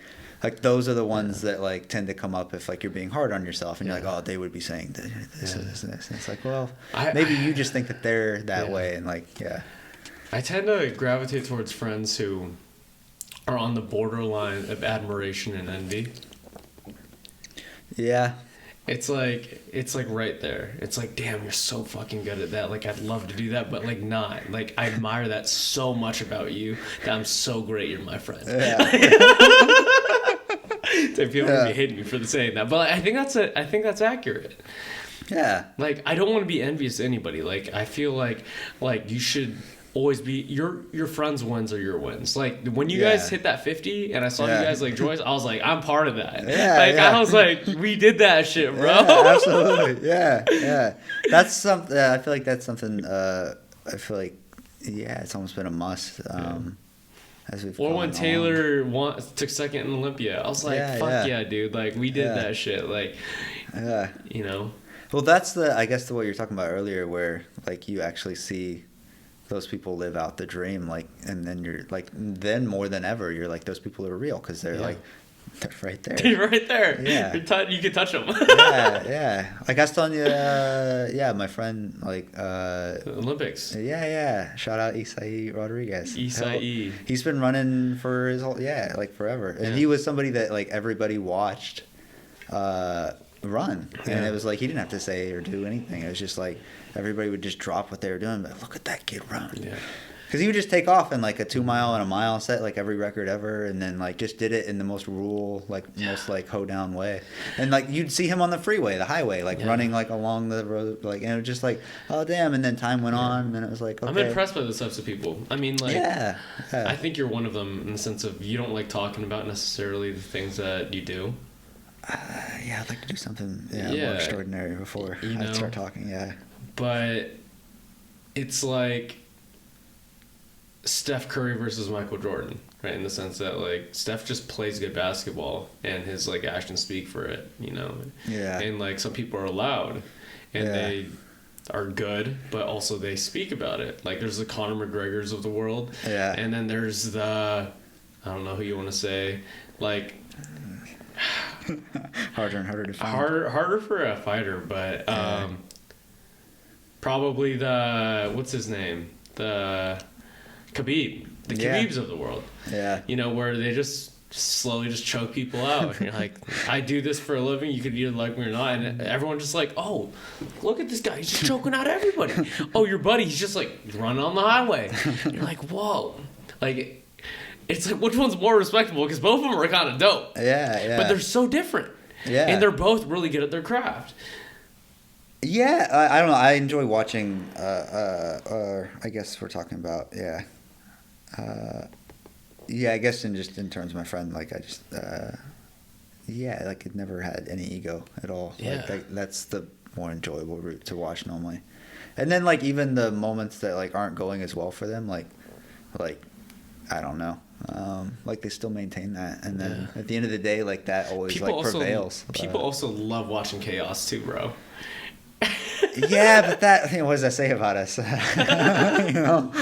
those are the ones that like tend to come up if like you're being hard on yourself, and you're like, oh, they would be saying this and this and this, and it's like, well, maybe you just think that they're that way, and like I tend to gravitate towards friends who are on the borderline of admiration and envy. It's like right there. It's like, damn, you're so fucking good at that. Like, I'd love to do that, but like not. Like, I admire that so much about you that I'm so great you're my friend. So people are gonna be hating me for saying that, but I think that's accurate. Like, I don't want to be envious of anybody. Like, I feel like you should always be your friends' wins are your wins. Like when you guys hit that 50 and I saw you guys like Joyce, I was like, I'm part of that. I was like, we did that shit, bro. Absolutely. That's something. I feel like that's something. I feel like it's almost been a must. As we've or when Taylor took second in Olympia, I was like, fuck yeah, dude. Like we did that shit. Like you know. Well, that's I guess what you're talking about earlier, where like you actually see those people live out the dream, like, and then you're like, then more than ever, you're like, those people are real because they're like, they're right there. They're right there. You can touch them. Like I was telling you, my friend, like, Olympics. Shout out Isai Rodriguez. Isai. He's been running for his whole, like forever. And he was somebody that like everybody watched, run. And it was like, he didn't have to say or do anything. It was just like, everybody would just drop what they were doing, but look at that kid run. Because he would just take off in like a 2 mile and a mile, set like every record ever, and then like just did it in the most rural, like most like hoedown way. And like you'd see him on the freeway, the highway, like running like along the road, like, and it was just like, oh damn. And then time went on, and then it was like, okay. I'm impressed by those types of people. I mean, like, I think you're one of them in the sense of you don't like talking about necessarily the things that you do. I'd like to do something more extraordinary before I start talking. But it's like Steph Curry versus Michael Jordan, right? In the sense that like Steph just plays good basketball and his like actions speak for it, you know? And like some people are loud and are good, but also they speak about it. Like there's the Conor McGregors of the world, and then there's the, I don't know who you want to say, like harder and harder to find. Harder for a fighter, but probably the, what's his name, the Khabib, the Khabibs of the world. Yeah, you know, where they just slowly just choke people out. And you're like, I do this for a living. You could either like me or not. And everyone's just like, oh, look at this guy. He's just choking out everybody. Oh, your buddy, he's just like running on the highway. And you're like, whoa. Like, it's like, which one's more respectable? Because both of them are kind of dope. Yeah. But they're so different. Yeah. And they're both really good at their craft. Yeah, I don't know. I enjoy watching, I guess we're talking about, yeah, I guess in terms of my friend, like I just, like it never had any ego at all. Yeah. Like that's the more enjoyable route to watch normally. And then like even the moments that like aren't going as well for them, like I don't know, like they still maintain that. And then at the end of the day, like that always prevails. People also love watching chaos too, bro. Yeah, but that, what does that say about us? You know.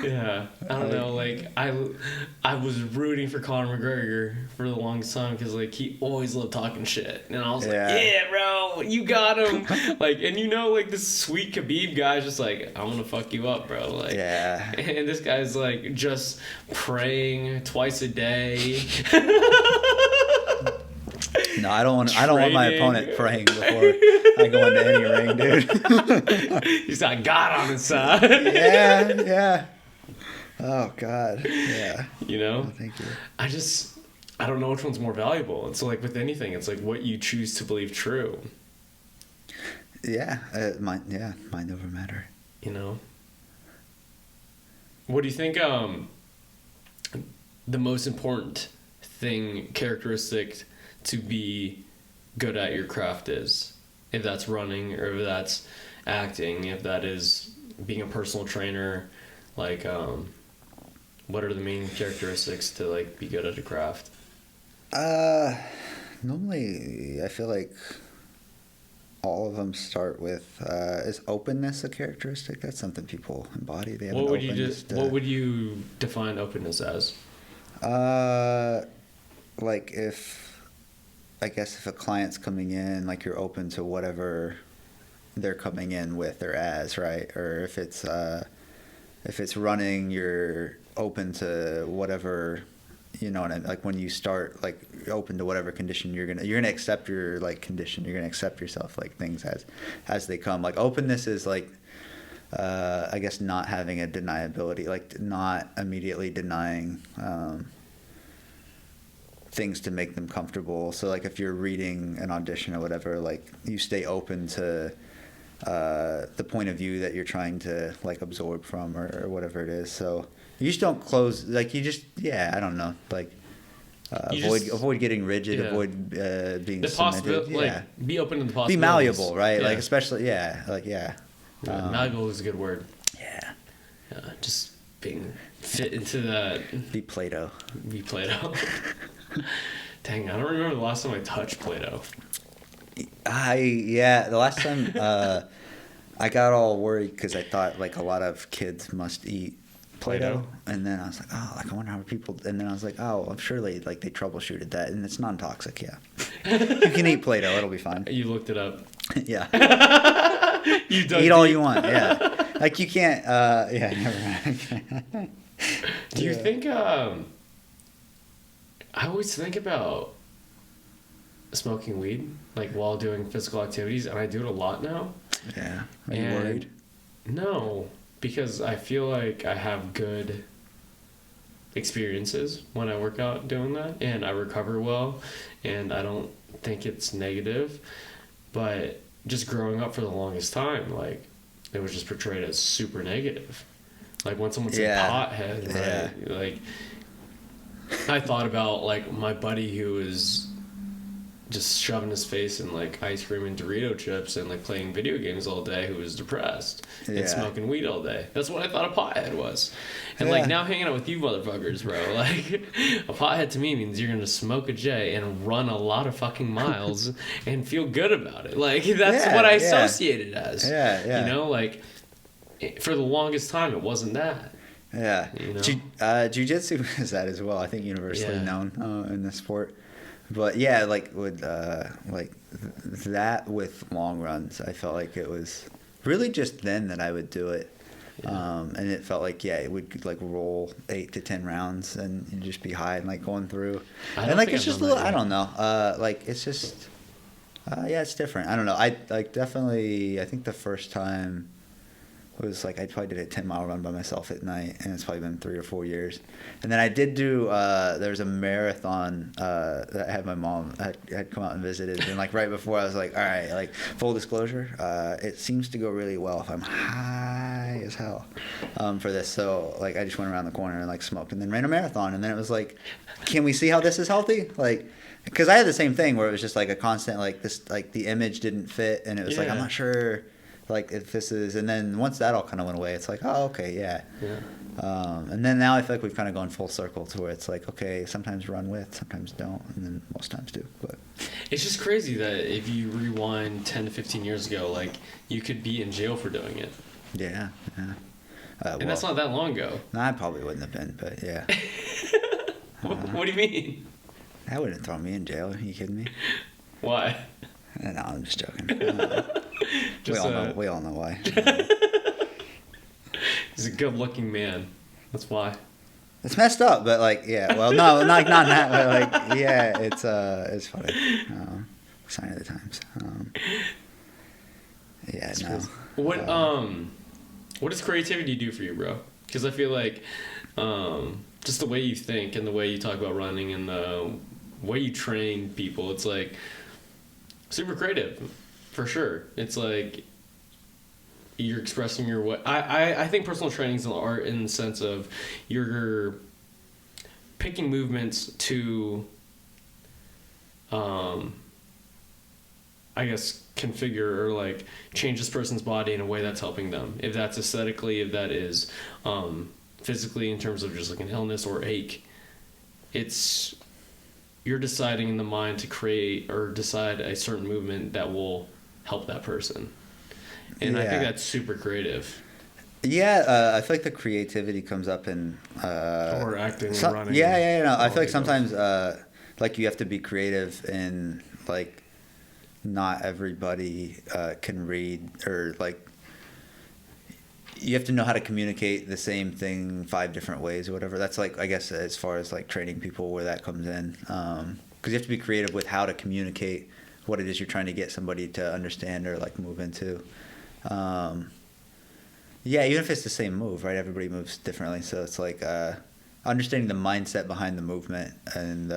Yeah, I don't know. Like I was rooting for Conor McGregor for the longest time because like he always loved talking shit, and I was like, yeah, bro, you got him. Like, and you know, like this sweet Khabib guy's just like, I'm gonna fuck you up, bro. Like, yeah. And this guy's like just praying twice a day. No, I don't want my opponent praying before I go into any ring, dude. He's got God on his side. Yeah. Oh God. Yeah. You know? Oh, thank you. I don't know which one's more valuable. It's like with anything, it's like what you choose to believe true. Yeah. Mind over matter. You know? What do you think the most important characteristic to be good at your craft is? If that's running, or if that's acting, if that is being a personal trainer, like what are the main characteristics to like be good at a craft? Normally I feel like all of them start with is openness a characteristic? That's something people embody. They have what would you define openness as? Like I guess if a client's coming in, like you're open to whatever they're coming in with or as, right? Or if it's running, you're open to whatever, you know, and like when you start, like you're open to whatever condition you're gonna accept your like condition. You're gonna accept yourself, like things as they come. Like openness is like, I guess not having a deniability, like not immediately denying things to make them comfortable. So like if you're reading an audition or whatever, like you stay open to the point of view that you're trying to like absorb from or whatever it is. So you just don't close, like you just, I don't know, like avoid getting rigid, avoid being submitted. Like be open to the possibilities. Be malleable, right? Like especially, malleable is a good word. Yeah. Just being fit into that. Be Play-Doh. Dang, I don't remember the last time I touched Play-Doh. The last time I got all worried because I thought like a lot of kids must eat Play-Doh, and then I was like, oh, like I wonder how people. And then I was like, oh, I'm sure they troubleshooted that, and it's non-toxic. Yeah, you can eat Play-Doh; it'll be fine. You looked it up. Yeah. You eat all you want. Yeah, like you can't. Never mind. Do you think? I always think about smoking weed, like while doing physical activities, and I do it a lot now. Yeah. Are you worried? No, because I feel like I have good experiences when I work out doing that, and I recover well, and I don't think it's negative. But just growing up for the longest time, like it was just portrayed as super negative. Like when someone said pothead, right? Like I thought about like my buddy who is just shoving his face in like ice cream and Dorito chips and like playing video games all day who was depressed and smoking weed all day. That's what I thought a pothead was. And like now hanging out with you motherfuckers, bro, like a pothead to me means you're gonna smoke a J and run a lot of fucking miles and feel good about it. Like that's what I associate it as. You know, like for the longest time it wasn't that. Yeah. You know? Jiu-jitsu is that as well. I think universally known in the sport. But yeah, like with that with long runs, I felt like it was really just then that I would do it. And it felt like it would like roll 8 to 10 rounds and you'd just be high and like going through. And like it's just a little, I don't know. Like it's just it's different. I don't know. I like definitely I think the first time was like I probably did a 10-mile run by myself at night, and it's probably been 3 or 4 years. And then I did do there was a marathon that I had my mom had come out and visited, and like right before I was like, all right, like full disclosure, it seems to go really well if I'm high as hell for this. So like I just went around the corner and like smoked, and then ran a marathon, and then it was like, can we see how this is healthy? Like, because I had the same thing where it was just like a constant like this, like the image didn't fit, and it was like I'm not sure. Like if this is, and then once that all kind of went away, it's like, oh, okay, and then now I feel like we've kind of gone full circle to where it's like, okay, sometimes run with, sometimes don't, and then most times do. But it's just crazy that if you rewind 10 to 15 years ago, like you could be in jail for doing it. Yeah. And that's not that long ago. No, I probably wouldn't have been, but yeah. What do you mean? That wouldn't throw me in jail. Are you kidding me? Why? No, I'm just joking. We all know why. He's a good-looking man. That's why. It's messed up, but like, well, no, not that, but like, it's funny. Sign of the times. What does creativity do for you, bro? Because I feel like just the way you think and the way you talk about running and the way you train people, it's like super creative, for sure. It's like you're expressing your way. I think personal training is an art in the sense of you're picking movements to, I guess, configure or like change this person's body in a way that's helping them. If that's aesthetically, if that is physically in terms of just like an illness or ache, it's you're deciding in the mind to create or decide a certain movement that will help that person. And I think that's super creative. Yeah, I feel like the creativity comes up in or acting and running. No, I feel like sometimes like you have to be creative in like not everybody can read, or like you have to know how to communicate the same thing 5 different ways or whatever. That's like, I guess, as far as like training people, where that comes in, because you have to be creative with how to communicate what it is you're trying to get somebody to understand or like move into. Even if it's the same move, right? Everybody moves differently, so it's like understanding the mindset behind the movement. And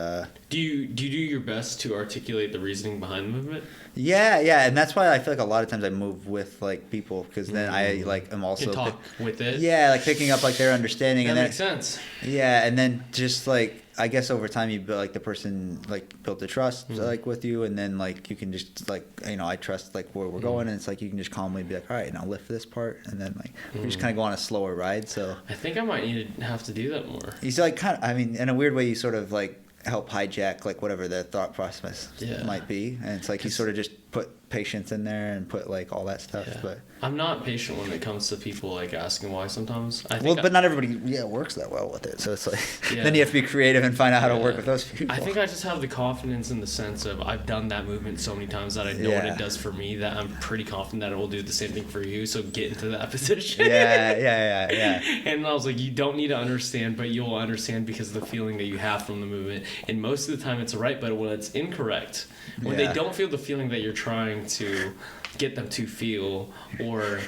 do you do your best to articulate the reasoning behind the movement? Yeah, and that's why I feel like a lot of times I move with like people, because then I like am also talk with it. Yeah, like picking up like their understanding. That and makes sense. Yeah, and then just like I guess over time you build like the person like built the trust like with you, and then like you can just like I trust like where we're going, and it's like you can just calmly be like, all right, now lift this part, and then like we just kind of go on a slower ride. So I think I might need to have to do that more. He's like kind of, I mean, in a weird way, you sort of like help hijack like whatever their thought process might be, and it's like you sort of just put patience in there and put like all that stuff. But I'm not patient when it comes to people like asking why sometimes. But not everybody works that well with it, so it's like then you have to be creative and find out how to work with those people. I think I just have the confidence in the sense of I've done that movement so many times that I know what it does for me, that I'm pretty confident that it will do the same thing for you, so get into that position. Yeah. And I was like, you don't need to understand, but you'll understand because of the feeling that you have from the movement. And most of the time it's right, but when it's incorrect, when they don't feel the feeling that you're trying to get them to feel or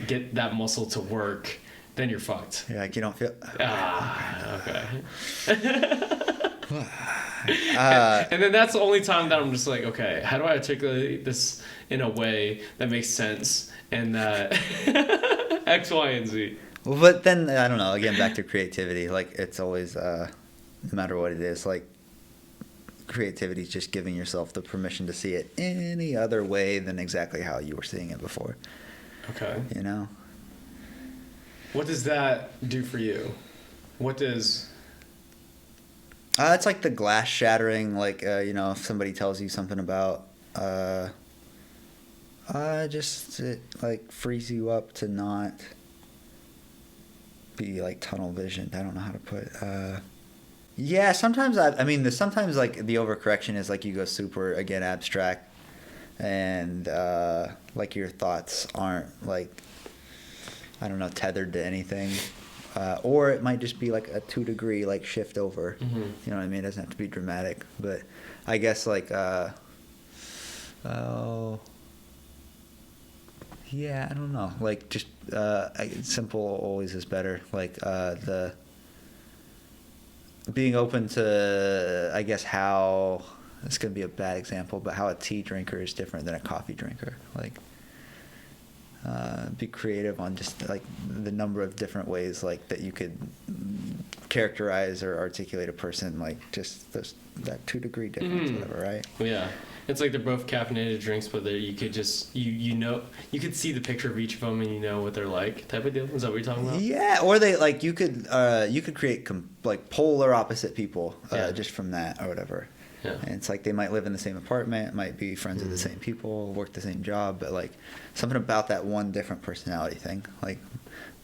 get that muscle to work, then you're fucked. Yeah, like you don't feel... Okay. And then that's the only time that I'm just like, okay, how do I articulate this in a way that makes sense and that X, Y, and Z? Well, but then, I don't know, again, back to creativity, like it's always, no matter what it is, like creativity is just giving yourself the permission to see it any other way than exactly how you were seeing it before. Okay. You know? What does that do for you? What does... It's like the glass shattering, like, you know, if somebody tells you something about, just, it, like, frees you up to not be, like, tunnel visioned. I don't know how to put it. Yeah, sometimes, sometimes, like, the overcorrection is, like, you go super, again, abstract, and, like, your thoughts aren't, like, I don't know, tethered to anything. Or it might just be like a 2 degree like shift over. Mm-hmm. You know what I mean? It doesn't have to be dramatic, but I guess like yeah, I don't know. Like just simple always is better. Like the being open to, I guess, how it's gonna be a bad example, but how a tea drinker is different than a coffee drinker. Like be creative on just like the number of different ways like that you could characterize or articulate a person, like just that 2 degree difference, whatever, right? Yeah, it's like they're both caffeinated drinks, but you could just you know, you could see the picture of each of them and you know what they're like, type of deal. Is that what you're talking about? Yeah, or they like you could create like polar opposite people just from that or whatever. Yeah. And it's like they might live in the same apartment, might be friends with the same people, work the same job, but like something about that one different personality thing, like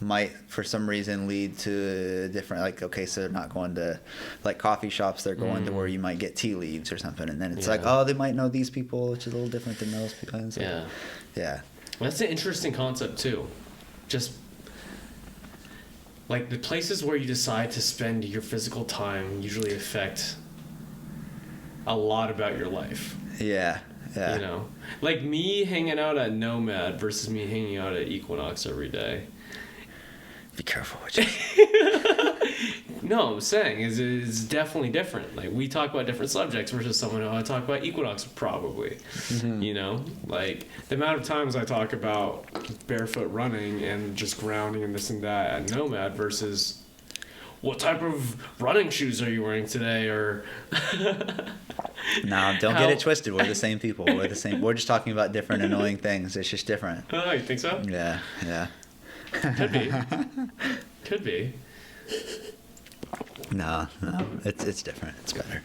might for some reason lead to a different, like, okay, so they're not going to like coffee shops, they're going to where you might get tea leaves or something, and then it's like, oh, they might know these people, which is a little different than those people. And so, yeah. That's an interesting concept too. Just like the places where you decide to spend your physical time usually affect a lot about your life. Yeah. You know, like me hanging out at Nomad versus me hanging out at Equinox every day. Be careful what you No, I'm saying is definitely different. Like we talk about different subjects versus someone who I talk about Equinox probably. Mm-hmm. You know, like the amount of times I talk about barefoot running and just grounding and this and that at Nomad versus what type of running shoes are you wearing today, or no, don't get it twisted. We're the same people. We're the same. We're just talking about different annoying things. It's just different. Oh, you think so? Yeah. Could be. No, it's different. It's better.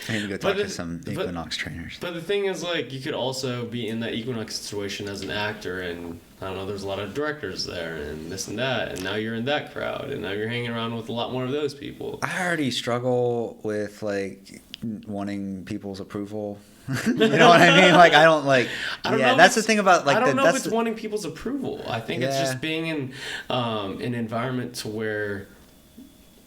I need to go talk to some Equinox trainers. But the thing is, like, you could also be in that Equinox situation as an actor, and I don't know, there's a lot of directors there, and this and that, and now you're in that crowd, and now you're hanging around with a lot more of those people. I already struggle with, like, wanting people's approval. You know what I mean? Like, I don't like. That's the thing about like. I don't know if it's wanting people's approval. I think it's just being in an environment to where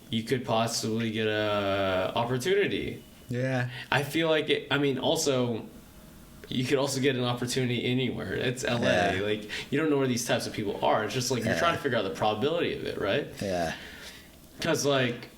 you could possibly get a opportunity. Yeah. I feel like it. I mean, also, you could also get an opportunity anywhere. It's LA. Yeah. Like, you don't know where these types of people are. It's just like you're trying to figure out the probability of it, right? Yeah. Because like.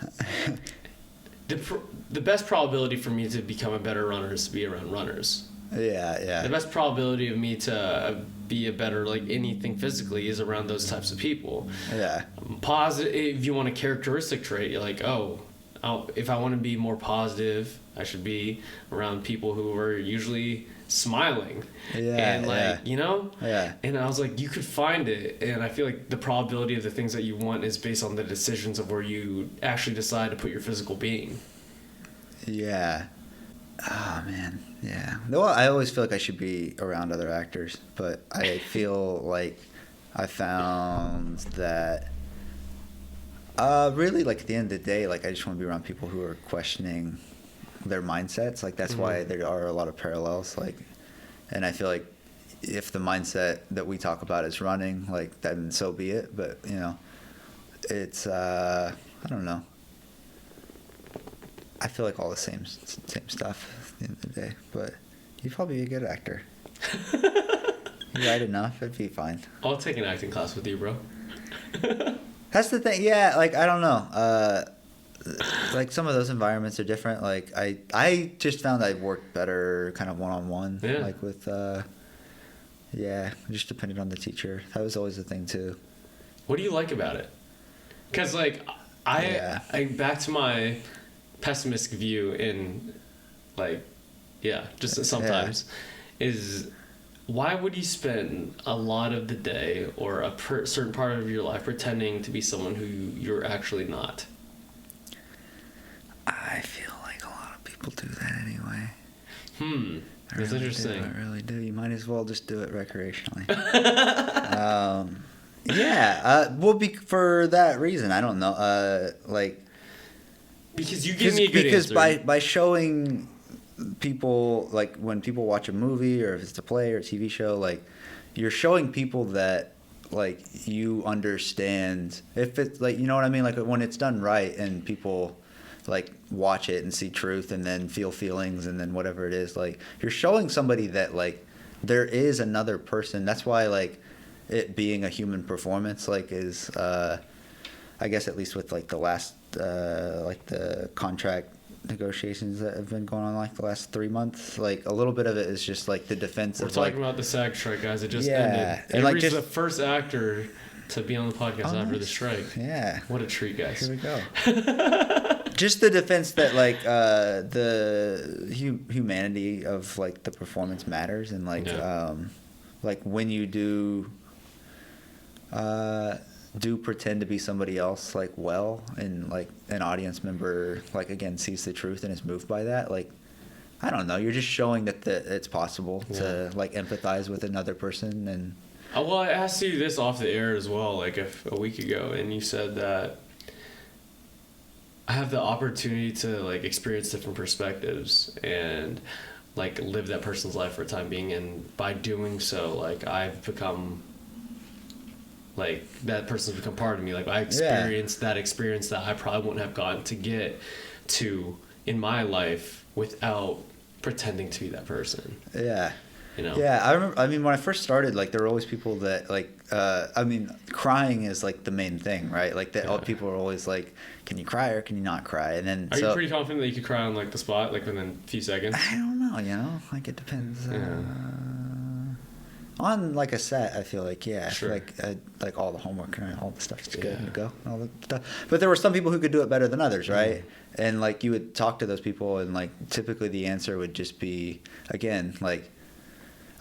The best probability for me to become a better runner is to be around runners. Yeah. The best probability of me to be a better, like, anything physically is around those types of people. Yeah. Positive, if you want a characteristic trait, you're like, if I want to be more positive, I should be around people who are usually smiling. Yeah. And, like, you know? Yeah. And I was like, you could find it. And I feel like the probability of the things that you want is based on the decisions of where you actually decide to put your physical being. Yeah. Oh, man. Yeah. Well, I always feel like I should be around other actors, but I feel like I found that really, like, at the end of the day, like, I just want to be around people who are questioning their mindsets. Like, that's why there are a lot of parallels. Like, and I feel like if the mindset that we talk about is running, like, then so be it. But, you know, it's, I don't know. I feel like all the same stuff at the end of the day, but you'd probably be a good actor. You write enough, it'd be fine. I'll take an acting class with you, bro. That's the thing. Yeah, like, I don't know. Like, some of those environments are different. Like, I just found I worked better kind of one-on-one. Yeah. Like, with, just depending on the teacher. That was always the thing, too. What do you like about it? Because, like, I back to my pessimistic view in, like, just sometimes, is why would you spend a lot of the day or a certain part of your life pretending to be someone who you're actually not? I feel like a lot of people do that anyway. That's interesting. I really do. You might as well just do it recreationally. For that reason, I don't know. Because you give me a good answer. Because by showing people, like, when people watch a movie or if it's a play or a TV show, like, you're showing people that, like, you understand. If it's, like, you know what I mean? Like, when it's done right and people, like, watch it and see truth and then feel feelings and then whatever it is, like, you're showing somebody that, like, there is another person. That's why, like, it being a human performance, like, is, I guess at least with, like, the last, like, the contract negotiations that have been going on, like, the last 3 months, like, a little bit of it is just, like, the defense. We're talking about the SAG strike, guys. It just ended. And Avery's like, the first actor to be on the podcast after the strike. Yeah. What a treat, guys. Here we go. Just the defense that, like, the humanity of, like, the performance matters, and, like, like, when you do pretend to be somebody else, like, well, and, like, an audience member, like, again, sees the truth and is moved by that, like, I don't know, you're just showing that it's possible to, like, empathize with another person. And well, I asked you this off the air as well, like, a week ago, and you said that I have the opportunity to, like, experience different perspectives and, like, live that person's life for a time being, and by doing so, like, I've become, like, that person's become part of me. Like, I experienced that experience that I probably wouldn't have gotten to get to in my life without pretending to be that person. Yeah. You know? Yeah, I remember, I mean, when I first started, like, there were always people that, like, I mean, crying is, like, the main thing, right? Like, people are always like, can you cry or can you not cry? And then, Are you pretty confident that you could cry on, like, the spot, like, within a few seconds? I don't know, you know? Like, it depends. On, like, a set, I feel like, Sure. like all the homework and all the stuff's good to go, and all the stuff. But there were some people who could do it better than others, right? And, like, you would talk to those people, and, like, typically the answer would just be, again, like,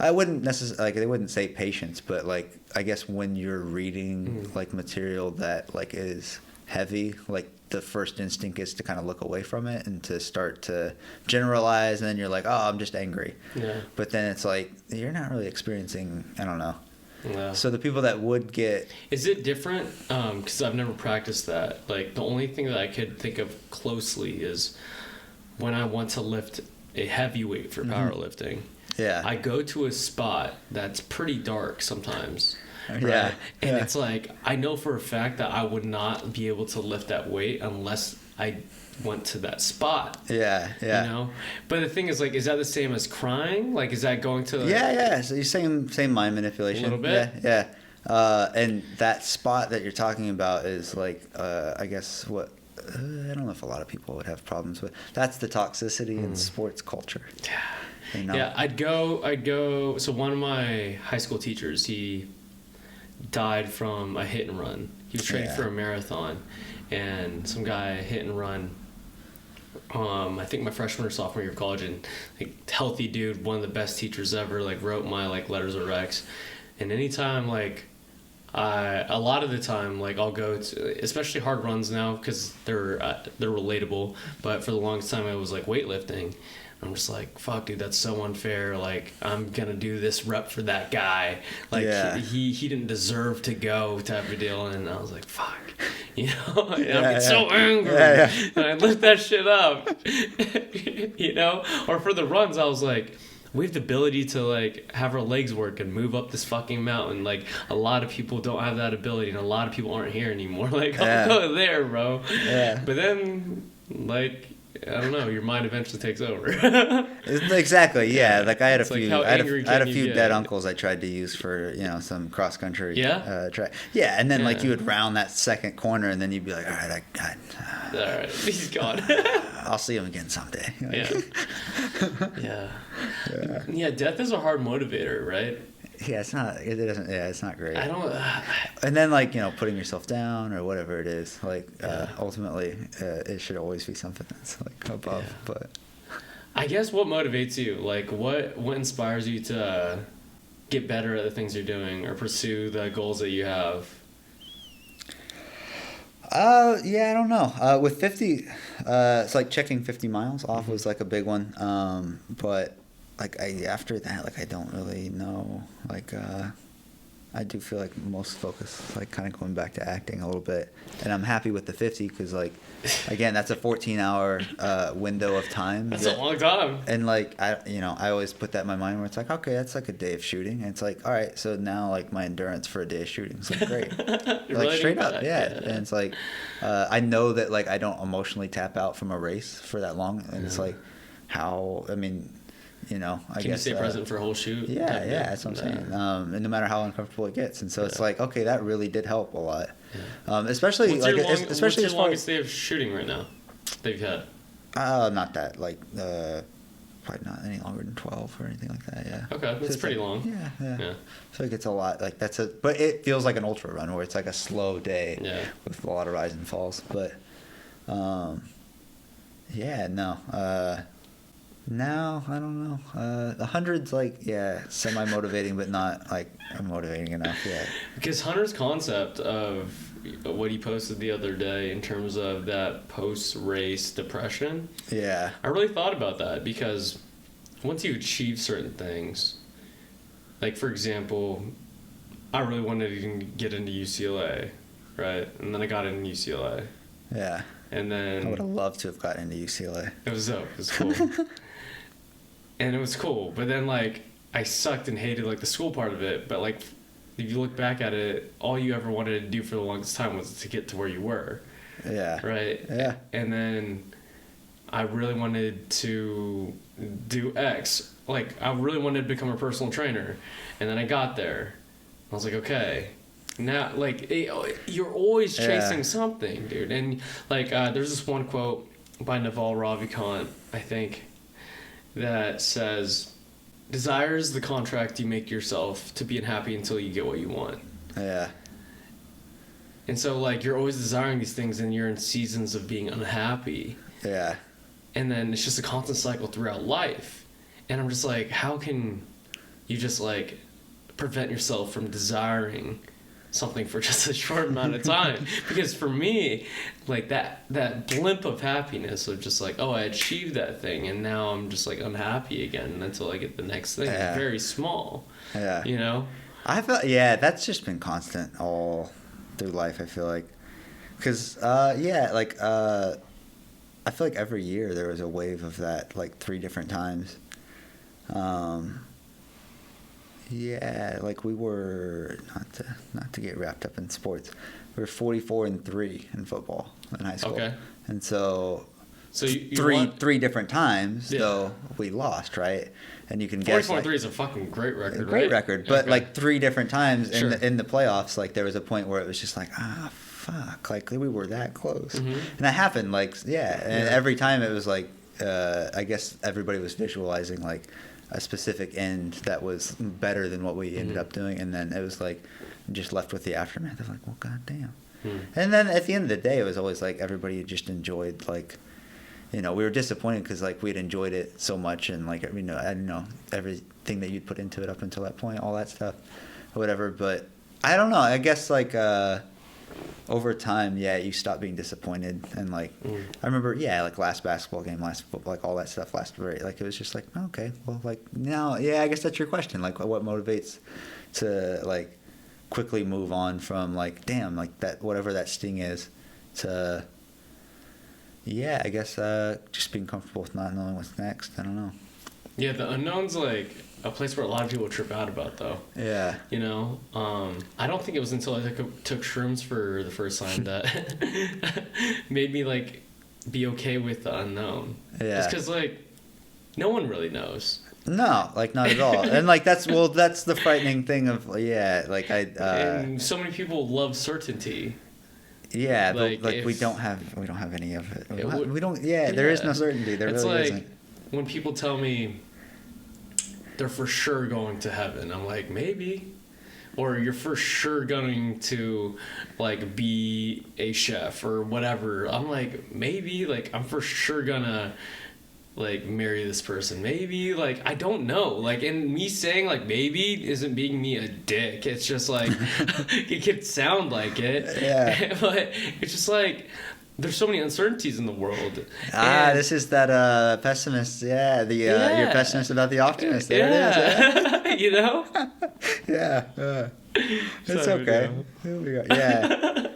I wouldn't necessarily, like, they wouldn't say patience, but, like, I guess when you're reading, like, material that, like, is heavy, like, the first instinct is to kind of look away from it and to start to generalize, and then you're like, oh, I'm just angry. Yeah. But then it's like, you're not really experiencing, I don't know. Yeah. So the people that would get... Is it different? Because I've never practiced that. Like, the only thing that I could think of closely is when I want to lift a heavy weight for powerlifting. Yeah. I go to a spot that's pretty dark sometimes. Right? Yeah. And it's like, I know for a fact that I would not be able to lift that weight unless I went to that spot. Yeah. You know? But the thing is, like, is that the same as crying? Like, is that going to... Like, yeah. So you're saying same mind manipulation. A little bit? Yeah. And that spot that you're talking about is, like, I guess what... I don't know if a lot of people would have problems with. That's the toxicity in sports culture. Yeah. You know? Yeah, I'd go. So one of my high school teachers, he died from a hit and run. He was training for a marathon, and some guy hit and run. I think my freshman or sophomore year of college, and, like, healthy dude, one of the best teachers ever. Like, wrote my, like, letters of recs, and anytime, like, a lot of the time, like, I'll go to, especially hard runs now, because they're relatable. But for the longest time, it was like weightlifting. I'm just like, fuck, dude, that's so unfair. Like, I'm gonna do this rep for that guy. Like, he didn't deserve to go, type of deal. And I was like, fuck, you know. And I get so angry, and I lift that shit up, you know. Or for the runs, I was like, we have the ability to, like, have our legs work and move up this fucking mountain. Like, a lot of people don't have that ability, and a lot of people aren't here anymore. Like, I'll go there, bro. Yeah. But then, like, I don't know, your mind eventually takes over. Exactly, yeah. Like, I had a few, like, I had a few dead uncles I tried to use for, you know, some cross country. Track. Yeah, and then like you would round that second corner, and then you'd be like, all right, all right, he's gone. I'll see him again someday. Yeah. Yeah, death is a hard motivator, right? Yeah, it's not. It doesn't. Yeah, it's not great. I don't. And then like putting yourself down or whatever it is, like ultimately, it should always be something that's like above. Yeah. But I guess what motivates you? Like what inspires you to get better at the things you're doing or pursue the goals that you have? Yeah, I don't know. With 50, it's like checking 50 miles off was like a big one. But like after that, like I don't really know. Like I do feel like most focus is like kind of going back to acting a little bit, and I'm happy with the 50 because like again that's a 14-hour window of time. That's a long time. And like I always put that in my mind where it's like, okay, that's like a day of shooting, and it's like, all right, so now like my endurance for a day of shooting is like great. Like straight up, yeah. And it's like I know that like I don't emotionally tap out from a race for that long, and it's like how I mean. I guess. Can you stay present for a whole shoot? Yeah, that's what I'm saying. And no matter how uncomfortable it gets, and so it's like, okay, that really did help a lot. Yeah. Especially what's like, what's your longest day of shooting right now that you've had? Not that like probably not any longer than 12 or anything like that. Yeah. Okay, that's pretty long. Yeah. So it gets a lot like but it feels like an ultra run where it's like a slow day with a lot of rise and falls. But no, I don't know. The 100's like, semi-motivating, but not like motivating enough yet. Because Hunter's concept of what he posted the other day in terms of that post-race depression, I really thought about that because once you achieve certain things, like for example, I really wanted to get into UCLA, right? And then I got into UCLA. Yeah. And then I would have loved to have gotten into UCLA. It was dope. It was cool. And it was cool, but then like I sucked and hated like the school part of it. But like if you look back at it, all you ever wanted to do for the longest time was to get to where you were. Yeah. Right. Yeah. And then I really wanted to do X. Like I really wanted to become a personal trainer, and then I got there. I was like, okay. Now, like you're always chasing something, dude. And like there's this one quote by Naval Ravikant, I think, that says, desire is the contract you make yourself to be unhappy until you get what you want. Yeah. And so, like, you're always desiring these things and you're in seasons of being unhappy. Yeah. And then it's just a constant cycle throughout life. And I'm just like, how can you just, like, prevent yourself from desiring something for just a short amount of time? Because for me, like that blimp of happiness of just like, oh, I achieved that thing and now I'm just like unhappy again until I get the next thing. It's very small. Yeah. I felt that's just been constant all through life, I feel like. Because I feel like every year there was a wave of that, like 3 different times. Like we were not to get wrapped up in sports. We were 44-3 in football in high school. Okay. And so you three different times though we lost, right? And you can guess 44-3 is a fucking great record. Great record, but like 3 different times in the playoffs, like there was a point where it was just like fuck, like we were that close. Mm-hmm. And that happened and every time it was like I guess everybody was visualizing like a specific end that was better than what we ended up doing, and then it was like just left with the aftermath of like, well, goddamn. And then at the end of the day, it was always like everybody just enjoyed, like, we were disappointed because like we'd enjoyed it so much, and like I don't know everything that you'd put into it up until that point, all that stuff, or whatever. But I don't know. I guess like over time, you stop being disappointed, and like I remember, like last basketball game, last football, like all that stuff lasted very, like it was just like, okay, well, like now, I guess that's your question, like what motivates to like quickly move on from like, damn, like that, whatever that sting is, to I guess just being comfortable with not knowing what's next. I don't know. Yeah, the unknown's like a place where a lot of people trip out about, though. Yeah. I don't think it was until I took shrooms for the first time that made me like be okay with the unknown. Yeah. It's because like no one really knows. No, like not at all. And like that's the frightening thing of like and so many people love certainty. Yeah, like, but like we don't have any of it. There is no certainty. There really isn't. When people tell me, they're for sure going to heaven. I'm like, maybe. Or you're for sure going to, like, be a chef or whatever. I'm like, maybe. Like, I'm for sure gonna, like, marry this person. Maybe. Like, I don't know. Like, and me saying, like, maybe isn't being me a dick. It's just, like, it could sound like it. Yeah. But it's just, like, there's so many uncertainties in the world. This is that pessimist. Yeah, you're pessimist about the optimist. There it is. Yeah. You know? Yeah. It's So, okay. you know. Here we go. Yeah.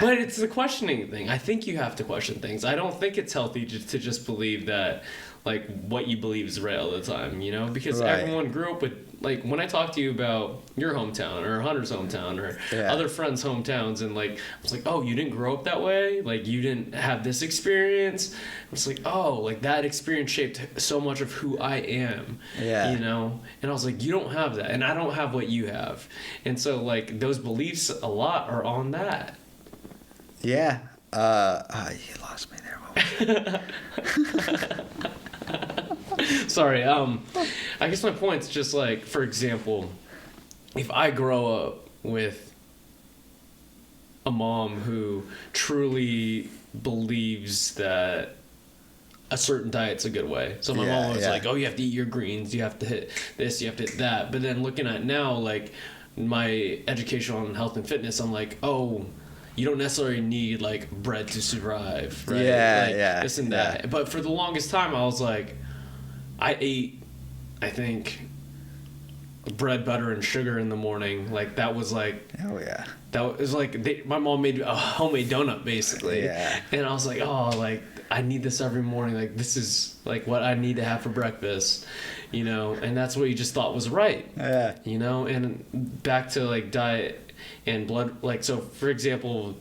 But it's the questioning thing. I think you have to question things. I don't think it's healthy to just believe that, like, what you believe is right all the time, you know? Because everyone grew up with, like, when I talk to you about your hometown or Hunter's hometown or other friends' hometowns, and, like, I was like, oh, you didn't grow up that way? Like, you didn't have this experience? It's like, oh, like, that experience shaped so much of who I am, you know? And I was like, you don't have that, and I don't have what you have. And so, like, those beliefs a lot are on that. Yeah. You lost me there. Sorry. I guess my point's just, like, for example, if I grow up with a mom who truly believes that a certain diet's a good way. So my mom was like, oh, you have to eat your greens, you have to hit this, you have to hit that. But then looking at now, like, my education on health and fitness, I'm like, oh, you don't necessarily need, like, bread to survive, right? Like, this and that. But for the longest time, I was like, I ate, I think, bread, butter, and sugar in the morning. Like, that was like... Oh, yeah. That was like... my mom made a homemade donut, basically. Yeah. And I was like, oh, like, I need this every morning. Like, this is, like, what I need to have for breakfast, you know? And that's what you just thought was right. Yeah. You know? And back to, like, diet and blood... Like, so, for example,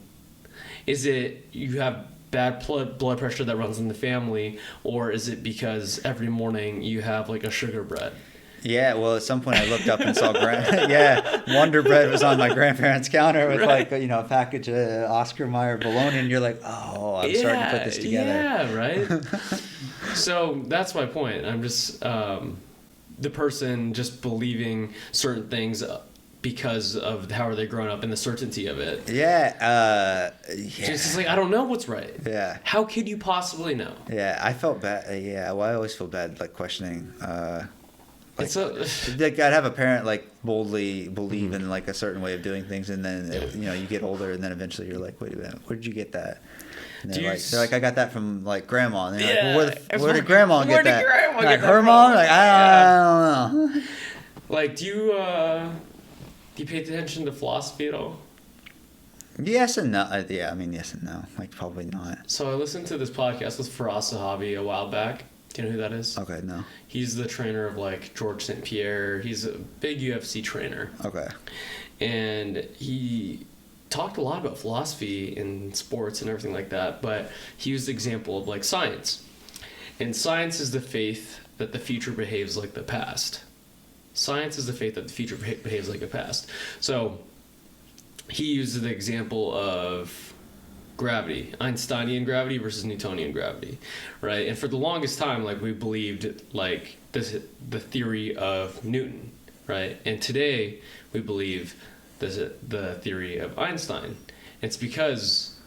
is it you have bad blood pressure that runs in the family, or is it because every morning you have, like, a sugar bread? Yeah, well, at some point I looked up and saw Wonder Bread was on my grandparents' counter with like a package of Oscar Mayer bologna, and you're like, oh, I'm starting to put this together. Yeah, right. So that's my point. I'm just the person just believing certain things because of how are they growing up and the certainty of it. Just like, I don't know what's right. Yeah. How could you possibly know? Yeah, I felt bad. Well, I always feel bad, like, questioning. Like, like, I'd have a parent, like, boldly believe in, like, a certain way of doing things, and then you get older, and then eventually you're like, wait a minute, where did you get that? And they're like, I got that from, like, grandma. And they're like, well, where did grandma get that? Like, her mom? Like, I don't know. Like, do you pay attention to philosophy at all? Yes and no. Yes and no. Like, probably not. So I listened to this podcast with Faraz Sahabi a while back. Do you know who that is? Okay, no. He's the trainer of, like, George St. Pierre. He's a big UFC trainer. Okay. And he talked a lot about philosophy in sports and everything like that, but he used the example of, like, science. And science is the faith that the future behaves like the past. Science is the faith that the future behaves like the past. So he used the example of gravity, Einsteinian gravity versus Newtonian gravity, right? And for the longest time, like, we believed, like, the theory of Newton, right? And today we believe the theory of Einstein. It's because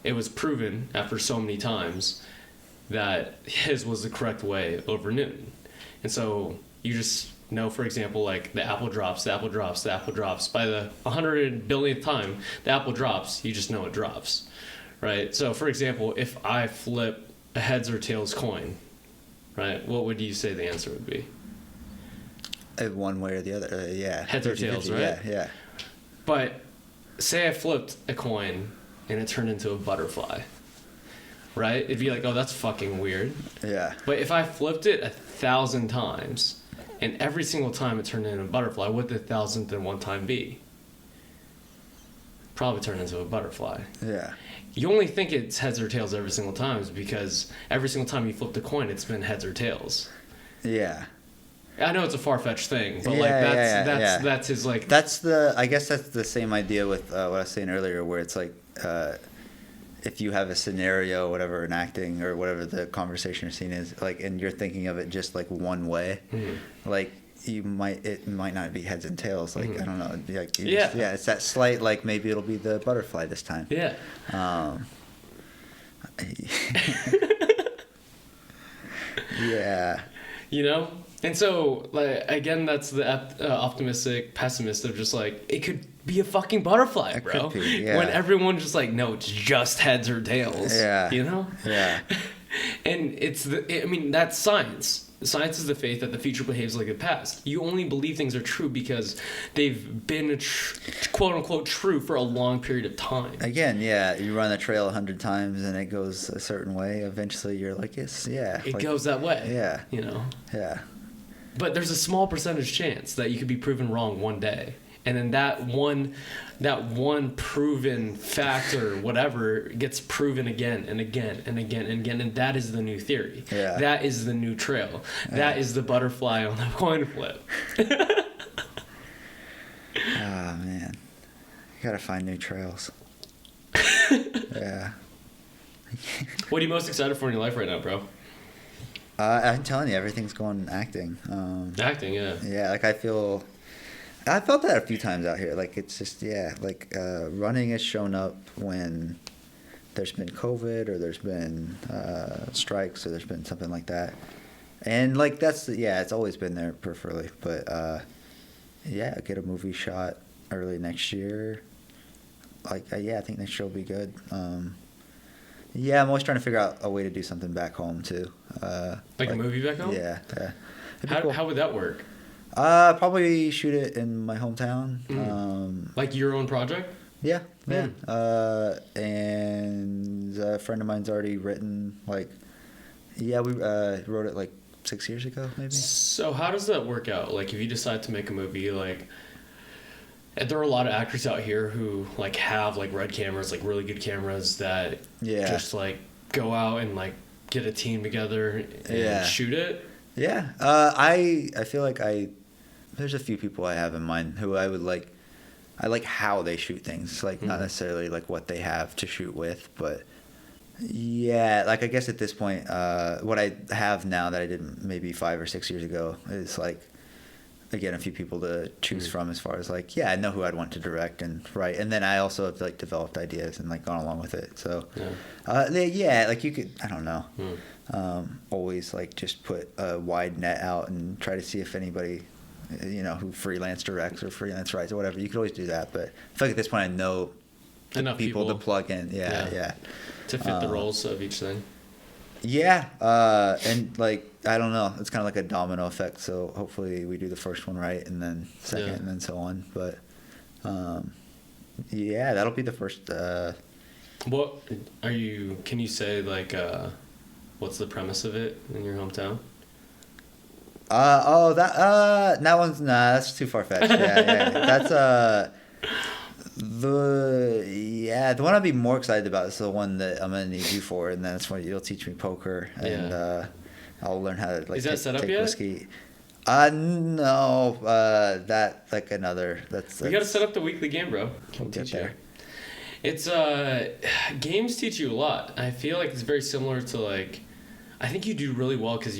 it was proven after so many times that his was the correct way over Newton. And so you just know, for example, like, the apple drops. By the 100 billionth time the apple drops, you just know it drops, right? So, for example, if I flip a heads or tails coin, right, what would you say the answer would be? One way or the other, yeah. Heads or tails, 50-50, right? Yeah. But say I flipped a coin and it turned into a butterfly, right? It'd be like, oh, that's fucking weird. Yeah. But if I flipped it 1,000 times, and every single time it turned into a butterfly, what would the 1,001st time be? Probably turn into a butterfly. Yeah. You only think it's heads or tails every single time because every single time you flipped a coin, it's been heads or tails. Yeah. I know it's a far-fetched thing, but that's his, like... I guess that's the same idea with what I was saying earlier, where it's like, if you have a scenario, whatever, in acting or whatever the conversation or scene is, like, and you're thinking of it just like one way, like it might not be heads and tails. Like, I don't know. Like, it's that slight, like, maybe it'll be the butterfly this time. Yeah. Yeah. You know? And so, like, again, that's the optimistic pessimist of just like, it could be a fucking butterfly, it bro. Could be, yeah. When everyone's just like, no, it's just heads or tails. Yeah. You know? Yeah. And that's science. Science is the faith that the future behaves like the past. You only believe things are true because they've been quote unquote true for a long period of time. Again, yeah, you run a trail 100 times and it goes a certain way. Eventually, you're like, it like, goes that way. Yeah, you know. Yeah. But there's a small percentage chance that you could be proven wrong one day, and then that one proven fact or whatever gets proven again and again and again and again, and that is the new theory. Yeah. That is the new trail. Yeah. That is the butterfly on the coin flip. Oh man, you gotta find new trails. Yeah. What are you most excited for in your life right now, bro? I'm telling you, everything's going acting. Acting, yeah. Yeah, like I felt that a few times out here. Like it's just, like running has shown up when there's been COVID or there's been strikes or there's been something like that. And like it's always been there peripherally. But get a movie shot early next year. Like I think next year will be good. I'm always trying to figure out a way to do something back home too. Like a movie back home? Yeah. How would that work? Probably shoot it in my hometown. Like your own project? Yeah. And a friend of mine's already written, like, we wrote it like 6 years ago, maybe. So how does that work out? Like, if you decide to make a movie, like, there are a lot of actors out here who like have like red cameras, like really good cameras that just like go out and like get a team together and shoot it. Yeah. I feel like there's a few people I have in mind who I would like. I like how they shoot things, like not necessarily like what they have to shoot with, but like I guess at this point, what I have now that I didn't maybe 5 or 6 years ago is like, again, a few people to choose from as far as like, I know who I'd want to direct and write. And then I also have like developed ideas and like gone along with it. So, like you could, I don't know, always like just put a wide net out and try to see if anybody, who freelance directs or freelance writes or whatever, you could always do that. But I feel like at this point I know enough people to plug in. Yeah. To fit the roles of each thing. Yeah, and like I don't know, it's kind of like a domino effect. So hopefully we do the first one right, and then second, and then so on. But that'll be the first. What are you? Can you say like what's the premise of it in your hometown? That one's that's too far fetched. Yeah, that's the one I'd be more excited about is the one that I'm gonna need you for, and then that's when you'll teach me poker, and I'll learn how to like take whiskey. No, that like another. We gotta set up the weekly game, bro. We'll get there. It's games teach you a lot. I feel like it's very similar to like, I think you do really well because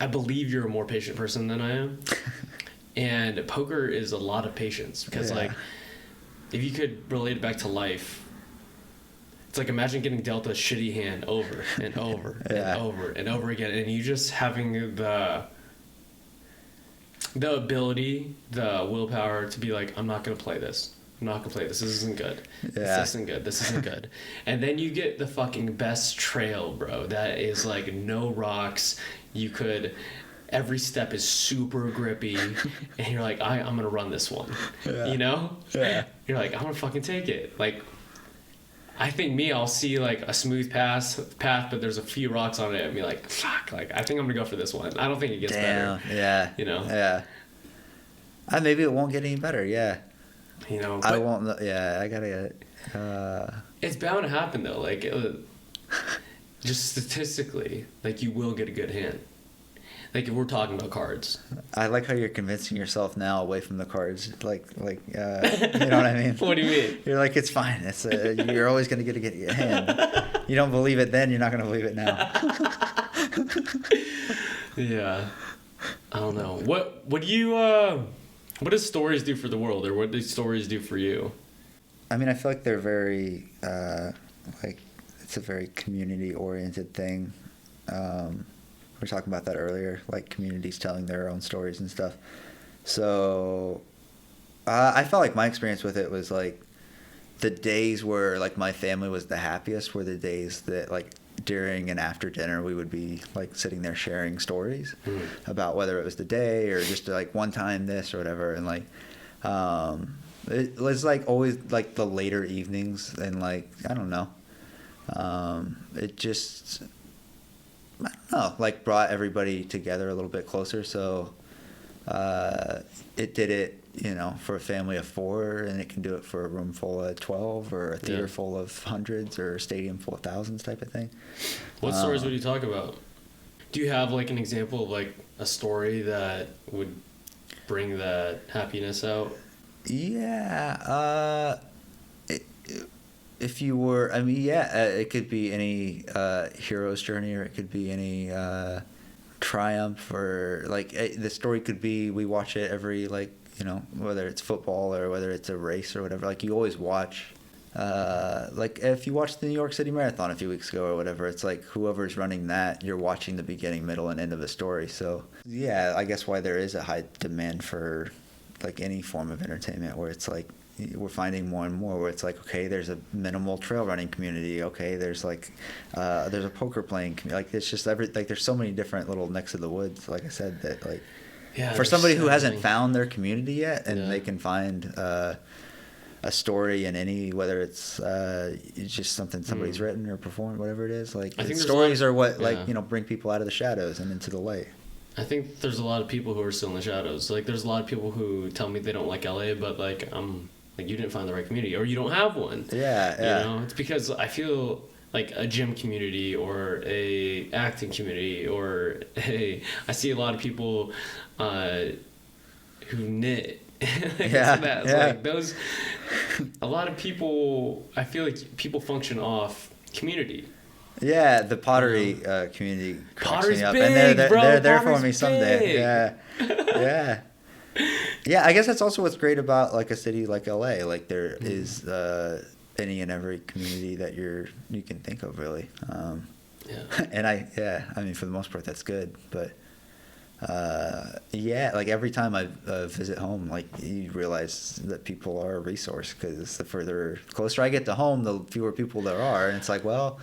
I believe you're a more patient person than I am, and poker is a lot of patience because like. If you could relate it back to life, it's like imagine getting dealt a shitty hand over and over and over and over again, and you just having the ability, the willpower to be like, I'm not gonna play this. I'm not gonna play this. This isn't good. This isn't good. This isn't good. And then you get the fucking best trail, bro. That is like no rocks. Every step is super grippy, and you're like, I'm gonna run this one, you know? Yeah. You're like, I'm gonna fucking take it. Like, I think I'll see like a smooth path, but there's a few rocks on it, and be like, fuck, like I think I'm gonna go for this one. I don't think it gets better. Yeah. You know? Yeah. Maybe it won't get any better. Yeah. You know. I won't. Yeah, I gotta get it. It's bound to happen though. Like, just statistically, like you will get a good hand. Like if we're talking about cards. I like how you're convincing yourself now away from the cards. Like you know what I mean? What do you mean? You're like, it's fine. It's you're always going to get your hand. You don't believe it then, you're not going to believe it now. Yeah. I don't know. What do you what does stories do for the world, or what do stories do for you? I mean, I feel like they're very it's a very community oriented thing. We were talking about that earlier, like communities telling their own stories and stuff. So I felt like my experience with it was like the days where like my family was the happiest were the days that like during and after dinner we would be like sitting there sharing stories about whether it was the day or just like one time this or whatever. And like it was like always like the later evenings, and like I don't know, it just, I don't know, like brought everybody together a little bit closer. So it did it, you know, for a family of 4, and it can do it for a room full of 12 or a theater full of hundreds or a stadium full of thousands type of thing. What stories would you talk about? Do you have like an example of like a story that would bring that happiness out? Yeah. If you were, I mean, it could be any hero's journey, or it could be any triumph, or like the story could be we watch it every, like, you know, whether it's football or whether it's a race or whatever. Like you always watch, like if you watched the New York City Marathon a few weeks ago or whatever, it's like whoever's running that, you're watching the beginning, middle, and end of a story. So yeah, I guess why there is a high demand for like any form of entertainment, where it's like we're finding more and more where it's like, okay, there's a minimal trail running community, okay, there's like there's a poker playing community, like it's just like there's so many different little necks of the woods, like I said, that like for somebody who hasn't found their community yet, and they can find a story in any, whether it's just something somebody's written or performed, whatever it is, like I think stories are what like, you know, bring people out of the shadows and into the light. I think there's a lot of people who are still in the shadows. Like, there's a lot of people who tell me they don't like LA, but like, like you didn't find the right community, or you don't have one. Yeah. You know, it's because I feel like a gym community or a acting community or I see a lot of people who knit. Like those, a lot of people, I feel like people function off community. Yeah, the pottery community cracks Pottery's me up, big, and they're there for Pottery's me someday. big. Yeah. I guess that's also what's great about like a city like LA. Like there is any and every community that you can think of, really. And I mean, for the most part, that's good. But like every time I visit home, like you realize that people are a resource, because the closer I get to home, the fewer people there are, and it's like, well.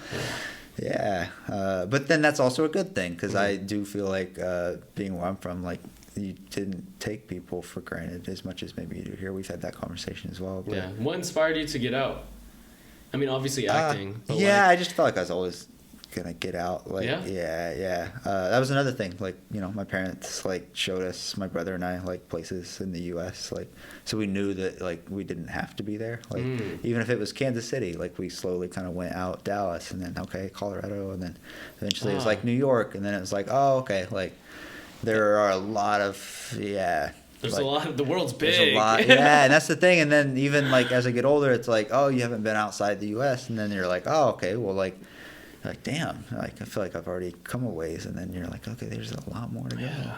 But then that's also a good thing, because I do feel like being where I'm from, like you didn't take people for granted as much as maybe you do here. We've had that conversation as well. But, what inspired you to get out? I mean, obviously acting. But I just felt like I was always gonna get out. Like that was another thing. Like, you know, my parents like showed us, my brother and I, like places in the U.S. like, so we knew that like we didn't have to be there. Like even if it was Kansas City, like we slowly kind of went out Dallas, and then Colorado, and then eventually it was like New York, and then it was like, oh, okay, like there are a lot of There's like, a lot. The world's big. There's a lot. Yeah, and that's the thing. And then even like as I get older, it's like, oh, you haven't been outside the U.S. And then you're like, oh, okay, well, like damn, like I feel like I've already come a ways. And then you're like, okay, there's a lot more to go. Yeah.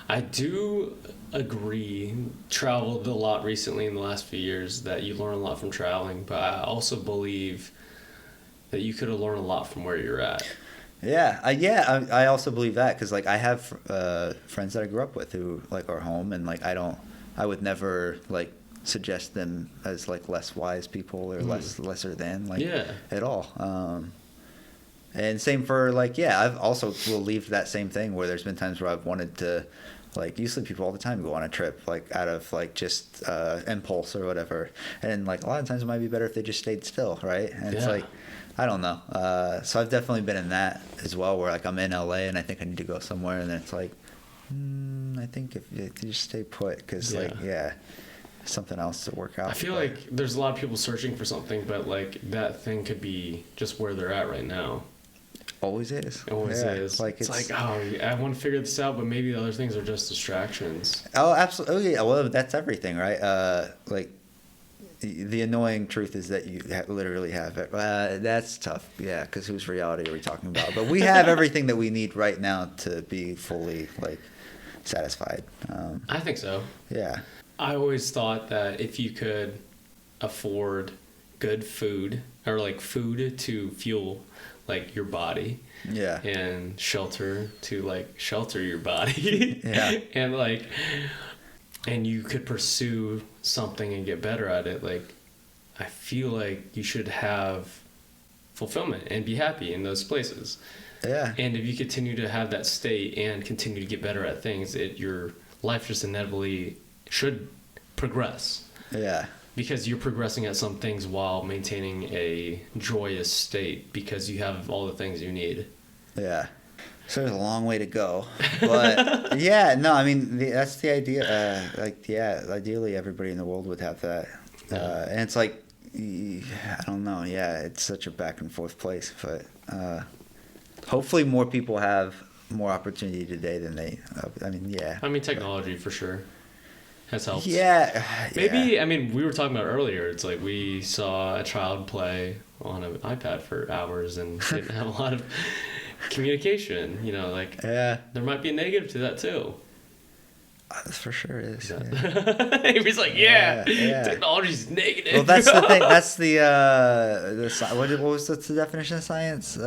I do agree. Traveled a lot recently in the last few years, that you learn a lot from traveling. But I also believe that you could have learned a lot from where you're at. I also believe that, because like I have friends that I grew up with who like are home, and like I would never like suggest them as like less wise people or lesser than, like at all. And same for like I've also believed that same thing, where there's been times where I've wanted to, like, usually people all the time go on a trip like out of like just impulse or whatever, and like a lot of times it might be better if they just stayed still, right? And it's like, I don't know. So I've definitely been in that as well, where like I'm in LA and I think I need to go somewhere, and then it's like, I think if you just stay put, because something else to work out. I feel like there's a lot of people searching for something, but like that thing could be just where they're at right now. always is. It always is. Like it's like, oh, I want to figure this out, but maybe the other things are just distractions. Oh, absolutely. Well, that's everything, right? Like the annoying truth is that you literally have it. That's tough, yeah. Because whose reality are we talking about? But we have everything that we need right now to be fully like satisfied. I think so. Yeah. I always thought that if you could afford good food or like food to fuel like your body, yeah, and shelter to like shelter your body, yeah, and like, and you could pursue something and get better at it, like I feel like you should have fulfillment and be happy in those places. Yeah. And if you continue to have that state and continue to get better at things, your life just inevitably should progress. Yeah. Because you're progressing at some things while maintaining a joyous state because you have all the things you need. Yeah. So there's a long way to go. But yeah, no, I mean, that's the idea. Ideally everybody in the world would have that. And it's like, I don't know. Yeah, it's such a back and forth place. But hopefully more people have more opportunity today than they, yeah. I mean, technology for sure has helped. Yeah. Maybe, I mean, we were talking about earlier, it's like we saw a child play on an iPad for hours and didn't have a lot of communication, like yeah. There might be a negative to that too. For sure it is. Yeah. Avery's like, yeah, technology's negative. Well, that's the thing. That's what was the definition of science?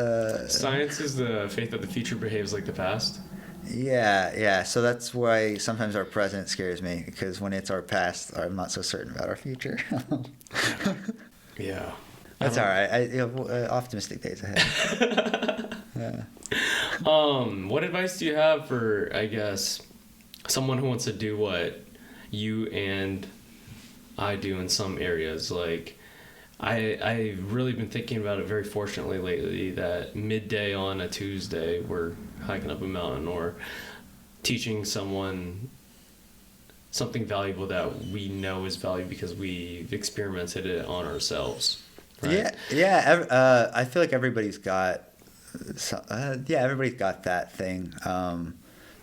Science is the faith that the future behaves like the past. Yeah. So that's why sometimes our present scares me, because when it's our past, I'm not so certain about our future. Yeah. That's all right. Optimistic days ahead. Yeah. What advice do you have for, I guess, someone who wants to do what you and I do in some areas? Like, I've really been thinking about it very fortunately lately that midday on a Tuesday we're hiking up a mountain or teaching someone something valuable that we know is valuable because we've experimented it on ourselves. Right? Yeah. I feel like everybody's got that thing.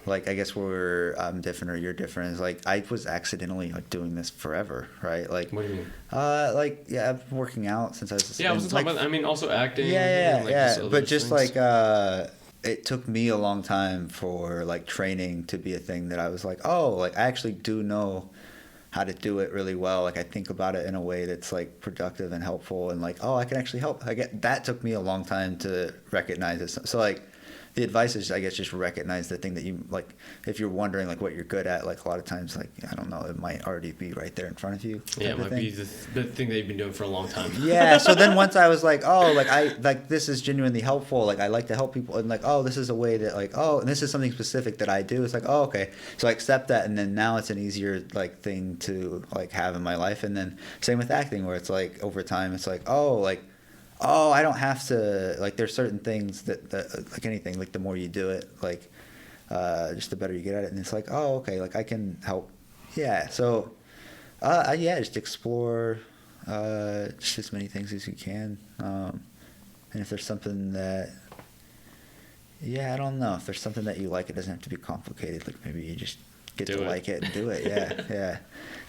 Like, I guess I'm different or you're different is like I was accidentally like doing this forever, right? Like, what do you mean? I've been working out since I was. Yeah, I wasn't talking about. I mean, also acting. Yeah. But just things. Like, it took me a long time for like training to be a thing that I was like, oh, like I actually do know how to do it really well. Like I think about it in a way that's like productive and helpful, and like, oh, I can actually help. That took me a long time to recognize it. So like, the advice is, I guess, just recognize the thing that you like. If you're wondering like what you're good at, like a lot of times, like I don't know, it might already be right there in front of you. Yeah, it might be the thing that you've been doing for a long time. Yeah. So then once I was like, oh, like this is genuinely helpful. Like I like to help people, and like, oh, this is a way that like, oh, and this is something specific that I do. It's like, oh, okay. So I accept that, and then now it's an easier like thing to like have in my life. And then same with acting, where it's like over time, it's like, oh, I don't have to, like, there's certain things that like anything, like, the more you do it, like, just the better you get at it. And it's like, oh, okay, like, I can help. Yeah. So, just explore just as many things as you can. And if there's something that, I don't know. If there's something that you like, it doesn't have to be complicated. Like, maybe you just get to like it and do it. Yeah.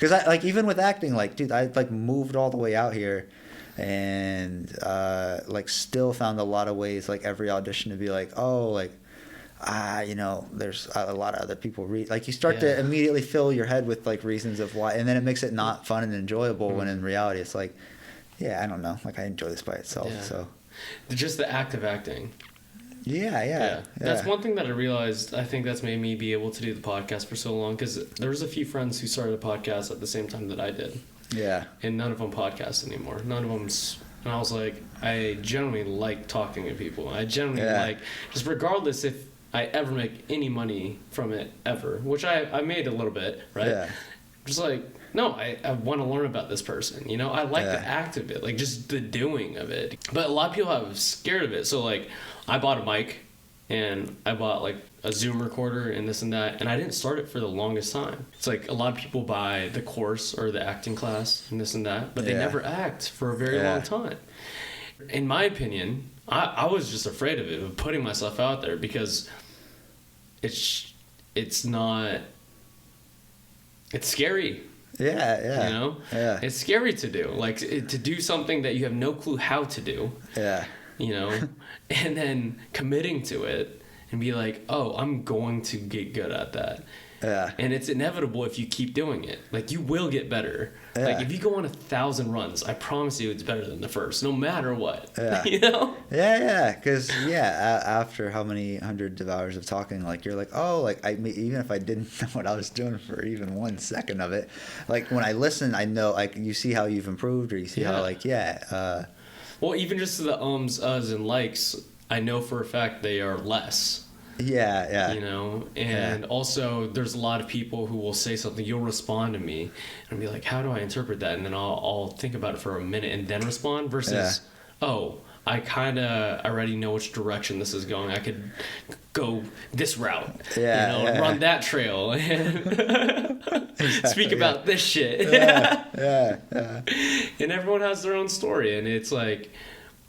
Because, even with acting, like, dude, I, like, moved all the way out here. And like still found a lot of ways, like every audition, to be like, oh, like there's a lot of other people like you start to immediately fill your head with like reasons of why, and then it makes it not fun and enjoyable. When in reality it's like, I don't know, like I enjoy this by itself. So just the act of acting. Yeah. That's one thing that I realized. I think that's made me be able to do the podcast for so long, because there was a few friends who started a podcast at the same time that I did. Yeah. And none of them podcast anymore. None of them's. And I was like, I generally like talking to people. I generally like, just regardless if I ever make any money from it ever, which I made a little bit, right? Yeah. Just like, no, I want to learn about this person. I like the act of it, like just the doing of it. But a lot of people are scared of it. So like, I bought a mic and I bought like a Zoom recorder and this and that, and I didn't start it for the longest time. It's like a lot of people buy the course or the acting class and this and that, but they never act for a very long time. In my opinion, I was just afraid of it, of putting myself out there, because it's not, it's scary. Yeah. You know? Yeah. It's scary to do. Like, to do something that you have no clue how to do. Yeah. You know? And then committing to it and be like, oh, I'm going to get good at that. Yeah. And it's inevitable if you keep doing it. Like, you will get better. Yeah. Like, if you go on 1,000 runs, I promise you it's better than the first, no matter what. Yeah. You know? Yeah. Because, after how many hundreds of hours of talking, like, you're like, oh, like, even if I didn't know what I was doing for even 1 second of it, like, when I listen, I know, like, you see how you've improved, or you see how, like, well, even just the ums, uhs, and likes, I know for a fact they are less. Yeah. You know, and also there's a lot of people who will say something, you'll respond to me and be like, how do I interpret that? And then I'll think about it for a minute and then respond, versus, oh, I kind of already know which direction this is going. I could go this route, run that trail, and speak about this shit. And everyone has their own story, and it's like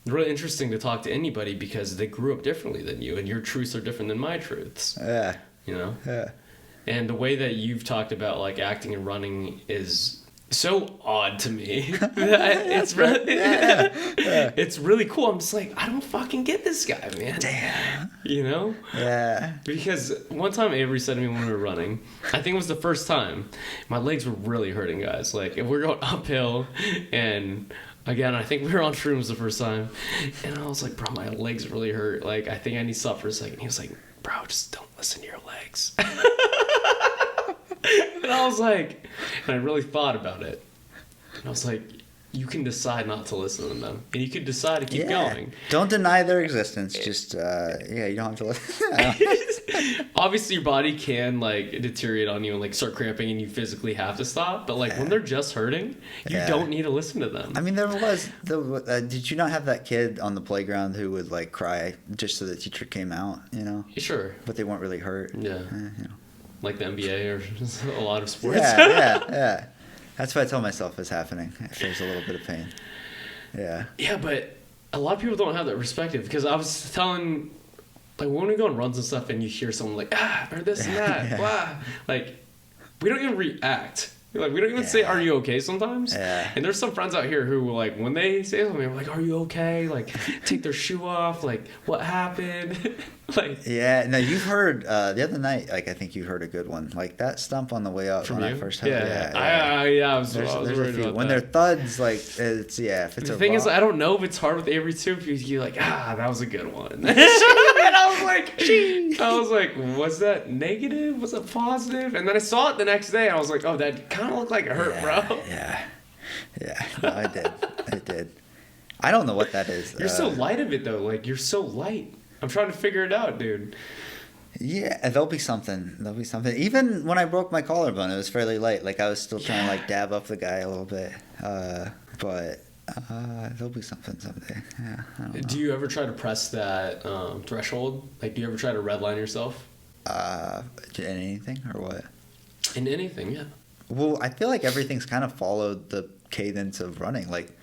really interesting to talk to anybody because they grew up differently than you, and your truths are different than my truths. You know? And the way that you've talked about, like, acting and running is so odd to me. It's really, it's really cool. I'm just like, I don't fucking get this guy, man. Damn. You know? Yeah. Because one time Avery said to me when we were running, I think it was the first time, my legs were really hurting, guys. Like, if we're going uphill, and again, I think we were on shrooms the first time, and I was like, bro, my legs really hurt. Like, I think I need to stop for a second. He was like, bro, just don't listen to your legs. And I was like, and I really thought about it. And I was like, you can decide not to listen to them, and you can decide to keep going. Don't deny their existence. Just, you don't have to listen. Obviously, your body can, like, deteriorate on you and, like, start cramping, and you physically have to stop. But, like, when they're just hurting, you don't need to listen to them. I mean, there was did you not have that kid on the playground who would, like, cry just so the teacher came out, you know? Sure. But they weren't really hurt. Yeah. You know. Like the NBA or a lot of sports. Yeah. That's what I tell myself is happening if there's a little bit of pain. Yeah. Yeah, but a lot of people don't have that perspective, because I was telling, like, when we go on runs and stuff and you hear someone like, or this and that, blah, like, we don't even react. Like, we don't even say, are you okay sometimes? Yeah. And there's some friends out here who, like, when they say something, I'm like, are you okay? Like, take their shoe off. Like, what happened? Like, yeah, no, you've heard, the other night, like, I think you heard a good one. Like, that stump on the way up when I first heard it. I was worried about when that. they're thuds, like, it's, if it's the a thing rock. is, I don't know if it's hard with Avery too, because you're like, that was a good one. And I was like, was that negative? Was it positive? And then I saw it the next day, and I was like, oh, that kind of looked like it hurt, bro. Yeah. No, I did. It did. I don't know what that is. You're so light of it, though. Like, you're so light. I'm trying to figure it out, dude. Yeah, there'll be something. Even when I broke my collarbone, it was fairly light. Like, I was still trying to, like, dab up the guy a little bit. But there'll be something someday. Yeah, I don't know. Do you ever try to press that threshold? Like, do you ever try to redline yourself? In anything or what? In anything, yeah. Well, I feel like everything's kind of followed the cadence of running. Like,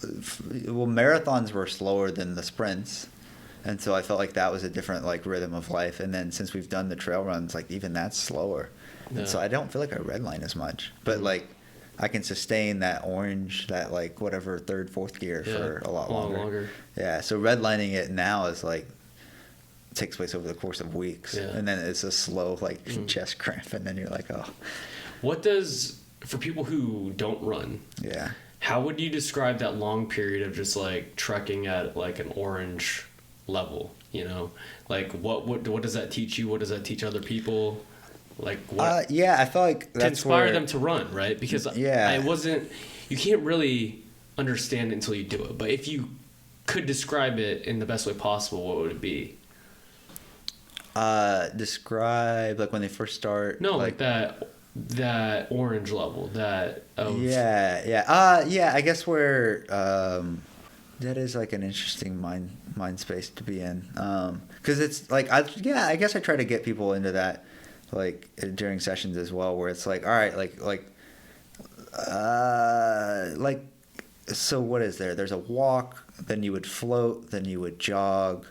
marathons were slower than the sprints. And so I felt like that was a different, like, rhythm of life. And then since we've done the trail runs, like, even that's slower. Yeah. And so I don't feel like I redline as much. But, like, I can sustain that orange, that, like, whatever, third, fourth gear for a lot longer. Yeah, so redlining it now is, like, takes place over the course of weeks. Yeah. And then it's a slow, like, chest cramp. And then you're like, oh. What does, for people who don't run, how would you describe that long period of just, like, trekking at, like, an orange level, you know? Like, what does that teach you? What does that teach other people? Like, what? I feel like that's to inspire them to run, right? Because you can't really understand it until you do it. But if you could describe it in the best way possible, what would it be? Describe, like, when they first start. No, like that orange level, that of... I guess where that is, like, an interesting mind space to be in, because it's like I guess I try to get people into that, like, during sessions as well, where it's like, all right, like so what is there? There's a walk, then you would float, then you would jog,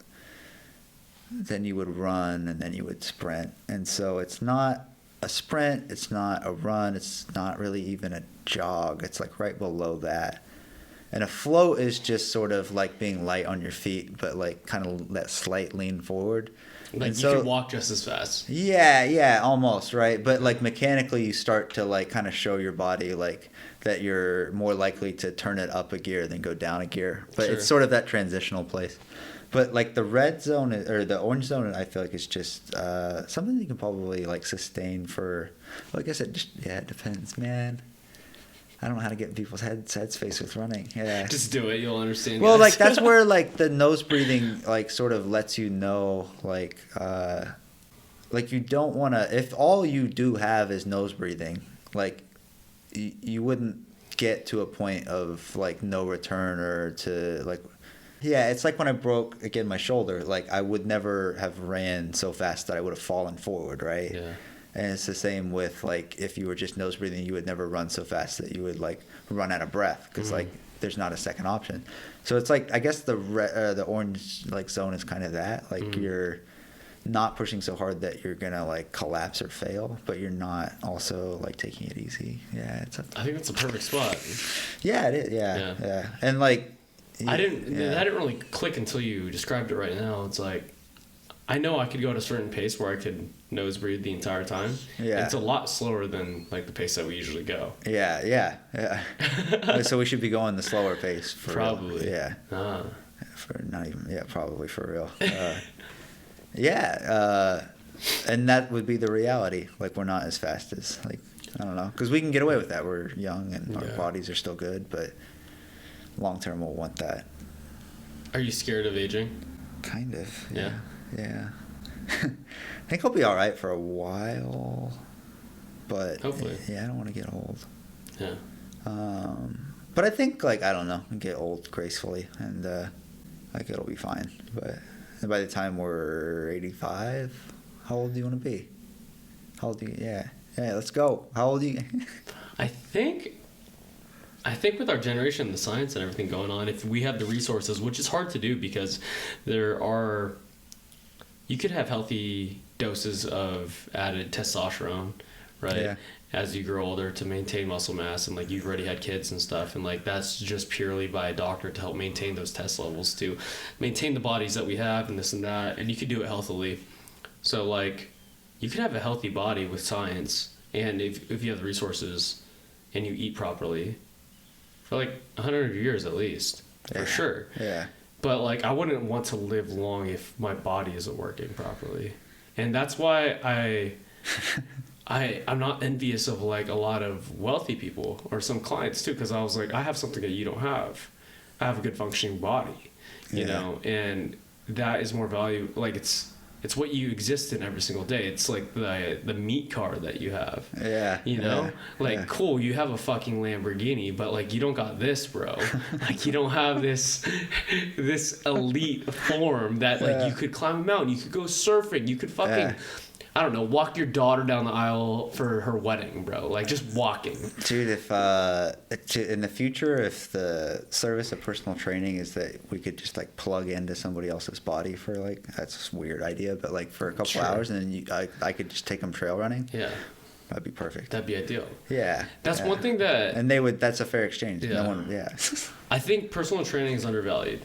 then you would run, and then you would sprint. And so it's not a sprint, it's not a run, it's not really even a jog. It's like right below that. And a float is just sort of like being light on your feet, but like kind of that slight lean forward. Like, and you can walk just as fast. Yeah, almost, right? But like mechanically you start to like kind of show your body like that you're more likely to turn it up a gear than go down a gear. But Sure. it's sort of that transitional place. But like the red zone or the orange zone, I feel like it's just something you can probably like sustain for. Well, I guess it depends, man. I don't know how to get in people's headspace with running. Yeah, Just do it. You'll understand. well, guys. like that's where like the nose breathing like sort of lets you know like you don't want to. If all you do have is nose breathing, like you wouldn't get to a point of like no return or to like. Yeah, it's like when I broke, again, my shoulder. Like, I would never have ran so fast that I would have fallen forward, right? Yeah. And it's the same with, like, if you were just nose breathing, you would never run so fast that you would, like, run out of breath because, like, there's not a second option. So it's like, I guess the orange, like, zone is kind of that. Like, you're not pushing so hard that you're going to, like, collapse or fail, but you're not also, like, taking it easy. Yeah, I think that's a perfect spot. Yeah, it is. Yeah. And, like... That didn't really click until you described it right now. It's like, I know I could go at a certain pace where I could nose breathe the entire time. Yeah. It's a lot slower than like the pace that we usually go. Yeah. So we should be going the slower pace for Probably. real. Yeah. Ah. For not even, probably for real. And that would be the reality. Like, we're not as fast as, like, I don't know. Because we can get away with that. We're young and our bodies are still good, but long term we'll want that. Are you scared of aging? Kind of. Yeah. I think I'll be all right for a while, but hopefully. Yeah, I don't want to get old. Yeah. But I think, like, I don't know, get old gracefully, and like it'll be fine. But by the time we're 85, how old do you want to be? How old do you? Yeah, let's go. How old are you? I think with our generation, the science and everything going on, if we have the resources, which is hard to do because you could have healthy doses of added testosterone, right? Yeah. As you grow older to maintain muscle mass, and like you've already had kids and stuff, and like that's just purely by a doctor to help maintain those test levels, to maintain the bodies that we have and this and that, and you could do it healthily. So like you could have a healthy body with science, and if you have the resources and you eat properly, for like 100 years at least, for sure. Yeah. But like I wouldn't want to live long if my body isn't working properly. And that's why I'm not envious of like a lot of wealthy people or some clients too, because I was like, I have something that you don't have. I have a good functioning body, you know, and that is more value. Like it's what you exist in every single day. It's like the meat car that you have. Yeah. You know? Cool, you have a fucking Lamborghini, but like you don't got this, bro. Like you don't have this elite form that like you could climb a mountain, you could go surfing, you could fucking I don't know, walk your daughter down the aisle for her wedding, bro. Like just walking. Dude, if in the future, if the service of personal training is that we could just like plug into somebody else's body for like, that's a weird idea, but like for a couple hours, and then I could just take them trail running. Yeah. That'd be perfect. That'd be ideal. Yeah. That's one thing that... And that's a fair exchange. Yeah. No one, I think personal training is undervalued.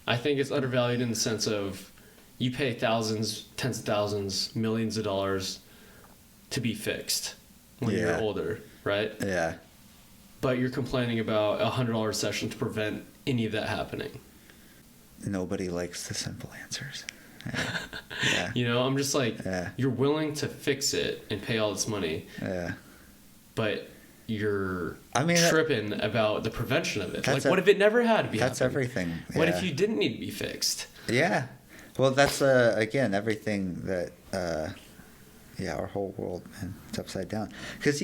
I think it's undervalued in the sense of you pay thousands, tens of thousands, millions of dollars to be fixed when you're older, right? Yeah. But you're complaining about a $100 session to prevent any of that happening. Nobody likes the simple answers. Yeah. You know, I'm just like, you're willing to fix it and pay all this money. Yeah. But you're tripping about the prevention of it. Like, what if it never had to be That's happening? everything. Yeah. What if you didn't need to be fixed? Yeah. Well, that's, again, everything that, our whole world, man, it's upside down. Because,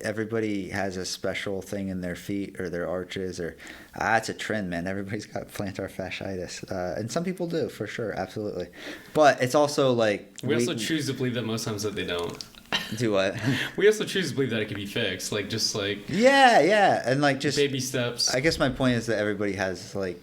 everybody has a special thing in their feet or their arches or, it's a trend, man. Everybody's got plantar fasciitis. And some people do, for sure, absolutely. But it's also like... We also choose to believe that most times that they don't. Do what? We also choose to believe that it can be fixed. Like, just like Yeah, and like just baby steps. I guess my point is that everybody has like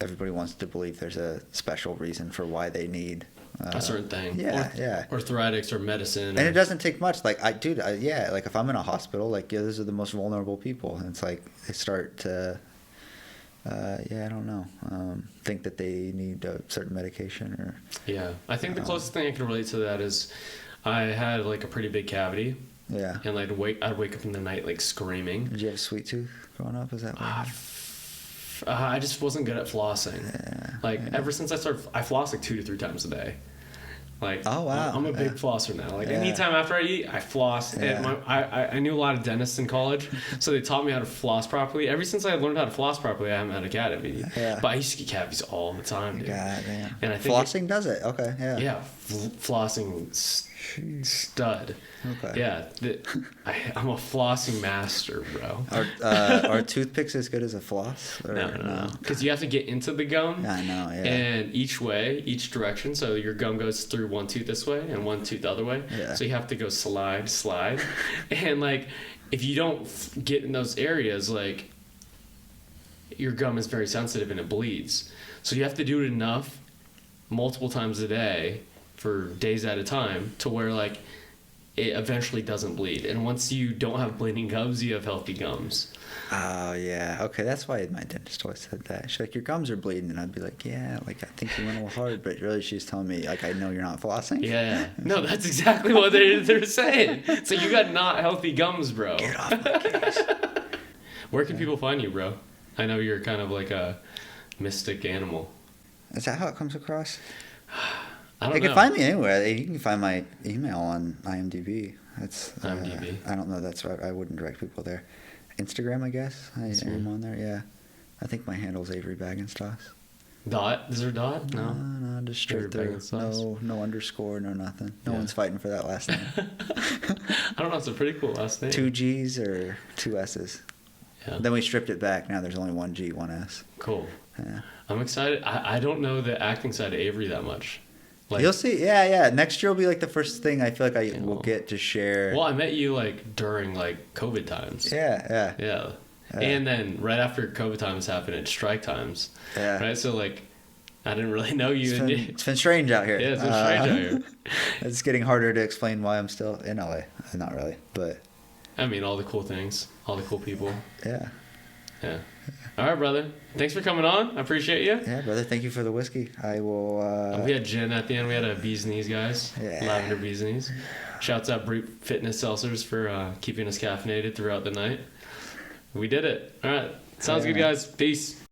everybody wants to believe there's a special reason for why they need a certain thing. Yeah. Orthotics or medicine. And it doesn't take much. Like like if I'm in a hospital, like those are the most vulnerable people, and it's like they start to I don't know, think that they need a certain medication or. Yeah, I think the closest thing I can relate to that is I had like a pretty big cavity. Yeah. And I'd wake up in the night like screaming. Did you have a sweet tooth growing up? Is that what? I just wasn't good at flossing. Yeah. Ever since I floss like 2 to 3 times a day. Like, oh wow, I'm a big flosser now. Like anytime after I eat, I floss. And I knew a lot of dentists in college, so they taught me how to floss properly. Ever since I learned how to floss properly, I haven't had a cavity. Yeah. But I used to get cavities all the time, dude. God damn. And I think flossing does it. Okay. Yeah. Yeah, flossing stud. Okay. Yeah, I'm a flossing master, bro. Are toothpicks as good as a floss? Or No. Because you have to get into the gum. I know, yeah. And each direction. So your gum goes through one tooth this way and one tooth the other way. Yeah. So you have to go slide. And like, if you don't get in those areas, like, your gum is very sensitive and it bleeds. So you have to do it enough, multiple times a day, for days at a time, to where like it eventually doesn't bleed. And once you don't have bleeding gums, you have healthy gums. Oh yeah, okay, that's why my dentist always said that. She's like, your gums are bleeding, and I'd be like, yeah, like I think you went a little hard, but really she's telling me like I know you're not flossing. Yeah. No, that's exactly what they're saying. So you got not healthy gums, bro. Get off my case. Where can people find you, bro? I know you're kind of like a mystic animal. Is that how it comes across? I don't They know. can find me anywhere. You can find my email on IMDb. That's IMDb. I don't know. That's why I wouldn't direct people there. Instagram, I guess. I'm on there. Yeah. I think my handle's Avery Bagenstos. Dot? Is there a dot? No. No, just straight through. No underscore, no nothing. No one's fighting for that last name. I don't know. It's a pretty cool last name. 2 G's or 2 S's. Yeah. Then we stripped it back. Now there's only 1 G, 1 S. Cool. Yeah. I'm excited. I don't know the acting side of Avery that much. Like, you'll see. Yeah. Next year will be like the first thing I feel like I will get to share. Well, I met you like during like COVID times. Yeah. And then right after COVID times happened, it's strike times. Yeah. Right. So like, I didn't really know you. It's been strange out here. Yeah, it's been strange out here. It's getting harder to explain why I'm still in LA. Not really, but. I mean, all the cool things, all the cool people. Yeah. All right, brother. Thanks for coming on. I appreciate you. Yeah, brother. Thank you for the whiskey. I will. We had gin at the end. We had a bee's knees, guys. Yeah. Lavender bee's knees. Shouts out Brute Fitness Seltzers for keeping us caffeinated throughout the night. We did it. All right. Sounds good, guys. Peace.